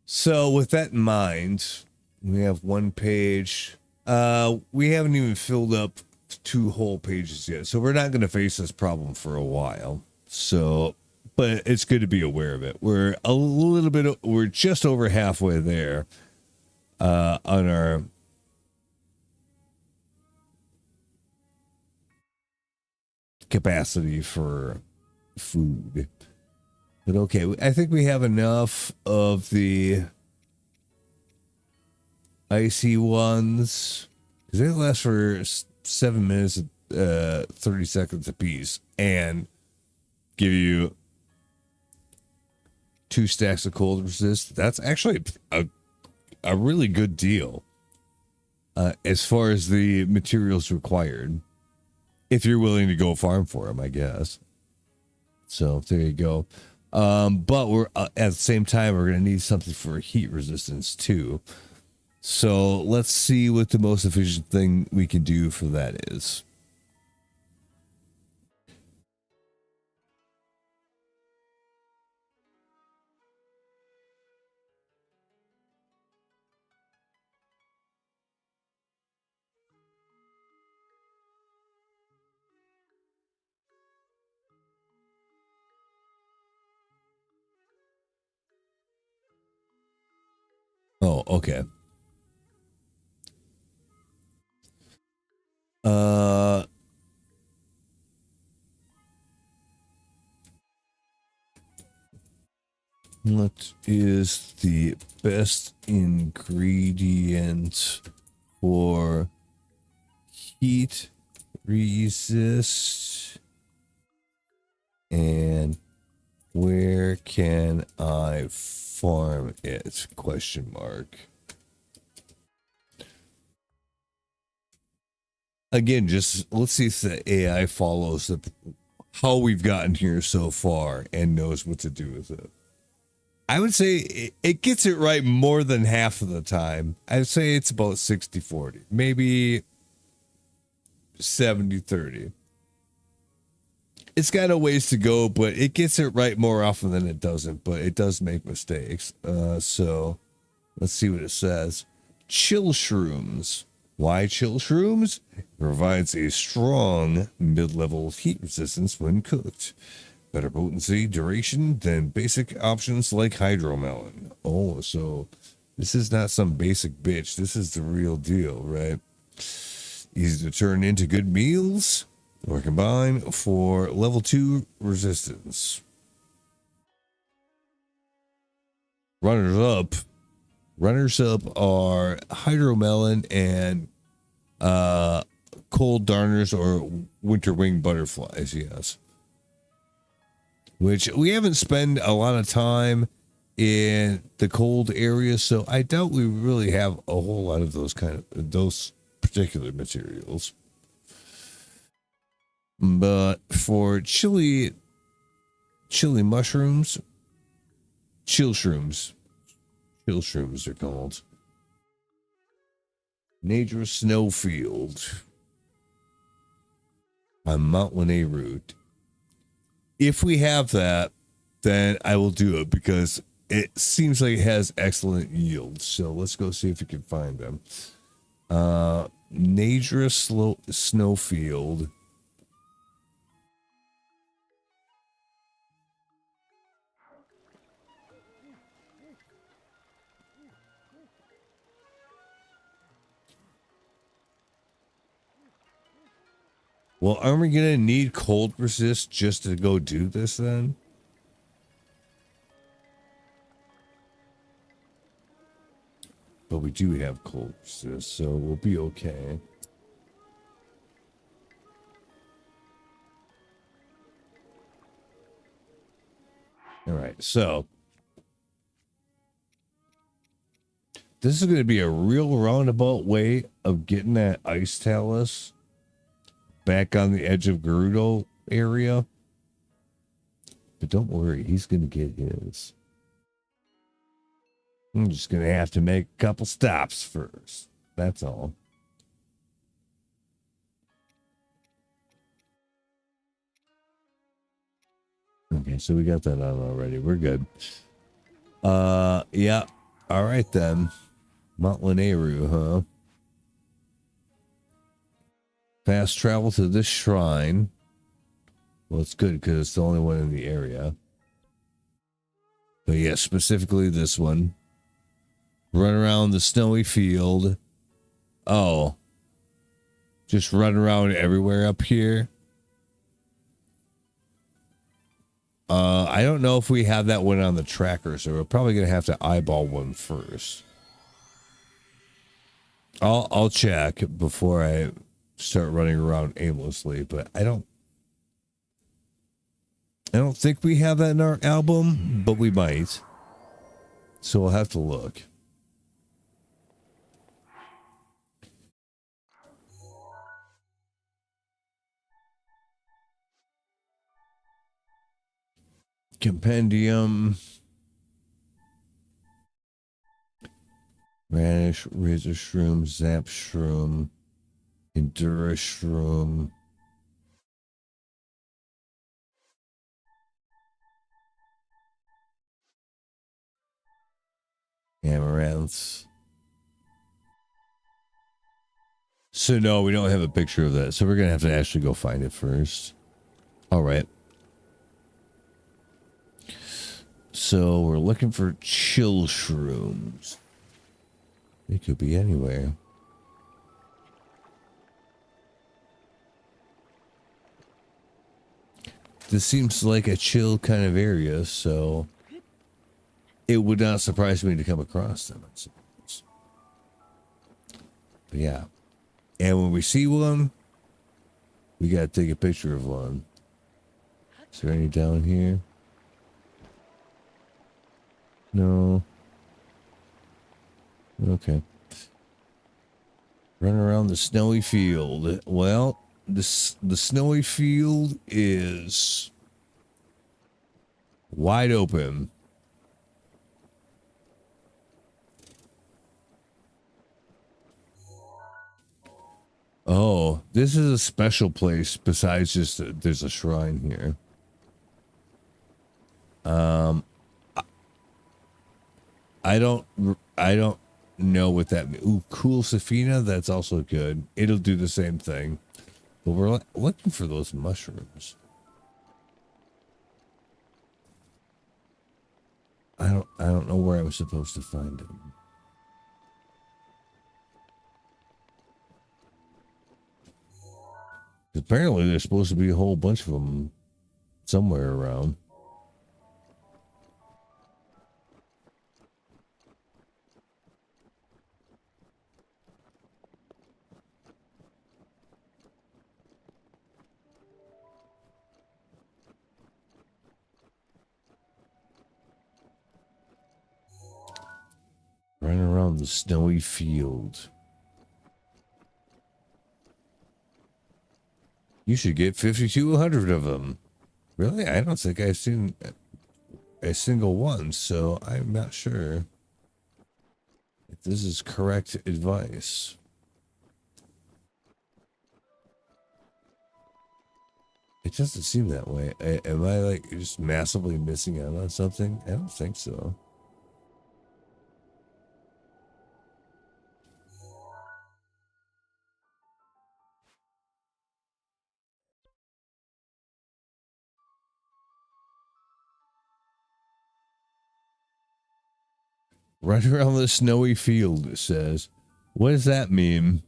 so with that in mind, we have one page. We haven't even filled up 2 whole pages yet, so we're not going to face this problem for a while. So, but it's good to be aware of it. We're a little bit, we're just over halfway there on our capacity for food. But okay, I think we have enough of the icy ones because they last for 7 minutes, 30 seconds apiece, and give you 2 stacks of cold resist. That's actually a really good deal as far as the materials required, if you're willing to go farm for them, I guess. So there you go. But we're at the same time, we're going to need something for heat resistance too. So let's see what the most efficient thing we can do for that is. Oh, okay. What is the best ingredient for heat resist? And where can I farm it? Question mark. Again, just let's see if the AI follows how we've gotten here so far and knows what to do with it. I would say it gets it right more than half of the time. I'd say it's about 60-40, maybe 70-30. It's got a ways to go, but it gets it right more often than it doesn't, but it does make mistakes. So let's see what it says. Chill shrooms. Why chill shrooms? It provides a strong mid-level heat resistance when cooked. Better potency, duration than basic options like hydromelon. Oh, so this is not some basic bitch. This is the real deal, right? Easy to turn into good meals or combine for level 2 resistance. Runners up are hydromelon and cold darners or winter wing butterflies, yes. Which we haven't spent a lot of time in the cold areas, so I doubt we really have a whole lot of those particular materials. But for chili mushrooms, chill shrooms are called. Nadra Snowfield, a Mountain root. If we have that, then I will do it because it seems like it has excellent yield. So let's go see if we can find them. Nadra Snowfield. Well, aren't we going to need cold resist just to go do this then? But we do have cold resist, so we'll be okay. All right, so This is going to be a real roundabout way of getting that ice talus back on the edge of Gerudo area. But don't worry, he's going to get his. I'm just going to have to make a couple stops first. That's all. Okay, so we got that on already. We're good. Yeah. All right then. Mount Lanayru, huh? Fast travel to this shrine. Well, it's good because it's the only one in the area. But yeah, specifically this one. Run around the snowy field. Oh. Just run around everywhere up here. I don't know if we have that one on the tracker, so we're probably going to have to eyeball one first. I'll check before I start running around aimlessly, but I don't think we have that in our album, but we might. So we'll have to look. Compendium. Radish, Razor Shroom, Zap Shroom, Endura Shroom. Amaranths. So no, we don't have a picture of that. So we're going to have to actually go find it first. All right. So we're looking for chill shrooms. They could be anywhere. This seems like a chill kind of area, so it would not surprise me to come across them, I suppose. But yeah. And when we see one, we gotta take a picture of one. Is there any down here? No. Okay. Run around the snowy field. Well, the snowy field is wide open. Oh, this is a special place besides just there's a shrine here. I don't know what that means. Ooh, cool Safina, that's also good. It'll do the same thing. But we're looking for those mushrooms. I don't know where I'm supposed to find them. Apparently there's supposed to be a whole bunch of them somewhere around. Running around the snowy field. You should get 5,200 of them. Really? I don't think I've seen a single one, so I'm not sure if this is correct advice. It doesn't seem that way. Am I like just massively missing out on something? I don't think so. Right around the snowy field, it says. What does that mean?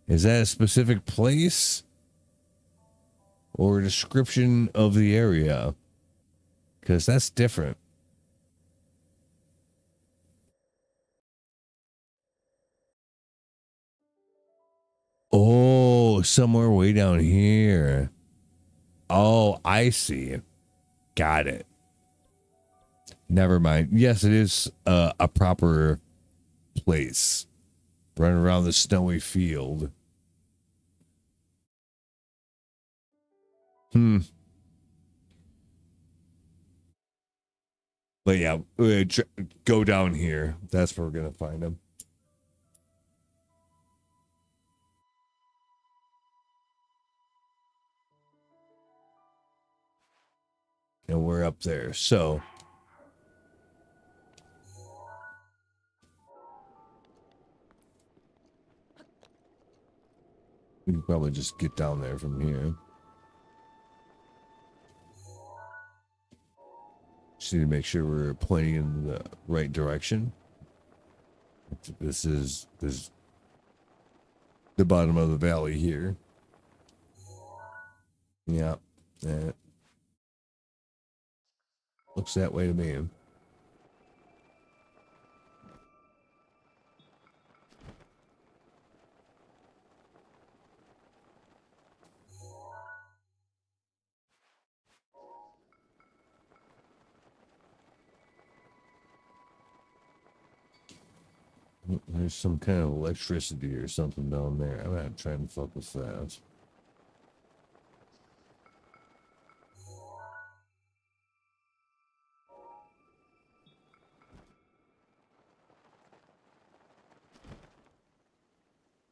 Is that a specific place? Or a description of the area? Because that's different. Oh, somewhere way down here. Oh, I see. Got it. Never mind. Yes, it is a proper place. Running around the snowy field. But yeah, go down here. That's where we're gonna find him. And we're up there. So we can probably just get down there from here. Just need to make sure we're pointing in the right direction. This is the bottom of the valley here. Yeah. Looks that way to me. There's some kind of electricity or something down there. I'm not trying to fuck with that.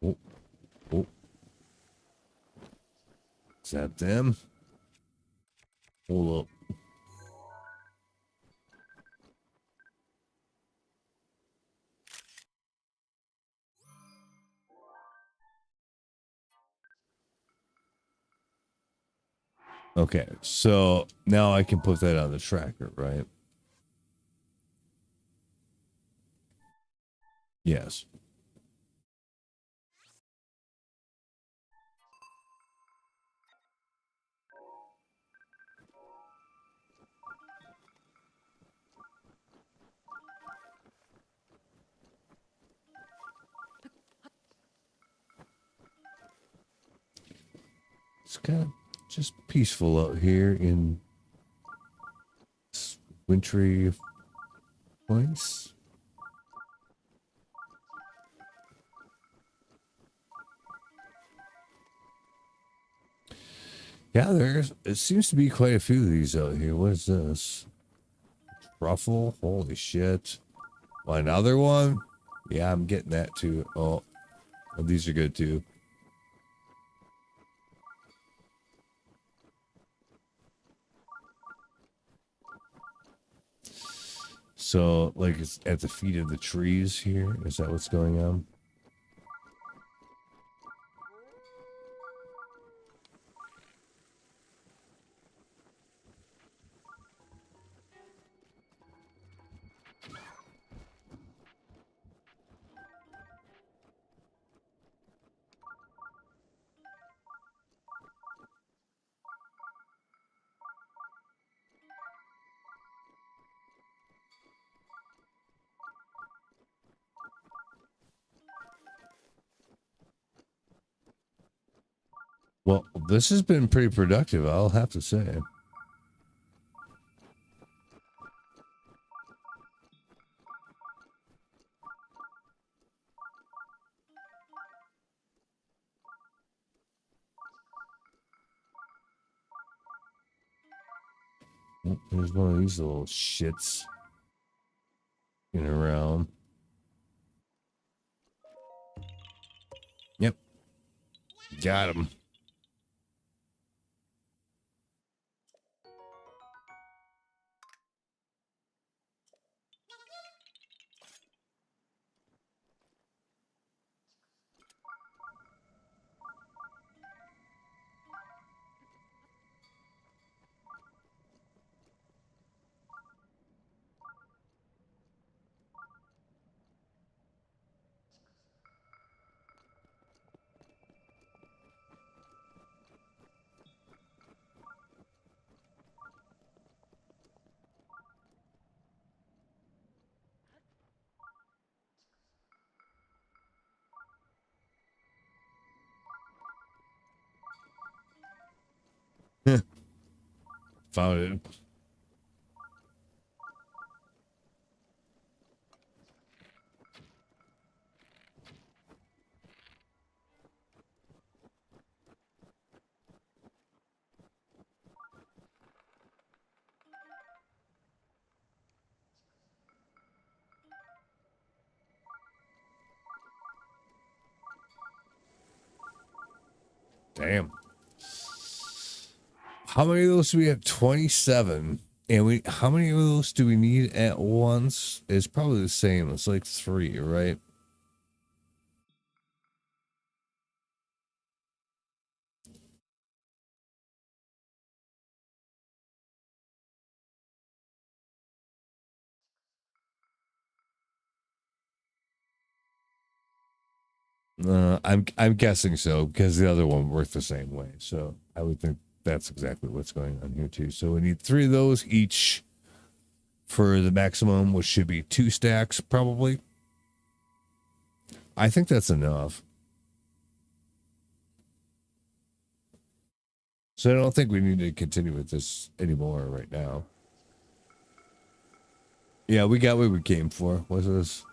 Oh, oh. Is that them? Hold up. Okay, so now I can put that on the tracker, right? Yes. It's kind of just peaceful out here in this wintry place. Yeah, it seems to be quite a few of these out here. What is this? Truffle? Holy shit. Another one? Yeah, I'm getting that too. Oh, these are good too. So, like, it's at the feet of the trees here? Is that what's going on? Well, this has been pretty productive, I'll have to say. Oh, there's one of these little shits in around. Yep. Got him. Found it. Damn. How many of those do we have? 27. And how many of those do we need at once? It's probably the same. It's like 3, right? I'm guessing so because the other one worked the same way. So I would think that's exactly what's going on here too. So we need 3 of those each for the maximum, which should be 2 stacks probably. I think that's enough. So I don't think we need to continue with this anymore right now. Yeah, we got what we came for. What's this?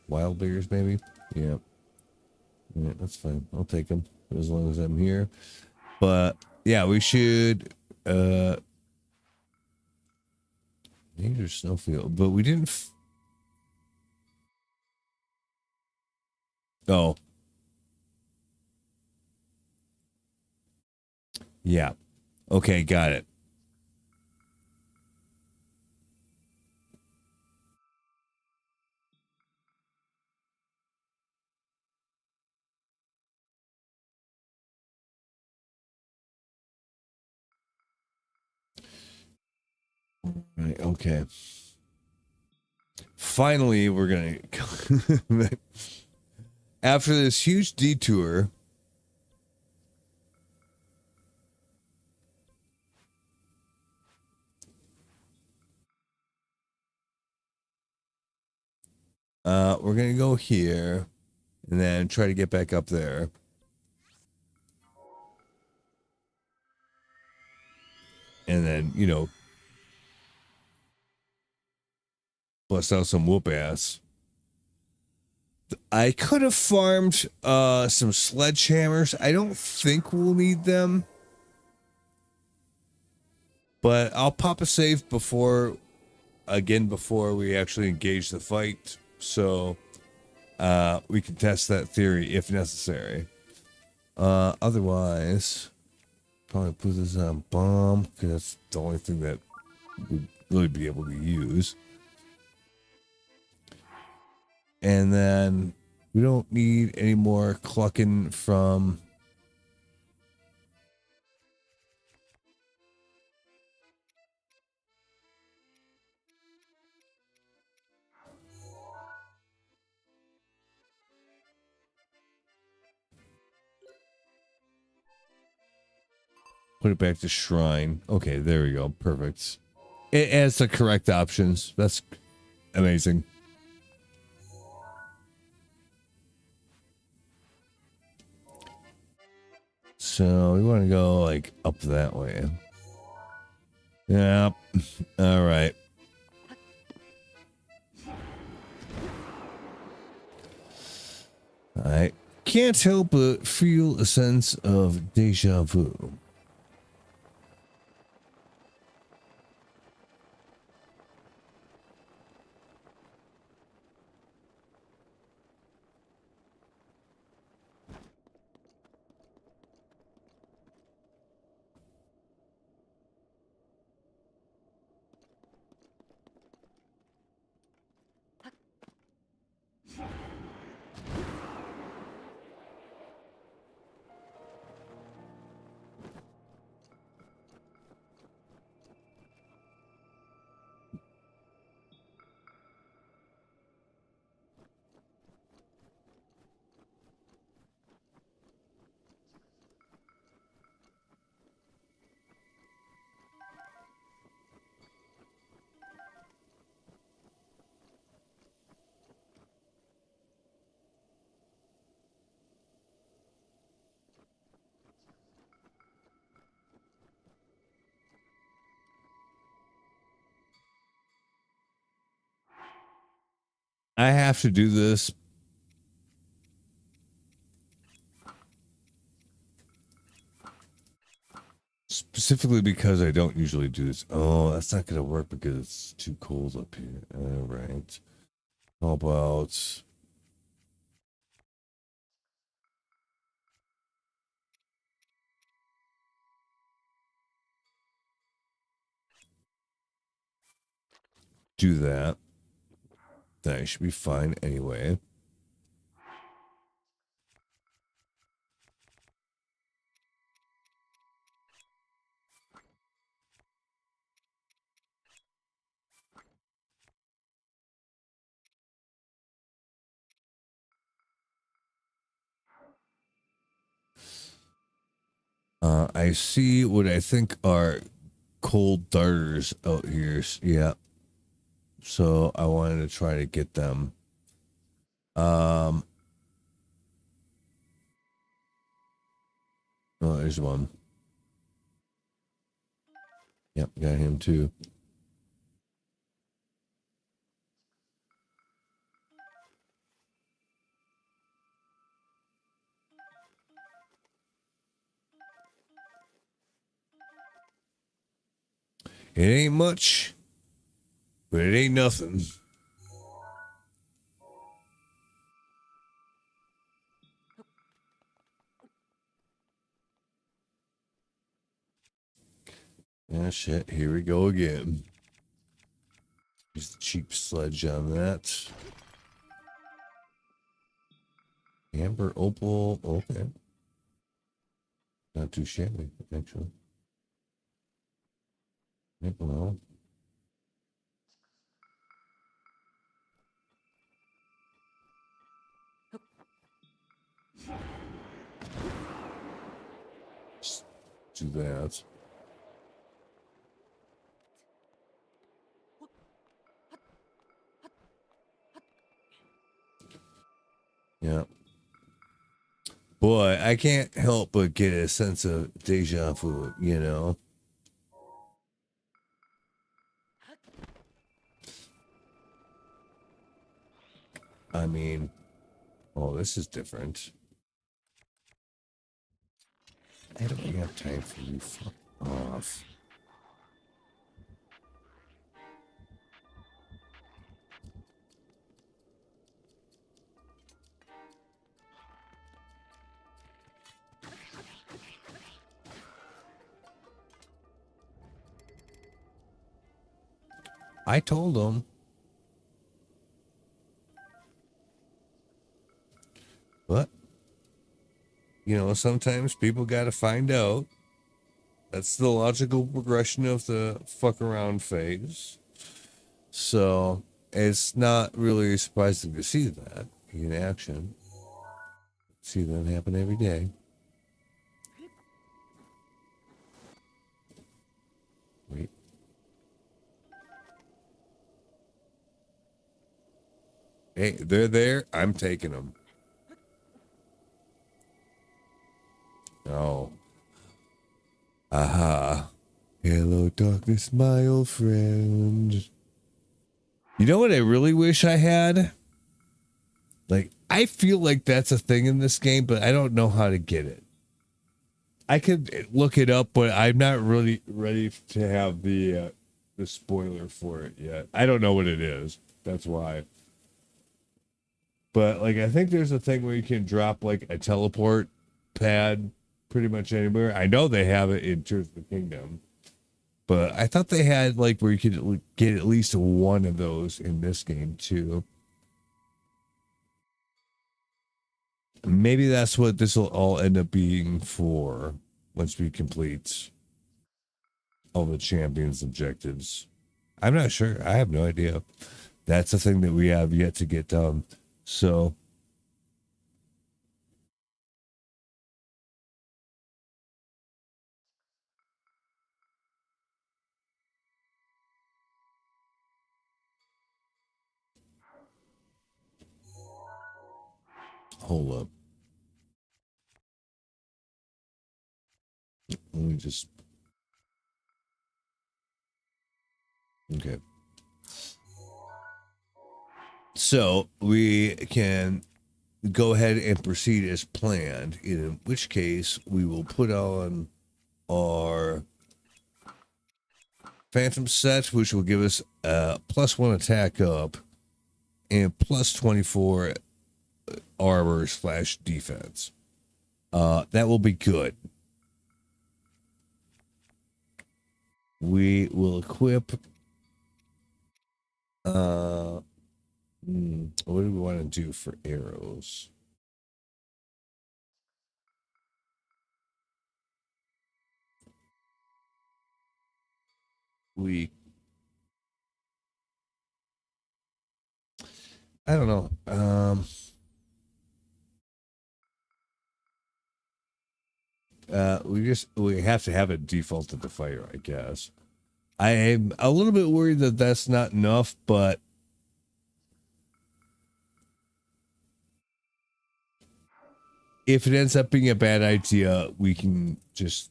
Wild bears, maybe? Yeah. Yeah, that's fine. I'll take them as long as I'm here. But yeah, we should major snowfield, but we didn't oh. Yeah. Okay, got it. Right, okay. Finally, we're gonna after this huge detour. We're gonna go here and then try to get back up there. And then, you know, bust out some whoop ass. I could have farmed some sledgehammers. I don't think we'll need them. But I'll pop a save before we actually engage the fight. So we can test that theory if necessary. Otherwise, probably put this on bomb because that's the only thing that we'd really be able to use. And then we don't need any more clucking from put it back to shrine. Okay, there we go. Perfect. It has the correct options. That's amazing. So we want to go like up that way. Yeah. All right. I can't help but feel a sense of deja vu. I have to do this specifically because I don't usually do this. Oh, that's not going to work because it's too cold up here. All right. How about do that. That should be fine anyway. I see what I think are cold darters out here. Yeah. So I wanted to try to get them. Oh, there's one. Yep, got him too. It ain't much, but it ain't nothing. Yeah, shit. Here we go again. Use the cheap sledge on that. Amber opal. Okay. Not too shabby, actually. Well. Just do that. Yeah. Boy, I can't help but get a sense of deja vu, you know? I mean, oh, this is different. I don't have time for you. Fuck off. I told him. But, you know, sometimes people got to find out. That's the logical progression of the fuck around phase. So, it's not really surprising to see that in action. See that happen every day. Wait. Hey, they're there. I'm taking them. Oh. Aha. Hello, darkness, my old friend. You know what I really wish I had? Like, I feel like that's a thing in this game, but I don't know how to get it. I could look it up, but I'm not really ready to have the spoiler for it yet. I don't know what it is. That's why. But like, I think there's a thing where you can drop like a teleport pad pretty much anywhere. I know they have it in Tears of the Kingdom, but I thought they had like where you could get at least one of those in this game too. Maybe that's what this will all end up being for once we complete all the champions objectives. I'm not sure. I have no idea. That's the thing that we have yet to get done. So hold up. Let me just. Okay. So we can go ahead and proceed as planned, in which case we will put on our Phantom set, which will give us a +1 attack up and +24 armor / defense. That will be good. We will equip do for arrows. I don't know. We have to have it defaulted to fire, I guess. I'm a little bit worried that that's not enough, but if it ends up being a bad idea, we can just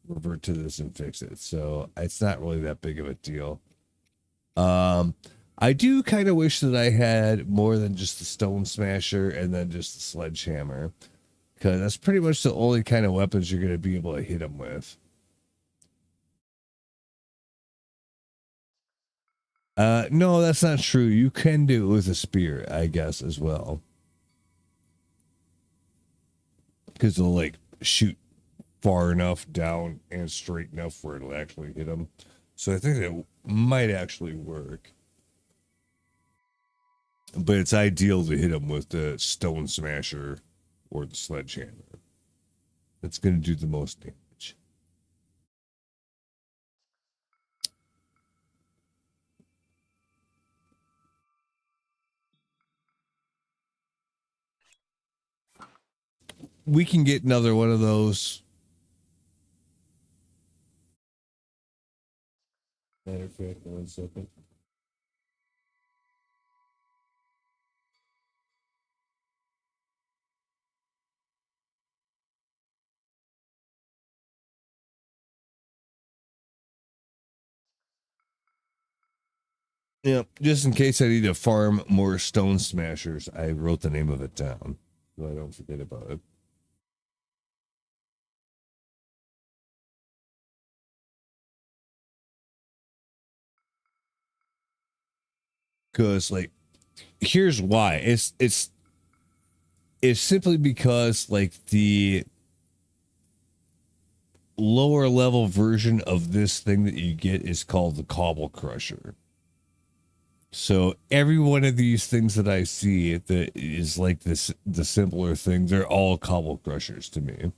revert to this and fix it. So it's not really that big of a deal. I do kind of wish that I had more than just the stone smasher and then just the sledgehammer, because that's pretty much the only kind of weapons you're going to be able to hit them with. No, that's not true. You can do it with a spear, I guess, as well. Because they'll like shoot far enough down and straight enough where it'll actually hit them. So I think that might actually work. But it's ideal to hit them with the stone smasher or the sledgehammer. That's going to do the most damage. We can get another one of those. Matter of fact, 1 second. Yeah, just in case I need to farm more stone smashers, I wrote the name of it down so I don't forget about it. Because like, here's why. It's simply because like the lower level version of this thing that you get is called the Cobble Crusher. So every one of these things that I see that is like this, the simpler thing, they're all Cobble Crushers to me,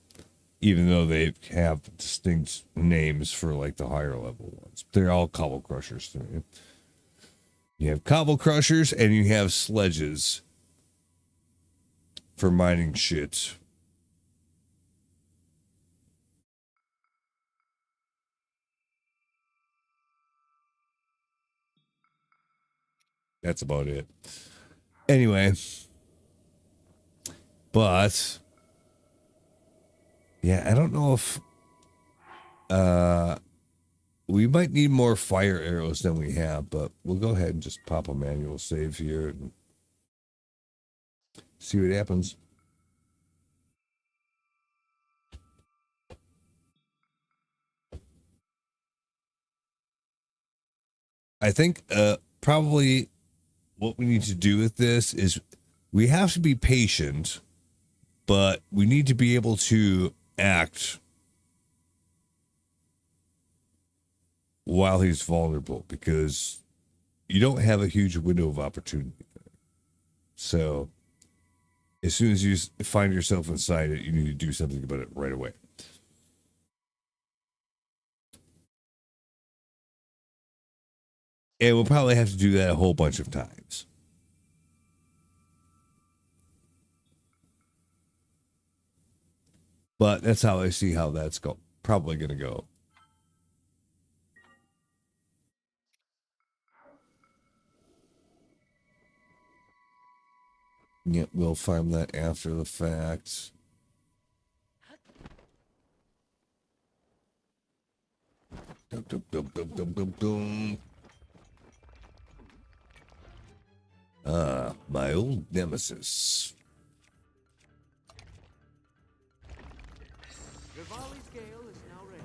even though they have distinct names for like the higher level ones. They're all Cobble Crushers to me. You have Cobble Crushers and you have sledges for mining shit. That's about it. Anyway, but yeah, I don't know if we might need more fire arrows than we have, but we'll go ahead and just pop a manual save here and see what happens. I think probably what we need to do with this is we have to be patient, but we need to be able to act while he's vulnerable, because you don't have a huge window of opportunity there. So as soon as you find yourself inside it, you need to do something about it right away. And we'll probably have to do that a whole bunch of times. But that's how I see how that's probably going to go. Yeah, we'll farm that after the fact. Dum, dum, dum, dum, dum, dum, dum. Ah, my old nemesis. Rivali's Gale is now ready.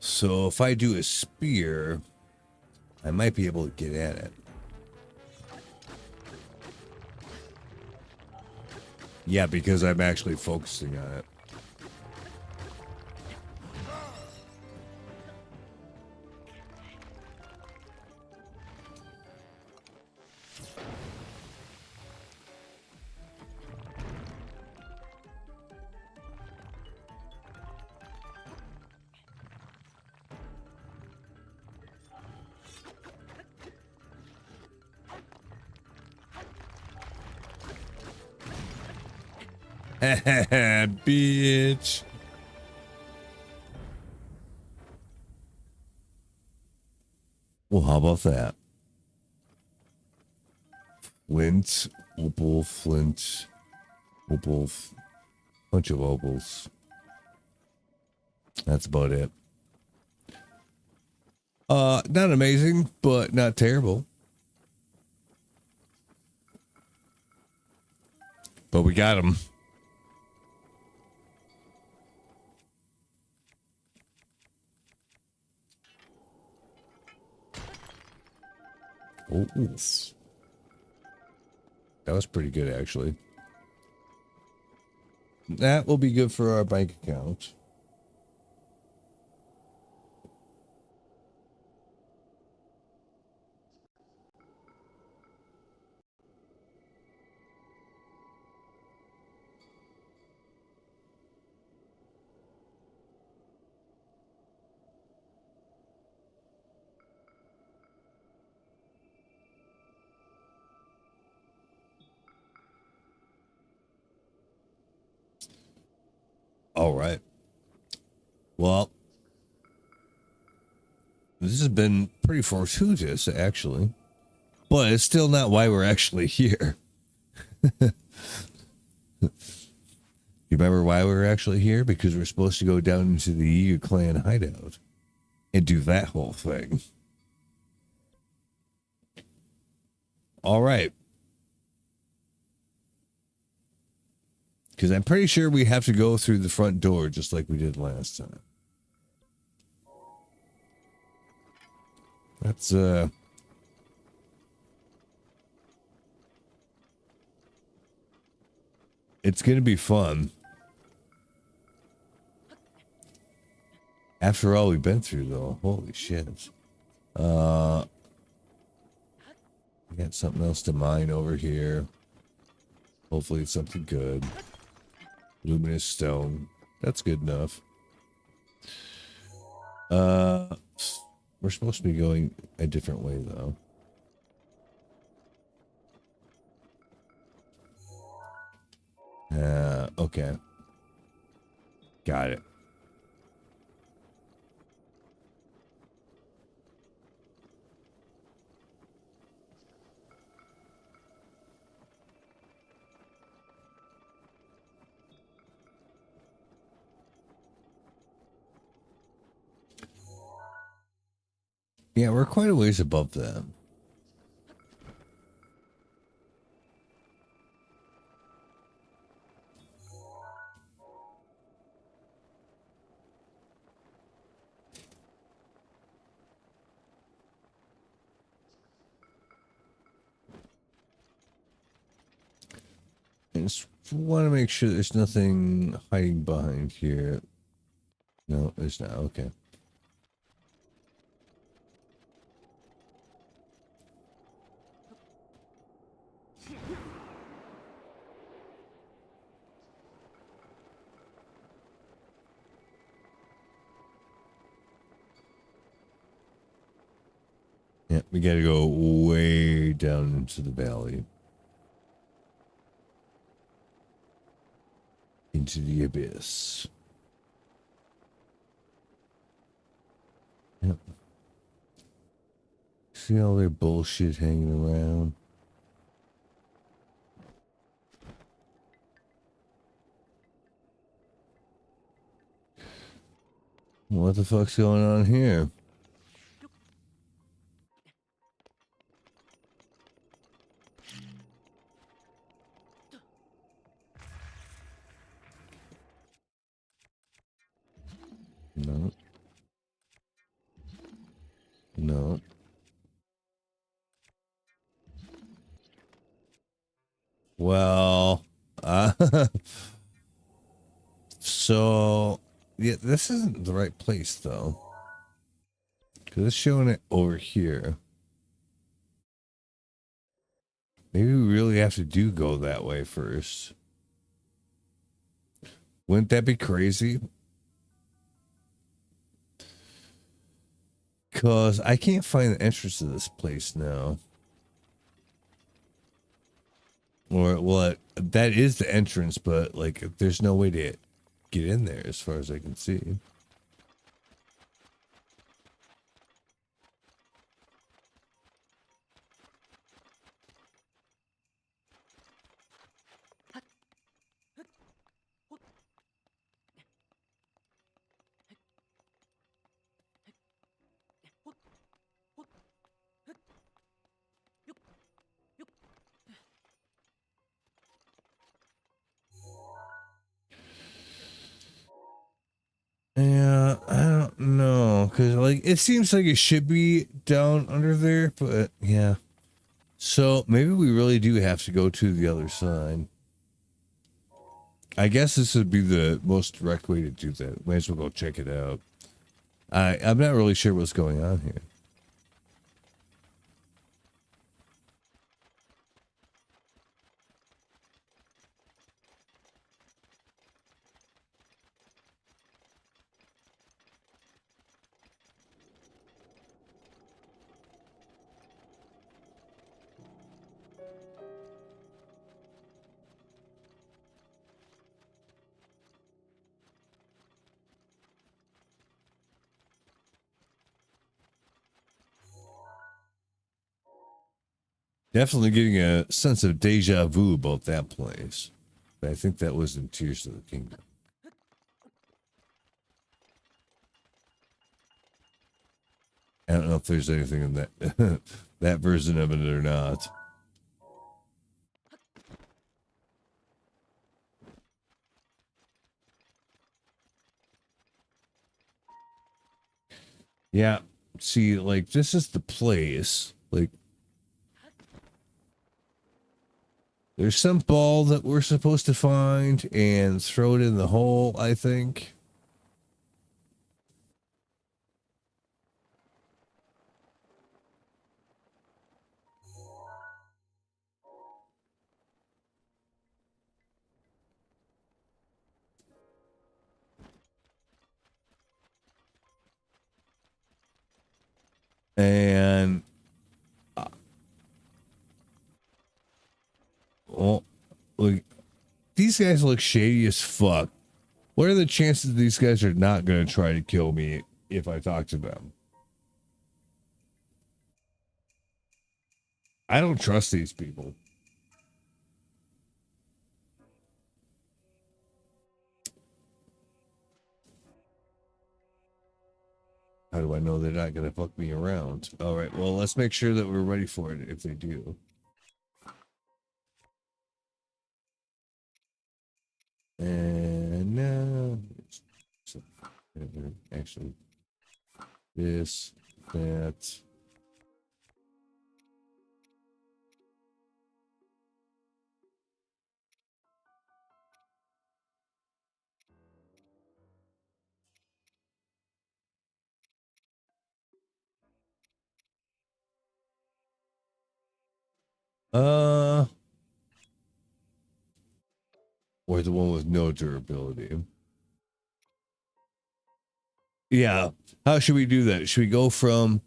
So if I do a spear, I might be able to get at it. Yeah, because I'm actually focusing on it. Bitch. Well, how about that? Flint, opal, flint, opal, bunch of opals. That's about it. Not amazing, but not terrible. But we got him. Oh, oof. That was pretty good, actually. That will be good for our bank account. All right. Well, this has been pretty fortuitous, actually. But it's still not why we're actually here. You remember why we were actually here? Because we're supposed to go down into the Yiga clan hideout and do that whole thing. All right. Because I'm pretty sure we have to go through the front door just like we did last time. That's, it's going to be fun. After all we've been through, though. Holy shit. We got something else to mine over here. Hopefully it's something good. Luminous stone. That's good enough. We're supposed to be going a different way, though. Okay. Got it. Yeah, we're quite a ways above them. I just want to make sure there's nothing hiding behind here. No, there's not. Okay. Yeah, we gotta go way down into the valley. Into the abyss. Yep. See all their bullshit hanging around? What the fuck's going on here? No. No. Well, so, yeah, this isn't the right place, though. Because it's showing it over here. Maybe we really have to go that way first. Wouldn't that be crazy? Because I can't find the entrance to this place now. Or, well, that is the entrance, but, like, there's no way to get in there as far as I can see. Yeah, I don't know, because, like, it seems like it should be down under there, but, yeah. So, maybe we really do have to go to the other side. I guess this would be the most direct way to do that. Might as well go check it out. I'm not really sure what's going on here. Definitely getting a sense of deja vu about that place. I think that was in Tears of the Kingdom. I don't know if there's anything in that that version of it or not. Yeah, see, like, this is the place. Like, there's some ball that we're supposed to find and throw it in the hole, I think. And well, like, these guys look shady as fuck. What are the chances these guys are not going to try to kill me if I talk to them? I don't trust these people. How do I know they're not going to fuck me around? All right, well, let's make sure that we're ready for it if they do. And now, actually, this, that. Or the one with no durability. Yeah. How should we do that? Should we go from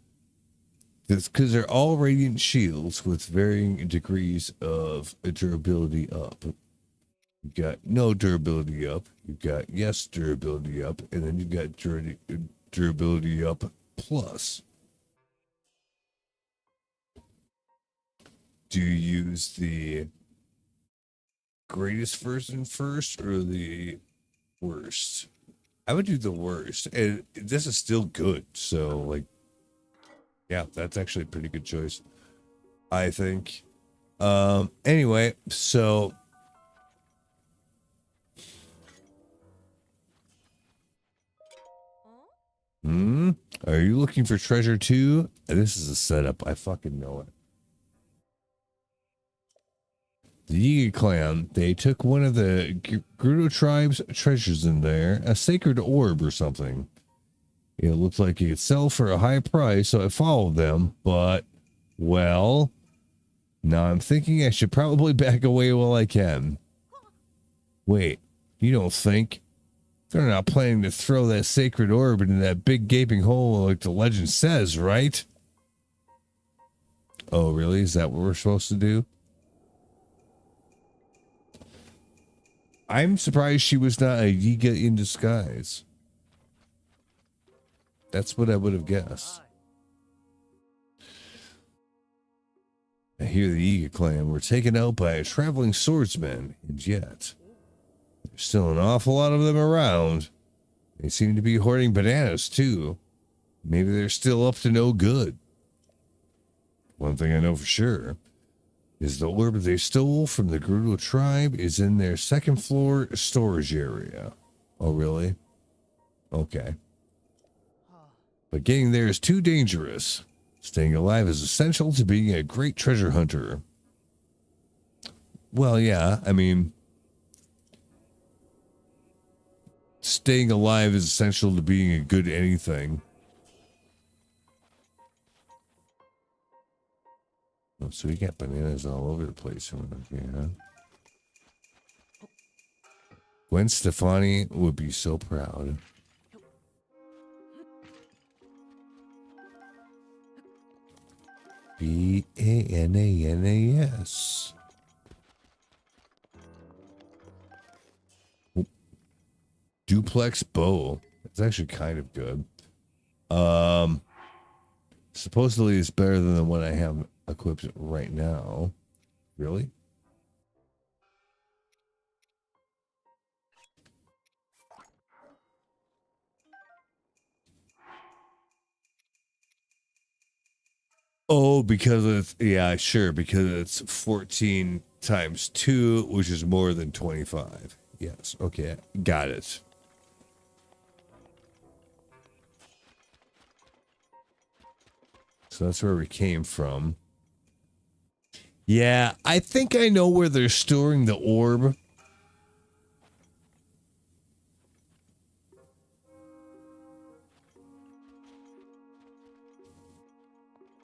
this? Because they're all radiant shields with varying degrees of durability up. You got no durability up. You got yes durability up, and then you got durability up plus. Do you use the greatest version first or the worst? I would do the worst, and this is still good. So, like, yeah, that's actually a pretty good choice, I think. Anyway, so are you looking for treasure too? This is a setup. I fucking know it. The Yiga clan, they took one of the Gerudo tribe's treasures in there, a sacred orb or something. It looked like it could sell for a high price, so I followed them, but, well, now I'm thinking I should probably back away while I can. Wait, you don't think they're not planning to throw that sacred orb into that big gaping hole like the legend says, right? Oh, really? Is that what we're supposed to do? I'm surprised she was not a Yiga in disguise. That's what I would have guessed. I hear the Yiga clan were taken out by a traveling swordsman, and yet there's still an awful lot of them around. They seem to be hoarding bananas, too. Maybe they're still up to no good. One thing I know for sure is the orb they stole from the Gerudo tribe is in their second floor storage area. Oh, really? Okay. But getting there is too dangerous. Staying alive is essential to being a great treasure hunter. Well, yeah, I mean, staying alive is essential to being a good anything. Oh, so we got bananas all over the place around here, huh? Gwen Stefani would be so proud. Bananas. Duplex bow. It's actually kind of good. Supposedly it's better than the one I have equipped right now. Really? Oh, because it's, yeah, sure, because it's 14 times 2, which is more than 25. Yes, okay, got it. So that's where we came from. Yeah, I think I know where they're storing the orb.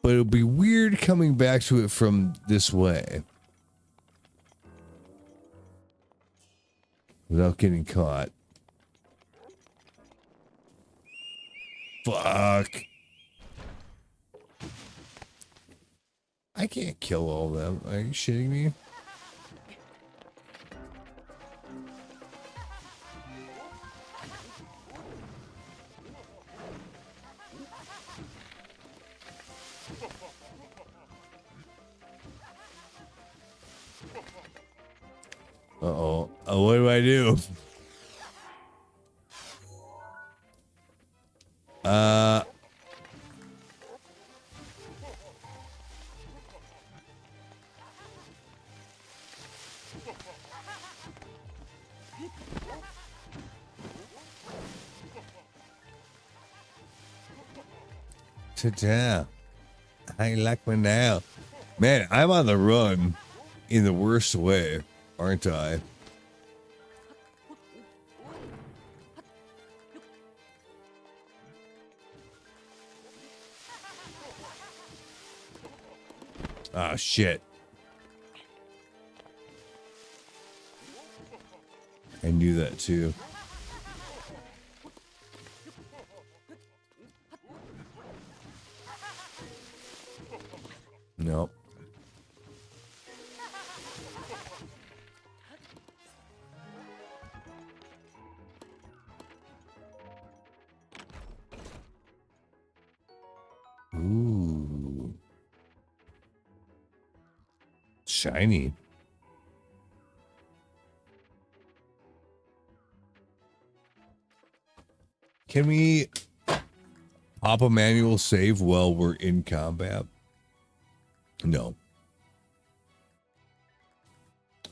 But it would be weird coming back to it from this way. Without getting caught. Fuck. I can't kill all of them. Are you shitting me? Uh-oh. Oh, what do I do? Ta-ta. I like my now. Man, I'm on the run in the worst way, aren't I? Ah, shit. I knew that too. Nope. Ooh. Shiny. Can we pop a manual save while we're in combat? No.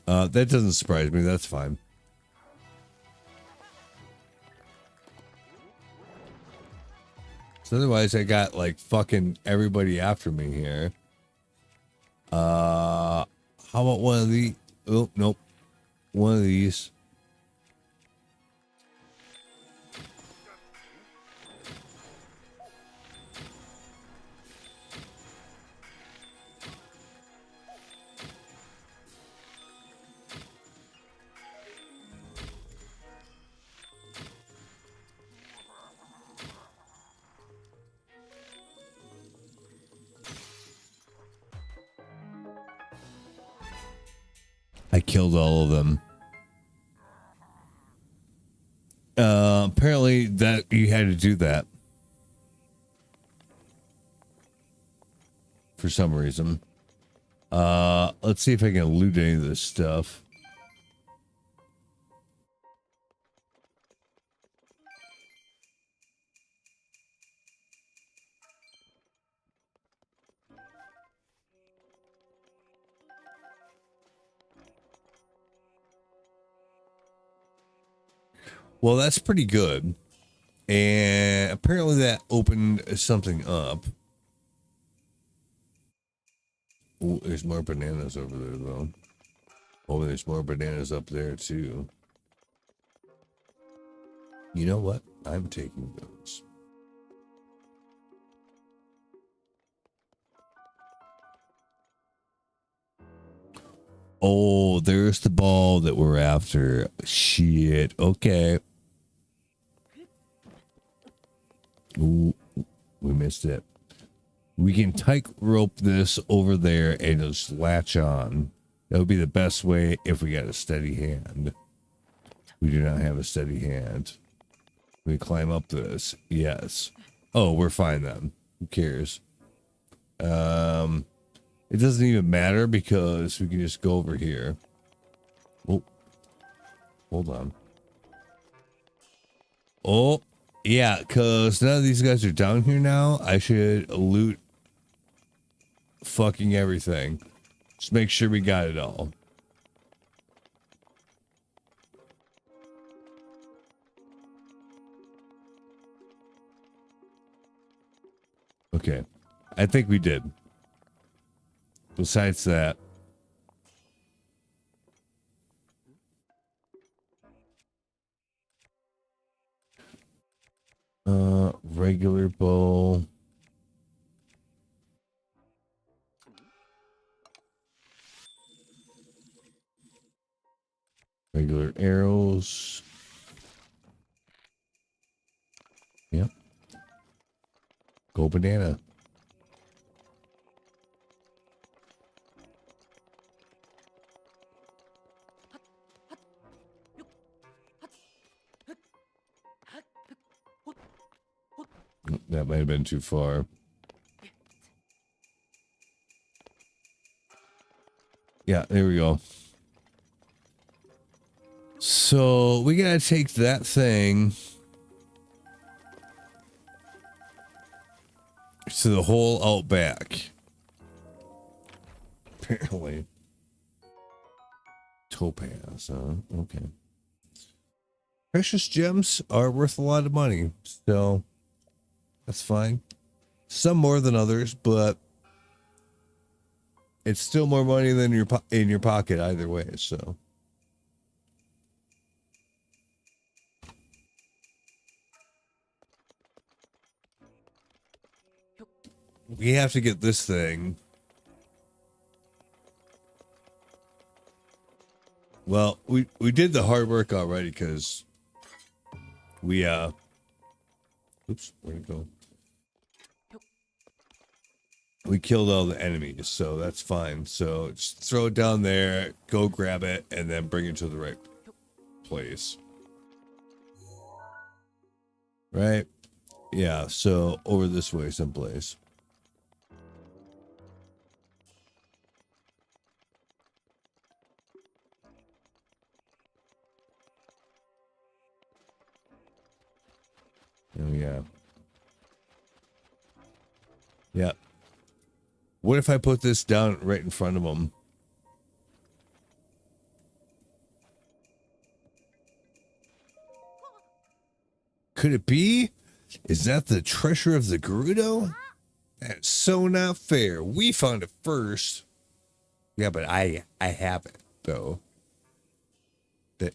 That doesn't surprise me. That's fine. So otherwise, I got like fucking everybody after me here. How about one of the? Oh, nope. One of these. I killed all of them. Apparently that you had to do that for some reason. Let's see if I can loot any of this stuff. Well, that's pretty good. And apparently that opened something up. Ooh, there's more bananas over there, though. Oh, there's more bananas up there, too. You know what? I'm taking those. Oh, there's the ball that we're after. Shit. Okay. Ooh, we missed it. We can tightrope this over there and just latch on. That would be the best way if we got a steady hand. We do not have a steady hand. We climb up this. Yes. Oh, we're fine then. Who cares? It doesn't even matter because we can just go over here. Oh, hold on. Oh, yeah, because none of these guys are down here now. I should loot fucking everything. Just make sure we got it all. Okay. I think we did. Besides that. Regular bow. Regular arrows. Yep. Go banana. That might have been too far. Yeah, there we go. So we gotta take that thing to the whole outback. Apparently. Topaz, huh? Okay. Precious gems are worth a lot of money, so that's fine. Some more than others, but it's still more money than in your pocket either way, so. We have to get this thing. Well, we did the hard work already because we oops, where'd it go? We killed all the enemies, so that's fine. So just throw it down there, go grab it, and then bring it to the right place. Right? Yeah, so over this way someplace. Oh, yeah. Yeah. What if I put this down right in front of them? Could it be? Is that the treasure of the Gerudo? That's so not fair. We found it first. Yeah, but I have it, though.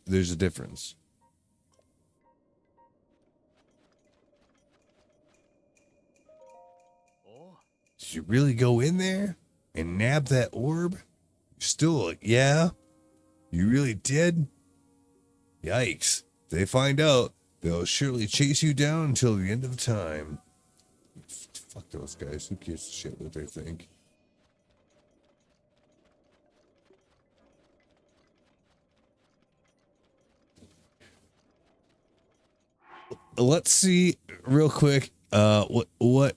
There's a difference. Did you really go in there and nab that orb? Still, yeah? You really did? Yikes. If they find out, they'll surely chase you down until the end of time. Fuck those guys. Who gives a shit what they think? let's see real quick. What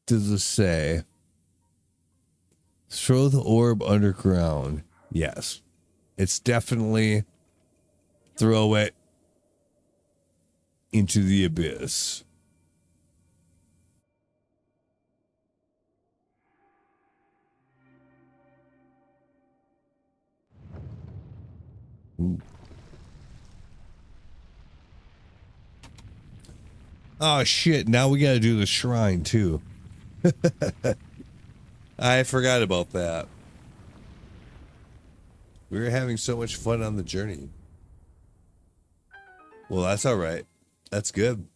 does this say? Throw the orb underground. Yes, it's definitely throw it into the abyss. Ooh. Oh shit, now we gotta do the shrine too. I forgot about that. We were having so much fun on the journey. Well, that's all right. That's good.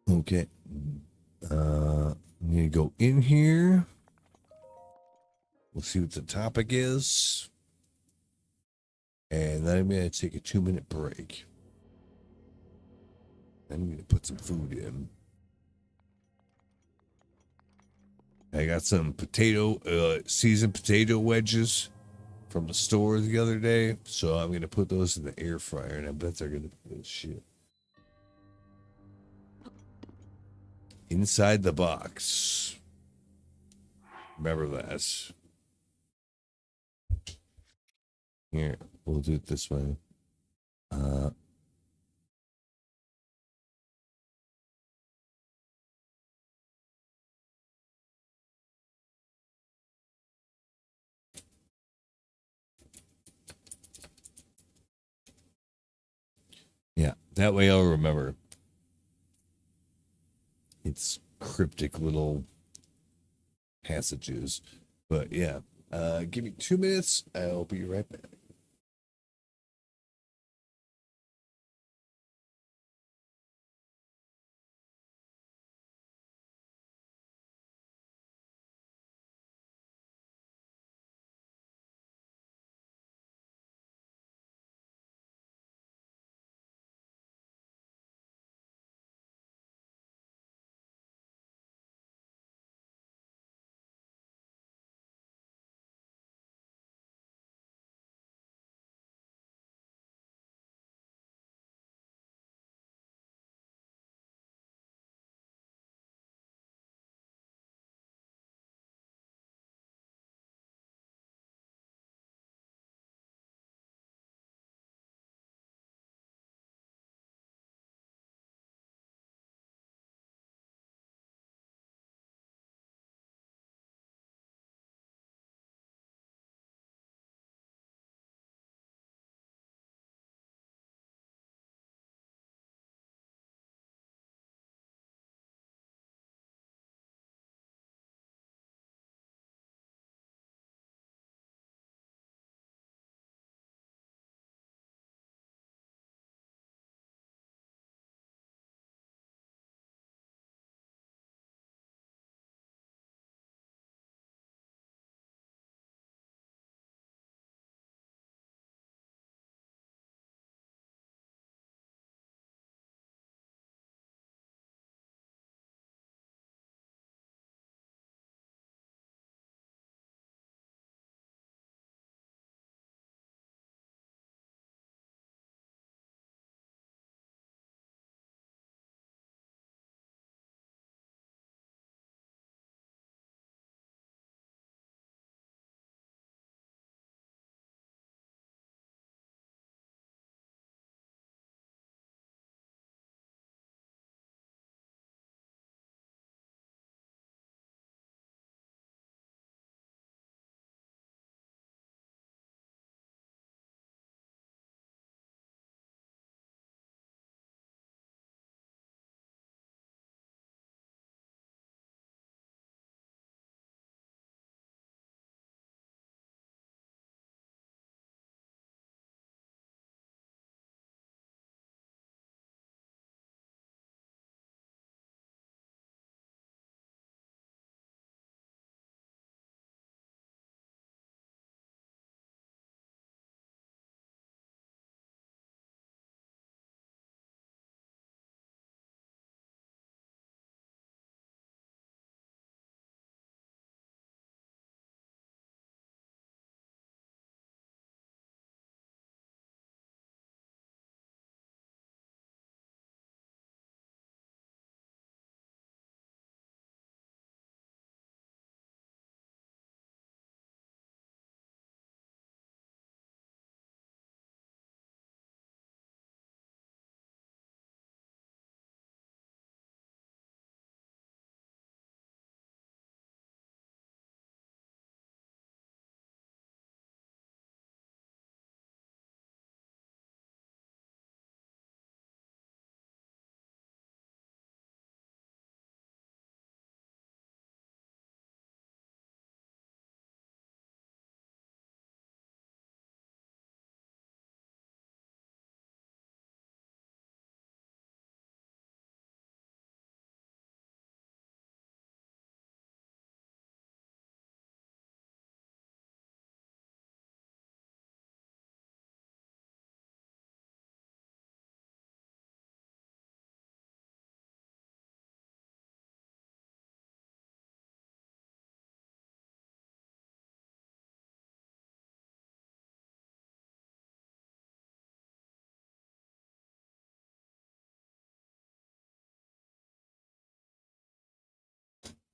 Okay. I'm gonna go in here. We'll see what the topic is. And then I'm gonna take a 2-minute break. I'm gonna put some food in. I got some seasoned potato wedges from the store the other day. So I'm gonna put those in the air fryer, and I bet they're gonna be good shit. Inside the box. Remember that. Here, we'll do it this way. Yeah, that way I'll remember. It's cryptic little passages. But yeah, give me 2 minutes. I'll be right back.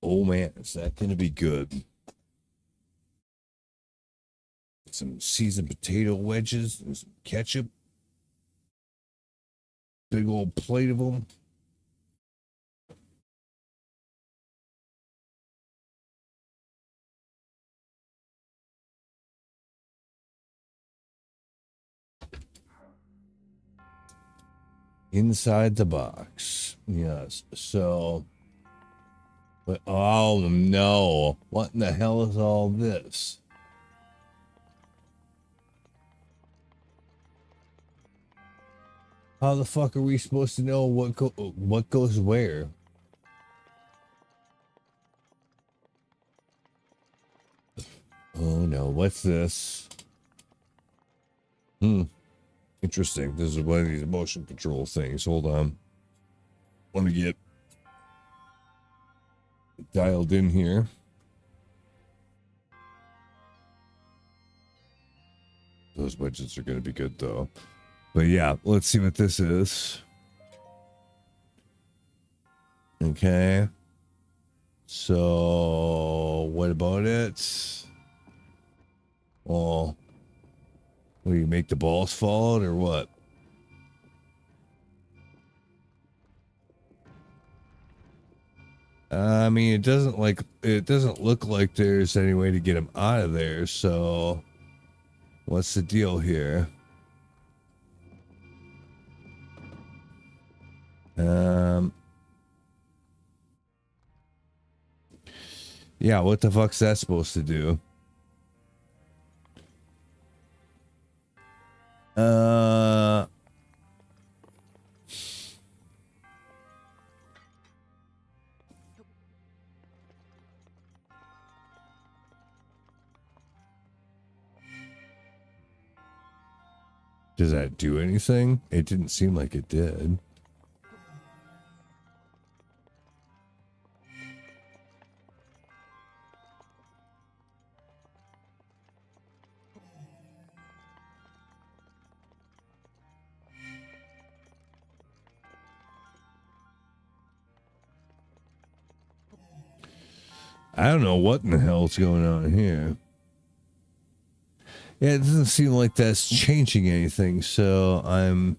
Oh man, is that gonna be good? Some seasoned potato wedges and some ketchup. Big old plate of them. Inside the box. Yes. So, but oh no. What in the hell is all this? How the fuck are we supposed to know what goes where? Oh no, what's this? Interesting. This is one of these motion control things. Hold on. Want to get dialed in here. Those budgets are going to be good though. But yeah, let's see what this is. Okay. So, what about it? Well, will you make the balls fall out or what? I mean, it doesn't look like there's any way to get him out of there. So, what's the deal here? Yeah, what the fuck's that supposed to do? Does that do anything? It didn't seem like it did. I don't know what in the hell's going on here. Yeah, it doesn't seem like that's changing anything, so I'm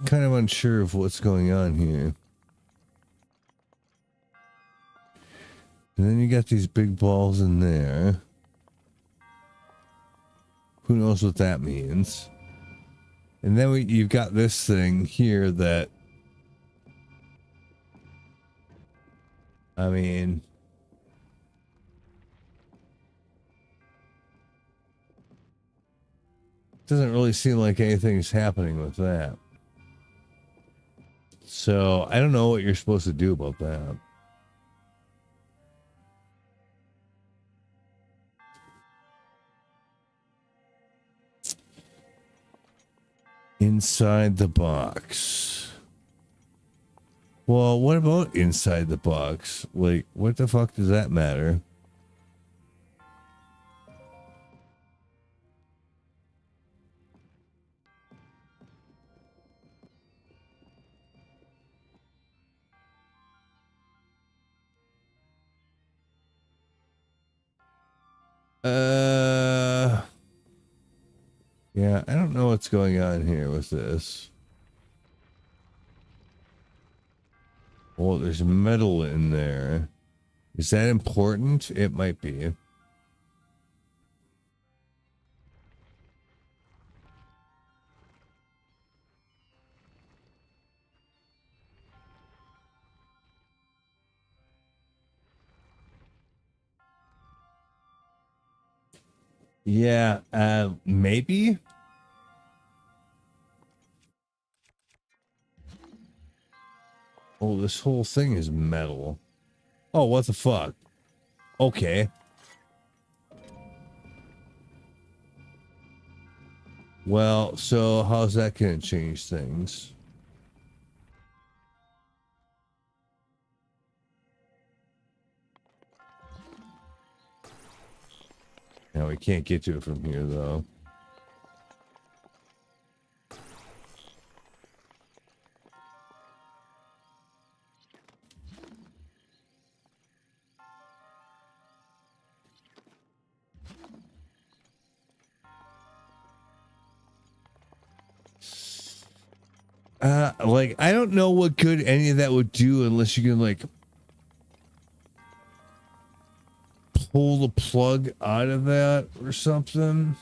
kind of unsure of what's going on here. And then you got these big balls in there. Who knows what that means? And then you've got this thing here that, I mean, doesn't really seem like anything's happening with that. So I don't know what you're supposed to do about that. Inside the box. Well, what about inside the box? Like, what the fuck does that matter? Yeah, I don't know what's going on here with this. Well, there's metal in there. Is that important? It might be. Yeah, maybe? Oh, this whole thing is metal. Oh, what the fuck? Okay. Well, so how's that gonna change things? Now we can't get to it from here, though. Like, I don't know what good any of that would do unless you can, like, pull the plug out of that or something.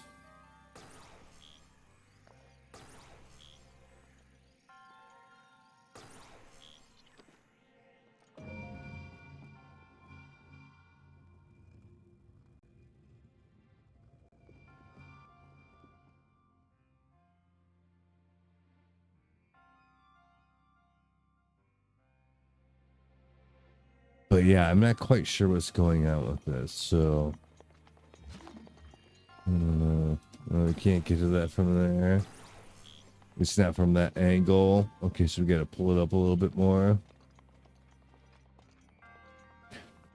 But yeah, I'm not quite sure what's going on with this, so I don't know. Oh, we can't get to that from there. It's not from that angle. Okay, so we gotta pull it up a little bit more.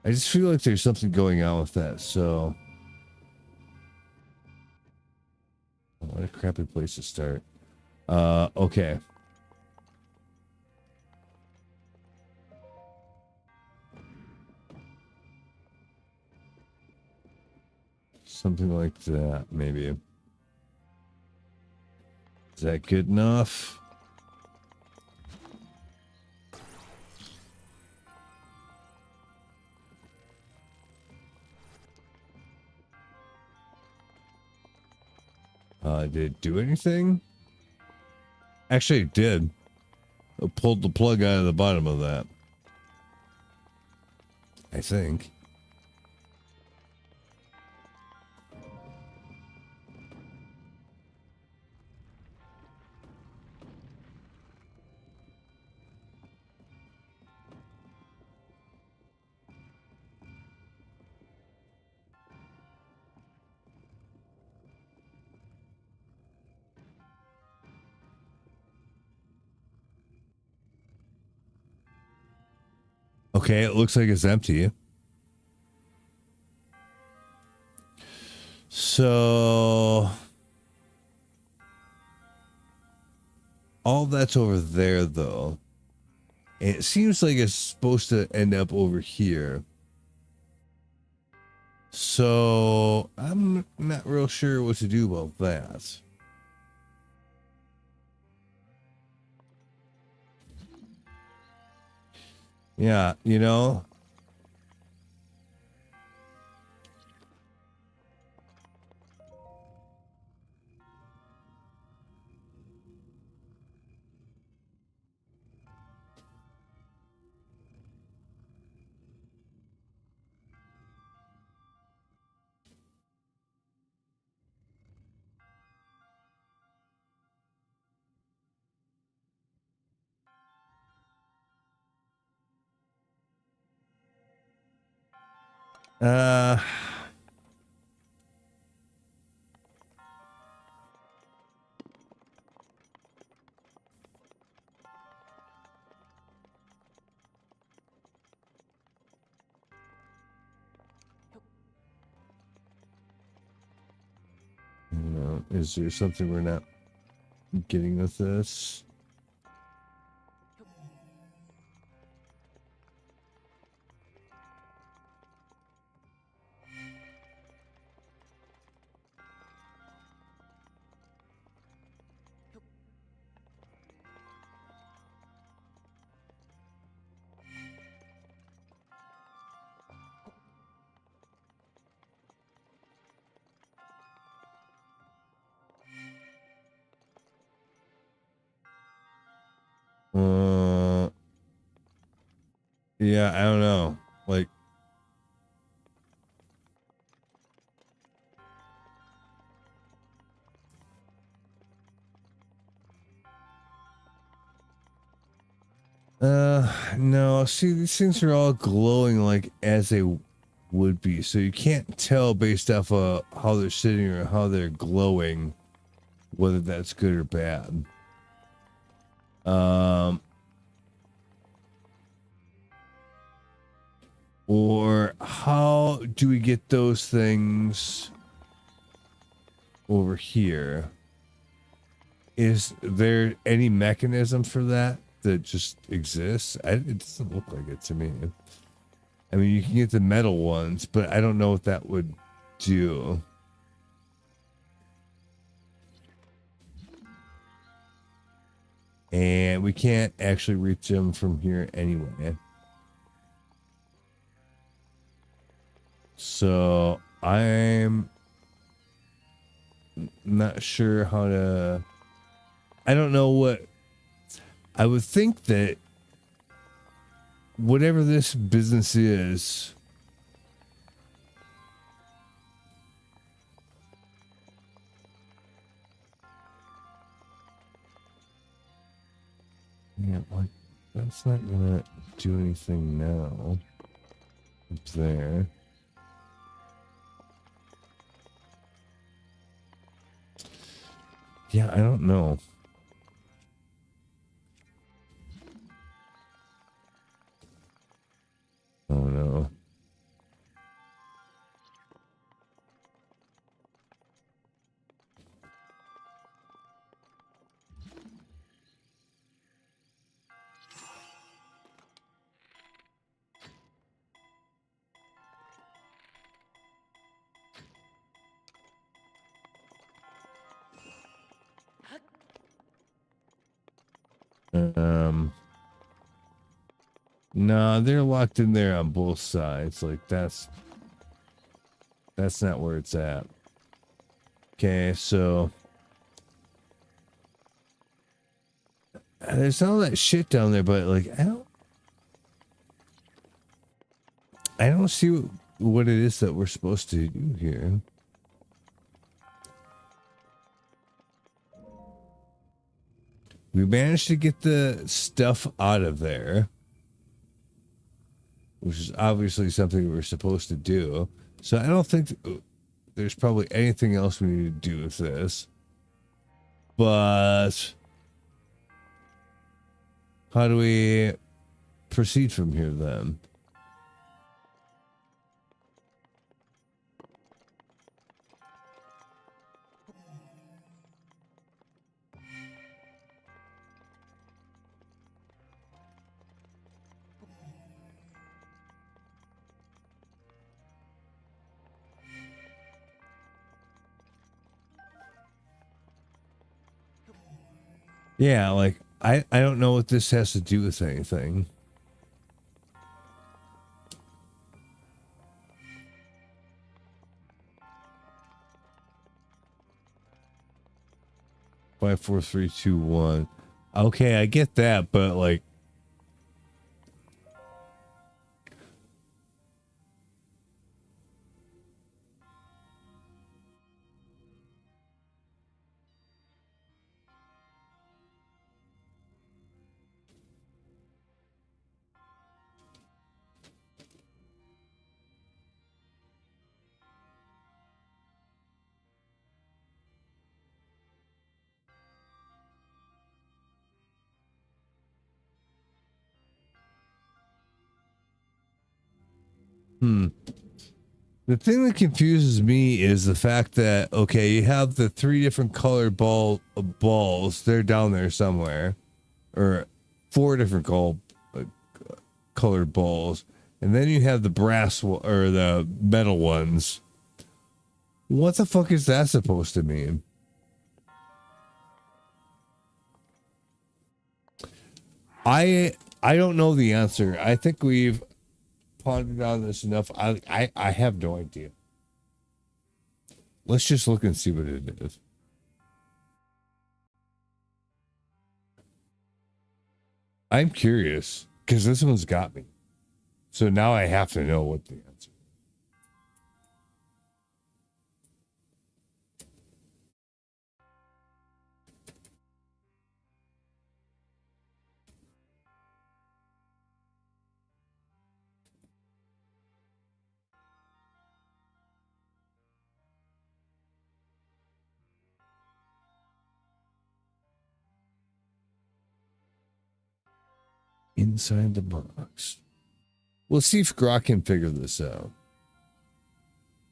I just feel like there's something going on with that, so what a crappy place to start. Okay. Something like that, maybe. Is that good enough? Did it do anything? Actually, it did. It pulled the plug out of the bottom of that. I think. Okay, it looks like it's empty. So all that's over there, though. And it seems like it's supposed to end up over here. So I'm not real sure what to do about that. Yeah, you know. Uh No, is there something we're not getting with this? Yeah, I don't know. Like, no, see, these things are all glowing like as they would be, so you can't tell based off of how they're sitting or how they're glowing whether that's good or bad. Or how do we get those things over here? Is there any mechanism for that just exists? It doesn't look like it to me. I mean, you can get the metal ones, but I don't know what that would do. And we can't actually reach them from here anyway. So I'm not sure how to. I don't know what. I would think that whatever this business is. Yeah, like, that's not gonna do anything now. Up there. Yeah, I don't know. Oh no. No, they're locked in there on both sides. Like that's not where it's at. Okay, so there's all that shit down there, but like I don't see what it is that we're supposed to do here. We managed to get the stuff out of there, which is obviously something we're supposed to do. So I don't think there's probably anything else we need to do with this. But how do we proceed from here then? Yeah, like I don't know what this has to do with anything. Five, four, three, two, one. Okay, I get that, but like, the thing that confuses me is the fact that, okay, you have the three different colored balls. They're down there somewhere, or four different colored balls, and then you have the brass or the metal ones. What the fuck is that supposed to mean? I don't know the answer. I think we've pondered on this enough. I have no idea. Let's just look and see what it is. I'm curious because this one's got me. So now I have to know what the answer is. Inside the box. We'll see if Grok can figure this out.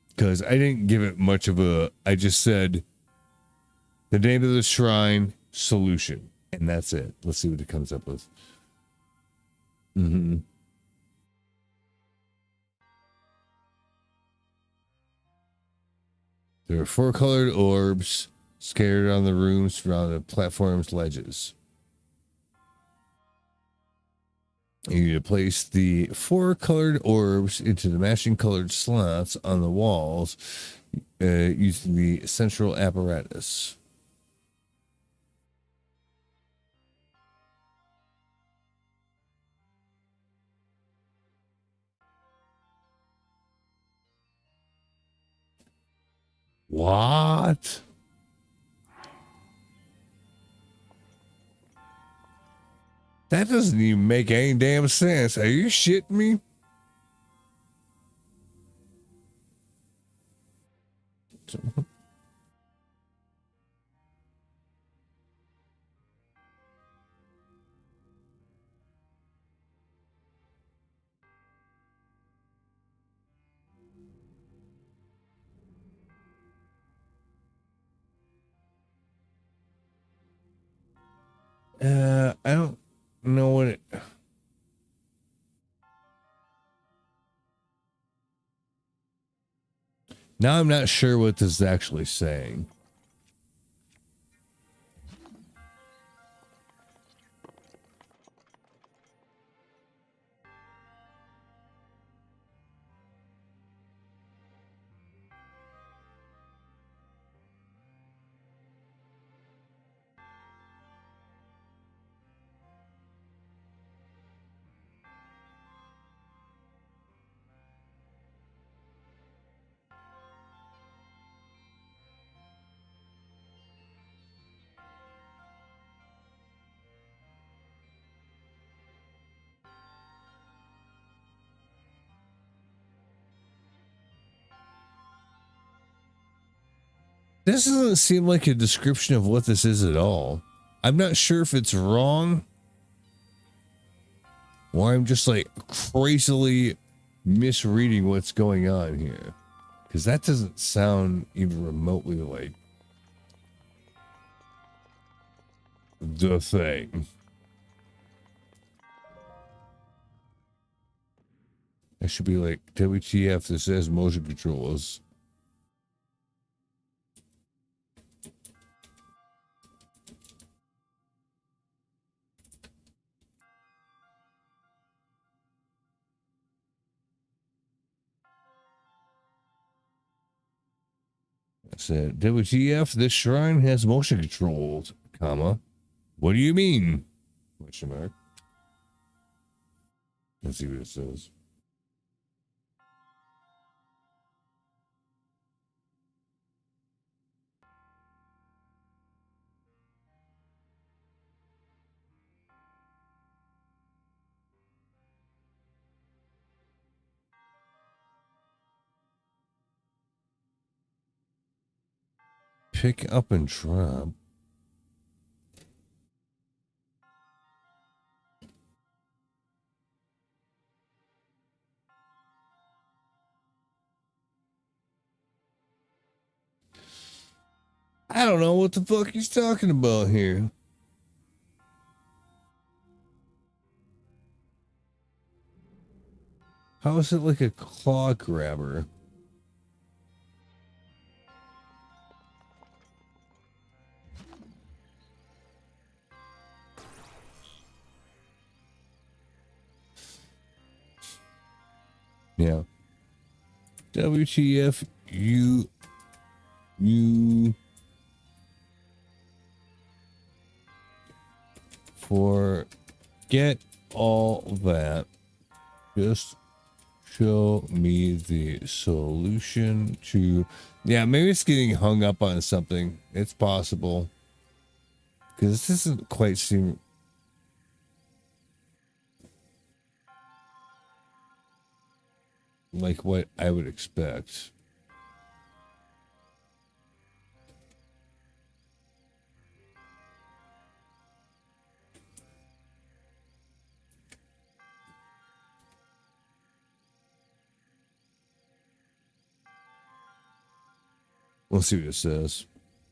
Because I didn't give it much of a... I just said the name of the shrine, solution. And that's it. Let's see what it comes up with. Mm-hmm. There are four colored orbs scattered on the rooms around the platform's ledges. You need to place the 4 colored orbs into the matching colored slots on the walls using the central apparatus. What? That doesn't even make any damn sense. Are you shitting me? I don't know what it. Now I'm not sure what this is actually saying. This doesn't seem like a description of what this is at all. I'm not sure if it's wrong or I'm just like crazily misreading what's going on here. Because that doesn't sound even remotely like the thing. I should be like, WTF, this has motion controls. I said, WTF, this shrine has motion controls, comma. What do you mean? Question mark. Let's see what it says. Pick up and drop. I don't know what the fuck he's talking about here. How is it like a claw grabber? Yeah. WTF, you forget all that. Just show me the solution to. Yeah, maybe it's getting hung up on something. It's possible. Because this doesn't quite seem. Like what I would expect. We'll see what it says.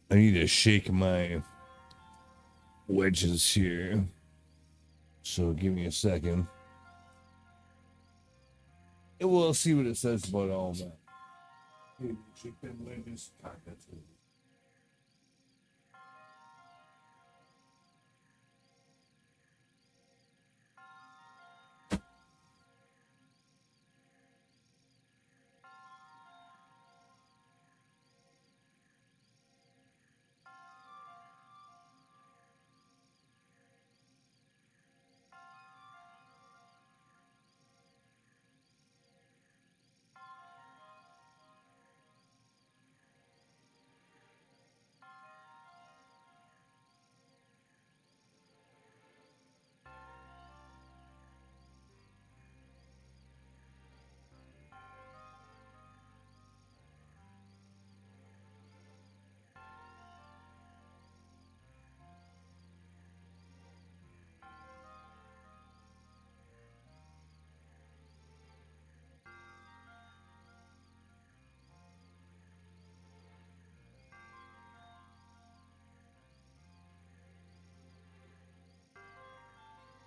I need to shake my wedges here. So give me a second. And we'll see what it says about all that. Hey, shake them wedges. God, that's good.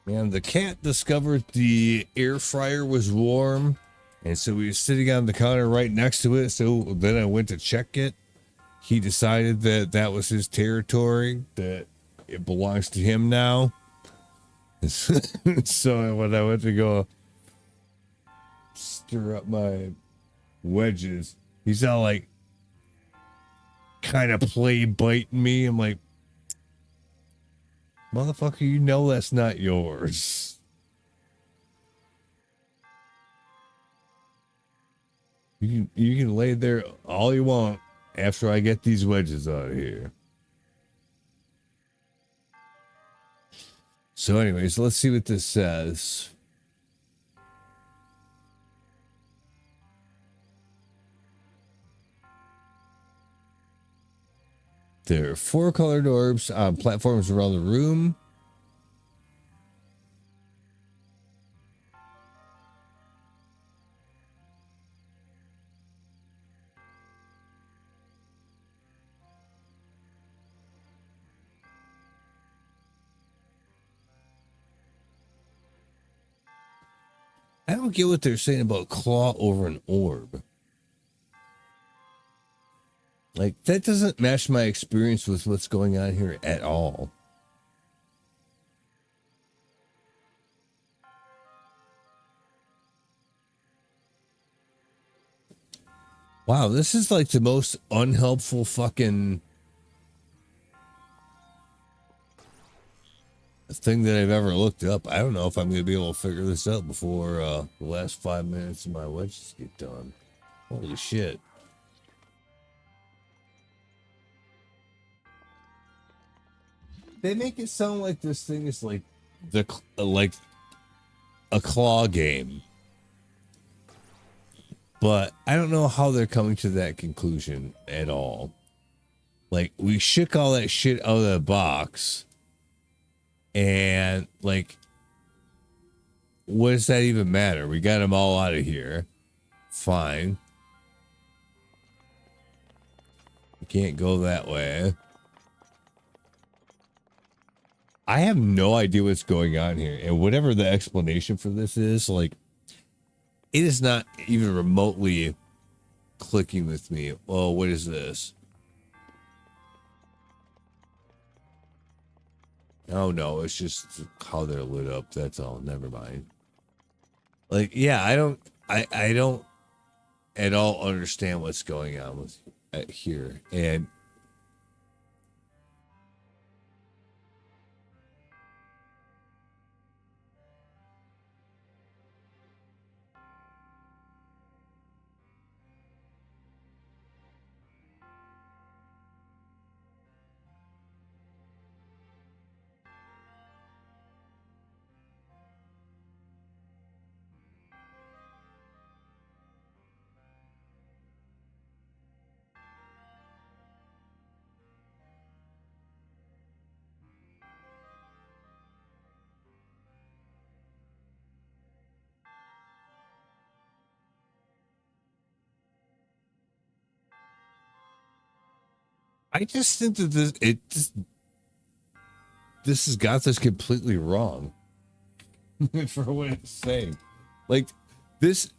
Man, the cat discovered the air fryer was warm, and so he was sitting on the counter right next to it. So then I went to check it. He decided that that was his territory, that it belongs to him now. So when I went to go stir up my wedges, he's all like kind of play biting me. I'm like, motherfucker, you know that's not yours. You can lay there all you want after I get these wedges out of here. So anyways, let's see what this says. There are 4 colored orbs on platforms around the room. I don't get what they're saying about claw over an orb. Like, that doesn't match my experience with what's going on here at all. Wow, this is like the most unhelpful fucking thing that I've ever looked up. I don't know if I'm going to be able to figure this out before the last 5 minutes of my wedges get done. Holy shit. They make it sound like this thing is like like a claw game. But I don't know how they're coming to that conclusion at all. Like, we shook all that shit out of the box. And, like, what does that even matter? We got them all out of here. Fine. You can't go that way. I have no idea what's going on here. And whatever the explanation for this is, like, it is not even remotely clicking with me. Oh, what is this? Oh, no, it's just how they're lit up. That's all. Never mind. Like, yeah, I don't at all understand what's going on with here. And I just think that this has got this completely wrong for what it's saying. Like, this,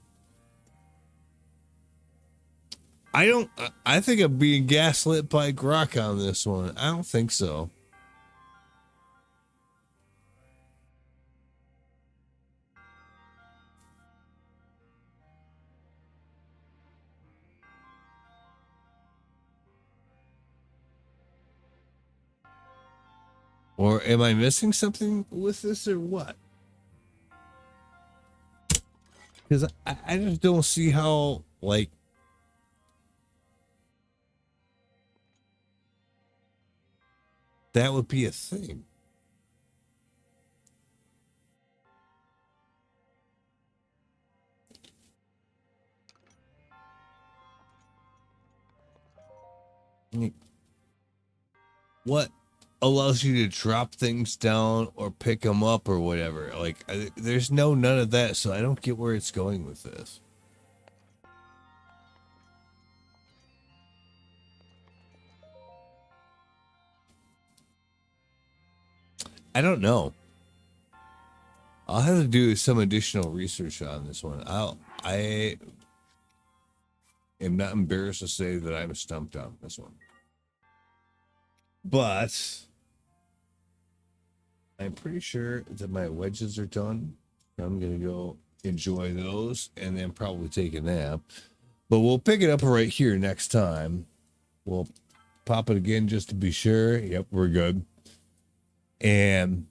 I think I'm being gaslit by Grok on this one. I don't think so. Or am I missing something with this or what? Because I just don't see how, like, that would be a thing. What allows you to drop things down or pick them up or whatever? Like, there's none of that, so I don't get where it's going with this. I don't know. I'll have to do some additional research on this one. I am not embarrassed to say that I'm stumped on this one. But I'm pretty sure that my wedges are done. I'm going to go enjoy those and then probably take a nap. But we'll pick it up right here next time. We'll pop it again just to be sure. Yep, we're good. And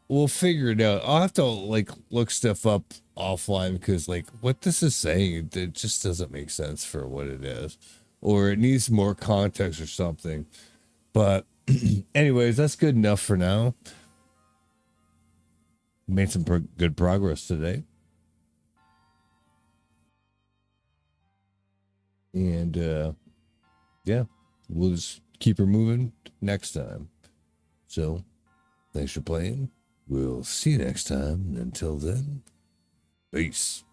we'll figure it out. I'll have to like look stuff up offline because like what this is saying, it just doesn't make sense for what it is. Or it needs more context or something. But anyways, that's good enough for now. Made some good progress today. And yeah, we'll just keep her moving next time. So thanks for playing. We'll see you next time. Until then, peace.